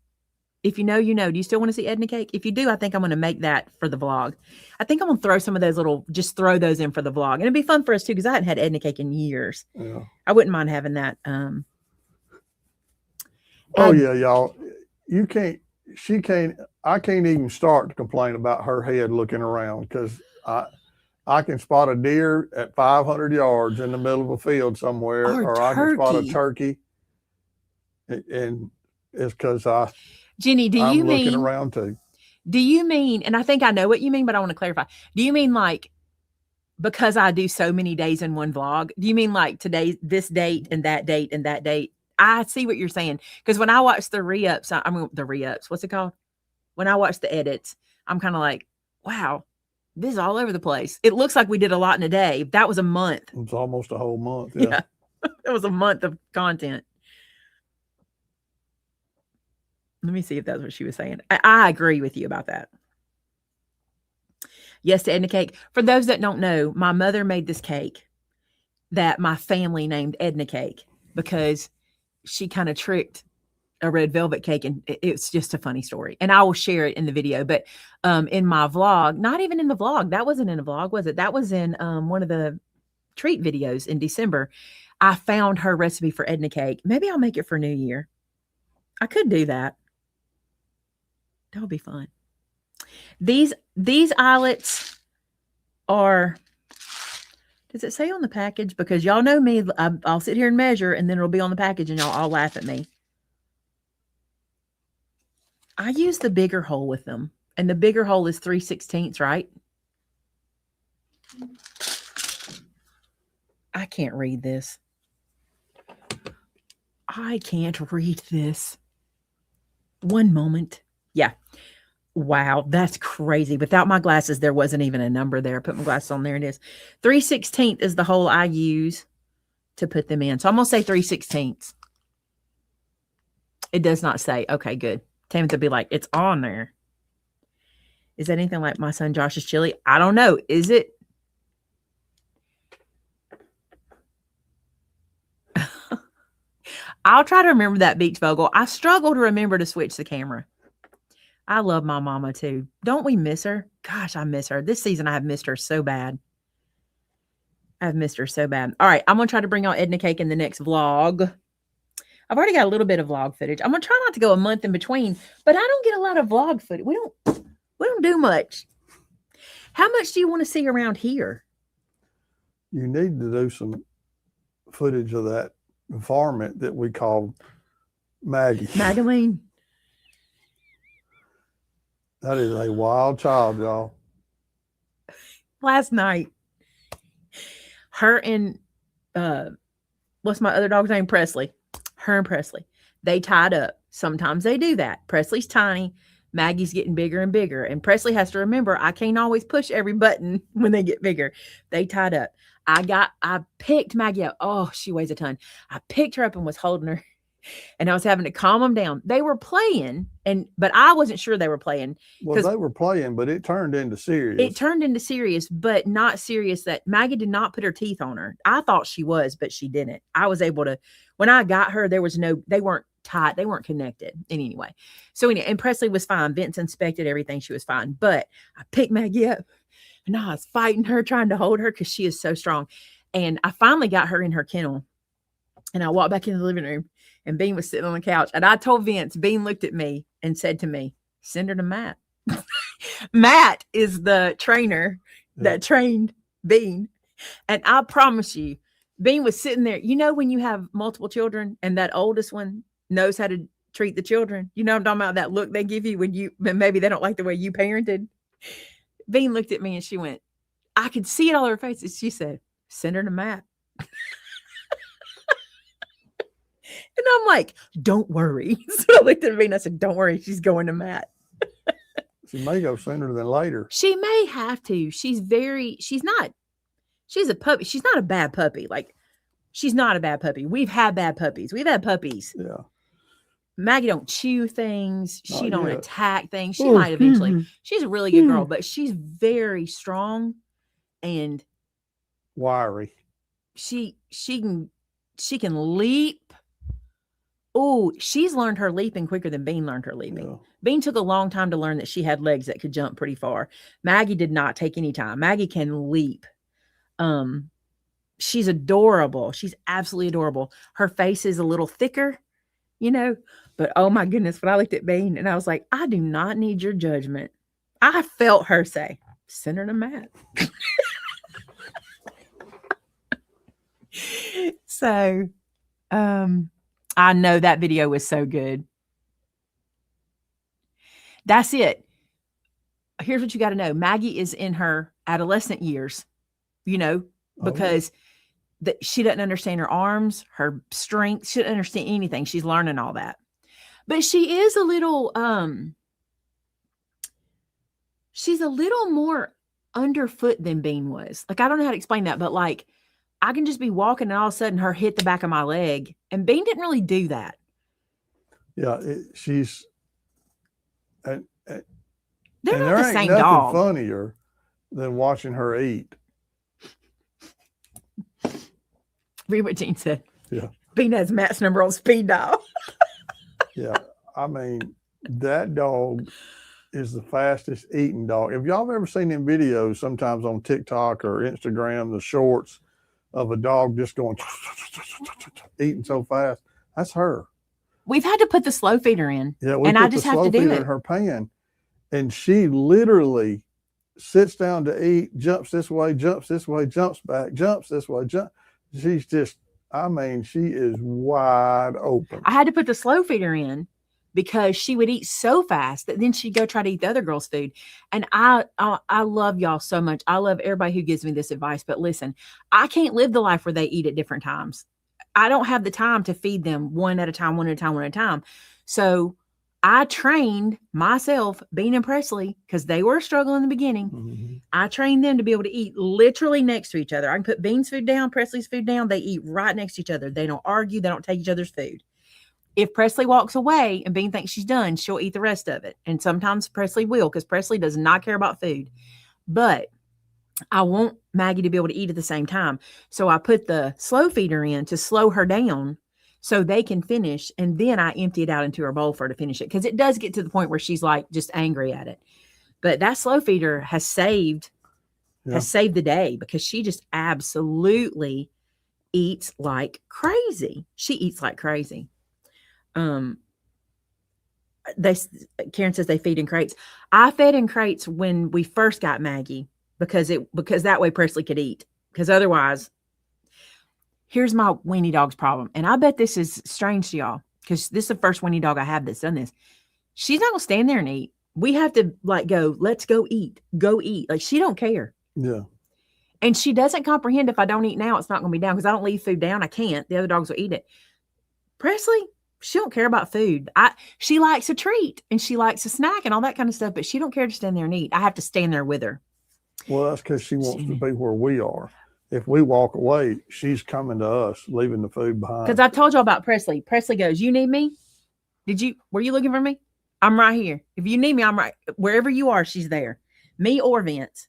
If you know, you know. Do you still want to see Edna cake? If you do, I think I'm going to make that for the vlog. I think I'm going to throw some of those just throw those in for the vlog. And it'd be fun for us too, because I hadn't had Edna cake in years. Yeah. I wouldn't mind having that. Oh yeah, y'all. I can't even start to complain about her head looking around, because I can spot a deer at 500 yards in the middle of a field somewhere, or I can spot a turkey. And it's because Jenny, I'm looking around too. Do you mean, and I think I know what you mean, but I want to clarify. Do you mean like, because I do so many days in one vlog, do you mean like this date and that date and that date? I see what you're saying. Because when I watch the re-ups, what's it called? When I watch the edits, I'm kind of like, wow, this is all over the place. It looks like we did a lot in a day. That was a month. It's almost a whole month. Yeah. It was a month of content. Let me see if that's what she was saying. I agree with you about that. Yes to Edna cake. For those that don't know, my mother made this cake that my family named Edna cake because she kind of tricked a red velvet cake, and it's just a funny story. And I will share it in the video. But in my vlog, not even in the vlog, that wasn't in a vlog, was it? That was in one of the treat videos in December. I found her recipe for Edna cake. Maybe I'll make it for New Year. I could do that. That would be fun. These eyelets are, does it say on the package? Because y'all know me, I'll sit here and measure, and then it'll be on the package, and y'all all laugh at me. I use the bigger hole with them, and the bigger hole is 3/16, right? I can't read this. I can't read this. One moment. Yeah. Wow, that's crazy. Without my glasses, there wasn't even a number there. I put my glasses on, there it is. 3/16 is the hole I use to put them in. So I'm going to say 3/16. It does not say. Okay, good. Tamitha would be like, it's on there. Is that anything like my son Josh's chili? I don't know. Is it? I'll try to remember that, Beach Vogel. I struggle to remember to switch the camera. I love my mama too. Don't we miss her? Gosh, I miss her. This season I have missed her so bad. I've missed her so bad. All right, I'm going to try to bring out Edna cake in the next vlog. I've already got a little bit of vlog footage. I'm going to try not to go a month in between, but I don't get a lot of vlog footage. We don't do much. How much do you want to see around here? You need to do some footage of that varmint that we call Maggie. Magdalene. That is a wild child, y'all. Last night, her and what's my other dog's name? Presley. Her and Presley. They tied up. Sometimes they do that. Presley's tiny. Maggie's getting bigger and bigger. And Presley has to remember, I can't always push every button when they get bigger. They tied up. I picked Maggie up. Oh, she weighs a ton. I picked her up and was holding her. And I was having to calm them down. They were playing, but I wasn't sure they were playing. Well, they were playing, but it turned into serious. It turned into serious, but not serious that Maggie did not put her teeth on her. I thought she was, but she didn't. I was able to, when I got her, they weren't tight. They weren't connected in any way. So anyway, and Presley was fine. Vince inspected everything. She was fine. But I picked Maggie up and I was fighting her, trying to hold her because she is so strong. And I finally got her in her kennel. And I walked back into the living room. And Bean was sitting on the couch. And I told Vince, Bean looked at me and said to me, send her to Matt. Matt is the trainer that trained Bean. And I promise you, Bean was sitting there. You know, when you have multiple children and that oldest one knows how to treat the children, you know what I'm talking about? That look they give you when maybe they don't like the way you parented. Bean looked at me and she went, I could see it all over her face. She said, send her to Matt. And I'm like, don't worry. So I looked at me and I said, don't worry. She's going to Matt. She may go sooner than later. She may have to. She's a puppy. She's not a bad puppy. Like, She's not a bad puppy. We've had bad puppies. We've had puppies. Yeah. Maggie don't chew things. She Not don't yet. attack things. She Oh, might eventually. excuse me. She's a really good girl, but she's very strong, and Wiry. she can leap. Oh, she's learned her leaping quicker than Bean learned her leaping. Yeah. Bean took a long time to learn that she had legs that could jump pretty far. Maggie did not take any time. Maggie can leap. She's adorable. She's absolutely adorable. Her face is a little thicker, but oh my goodness, when I looked at Bean and I was like, I do not need your judgment. I felt her say, send her to Matt. So, I know that video was so good. That's it. Here's what you got to know. Maggie is in her adolescent years, because she doesn't understand her arms, her strength. She doesn't understand anything. She's learning all that. But she is a little, she's a little more underfoot than Bean was. Like, I don't know how to explain that, but like, I can just be walking and all of a sudden her hit the back of my leg. And Bean didn't really do that. Yeah, she's... They're and not there the ain't same nothing dog. funnier than watching her eat. Read what Jean said. Yeah. Bean has Matt's number on speed dial. Yeah. I mean, that dog is the fastest eating dog. If y'all have ever seen them videos sometimes on TikTok or Instagram, the shorts of a dog just going eating so fast, that's her. We've had to put the slow feeder in. Yeah, we and put I just the have slow to do feeder it. in her pan, and she literally sits down to eat, jumps this way, jumps back, jumps this way, She's just, I mean, she is wide open. I had to put the slow feeder in because she would eat so fast that then she'd go try to eat the other girl's food. And I love y'all so much. I love everybody who gives me this advice. But listen, I can't live the life where they eat at different times. I don't have the time to feed them one at a time. So I trained myself, Bean and Presley, because they were struggling in the beginning. Mm-hmm. I trained them to be able to eat literally next to each other. I can put Bean's food down, Presley's food down. They eat right next to each other. They don't argue. They don't take each other's food. If Presley walks away and Bean thinks she's done, she'll eat the rest of it. And sometimes Presley will, because Presley does not care about food. But I want Maggie to be able to eat at the same time. So I put the slow feeder in to slow her down so they can finish. And then I empty it out into her bowl for her to finish it. Because it does get to the point where she's like just angry at it. But that slow feeder has saved the day, because she just absolutely eats like crazy. She eats like crazy. Karen says they feed in crates. I fed in crates when we first got Maggie because that way Presley could eat. Because otherwise, here's my weenie dog's problem. And I bet this is strange to y'all, because this is the first weenie dog I have that's done this. She's not gonna stand there and eat. We have to go, let's go eat. Like, she don't care. Yeah. And she doesn't comprehend if I don't eat now, it's not going to be down, because I don't leave food down. I can't. The other dogs will eat it. Presley, she don't care about food. She likes a treat and she likes a snack and all that kind of stuff, but she don't care to stand there and eat. I have to stand there with her. Well, that's because she wants to be where we are. If we walk away, she's coming to us, leaving the food behind. Because I've told y'all about Presley. Presley goes, you need me? Were you looking for me? I'm right here. If you need me, I'm right. Wherever you are, she's there. Me or Vince.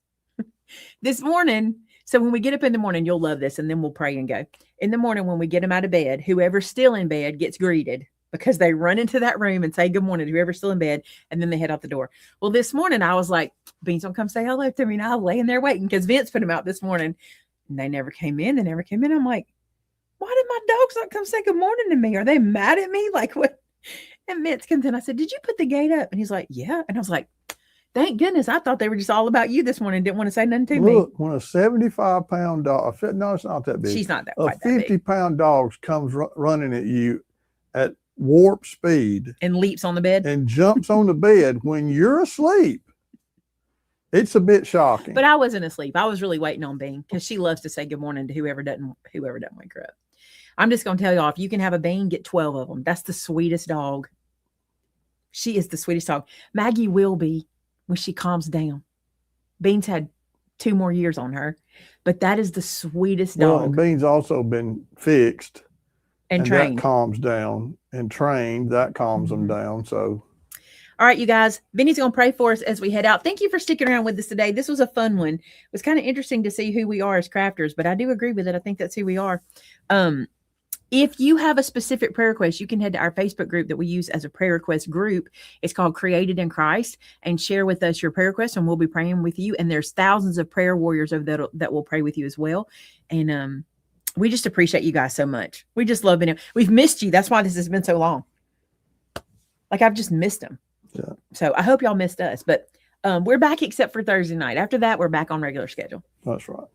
This morning, so when we get up in the morning, you'll love this, and then we'll pray and go. In the morning, when we get them out of bed, whoever's still in bed gets greeted, because they run into that room and say good morning to whoever's still in bed, and then they head out the door. Well, this morning, I was like, Beans don't come say hello to me. And I was laying there waiting, because Vince put them out this morning, and they never came in. I'm like, why did my dogs not come say good morning to me? Are they mad at me? Like, what? And Vince comes in. I said, did you put the gate up? And he's like, yeah. And I was like, thank goodness. I thought they were just all about you this morning. Didn't want to say nothing to me. Look, when a 75-pound dog, no, it's not that big. She's not that a quite that big. 50-pound dog comes running at you at warp speed and leaps on the bed and jumps on the bed when you're asleep. It's a bit shocking. But I wasn't asleep. I was really waiting on Bean, because she loves to say good morning to whoever doesn't wake her up. I'm just going to tell y'all, if you can have a Bean, get 12 of them. That's the sweetest dog. She is the sweetest dog. Maggie will be when she calms down. Bean's had 2 more years on her. But that is the sweetest Well, dog. and Bean's also been fixed And that trained. calms down, and trained, that calms them down. So, all right, you guys, Benny's going to pray for us as we head out. Thank you for sticking around with us today. This was a fun one. It was kind of interesting to see who we are as crafters, but I do agree with it. I think that's who we are. If you have a specific prayer request, you can head to our Facebook group that we use as a prayer request group. It's called Created in Christ, and share with us your prayer request, and we'll be praying with you. And there's thousands of prayer warriors over there that will pray with you as well. And we just appreciate you guys so much. We just love being here. We've missed you. That's why this has been so long. Like, I've just missed them. yeah, So I hope y'all missed us. But we're back except for Thursday night. After that, we're back on regular schedule. that's right.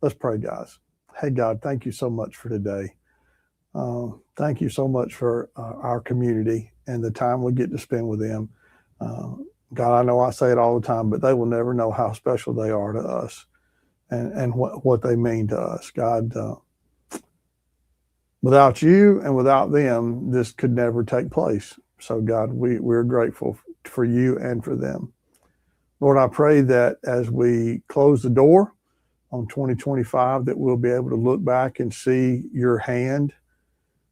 Let's pray, guys. Hey, God, thank you so much for today. Thank you so much for our community and the time we get to spend with them. God, I know I say it all the time, but they will never know how special they are to us and what they mean to us. God, without you and without them, this could never take place. So, God, we're grateful for you and for them. Lord, I pray that as we close the door on 2025, that we'll be able to look back and see your hand,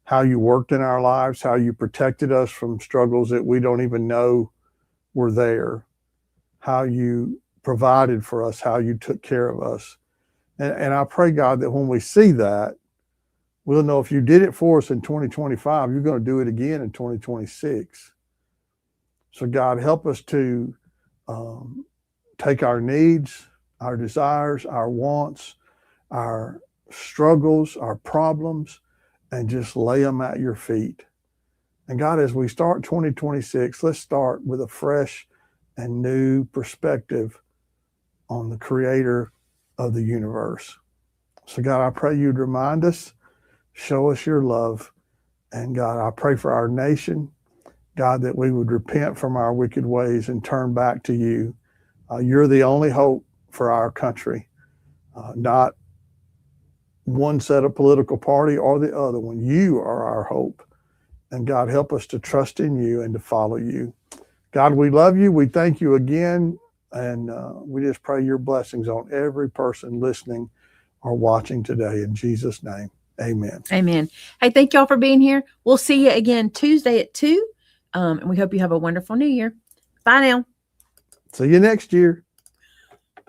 how you worked in our lives, how you protected us from struggles that we don't even know were there, how you provided for us, how you took care of us. And I pray, God, that when we see that, we'll know if you did it for us in 2025, you're going to do it again in 2026. So, God, help us to take our needs, our desires, our wants, our struggles, our problems, and just lay them at your feet. And God, as we start 2026, let's start with a fresh and new perspective on the creator of the universe. So God, I pray you'd remind us, show us your love. And God, I pray for our nation, God, that we would repent from our wicked ways and turn back to you. You're the only hope for our country, not one set of political party or the other one. You are our hope. And God, help us to trust in you and to follow you. God, we love you. We thank you again. And we just pray your blessings on every person listening or watching today. In Jesus' name, amen. Amen. Hey, thank y'all for being here. We'll see you again Tuesday at 2. And we hope you have a wonderful new year. Bye now. See you next year.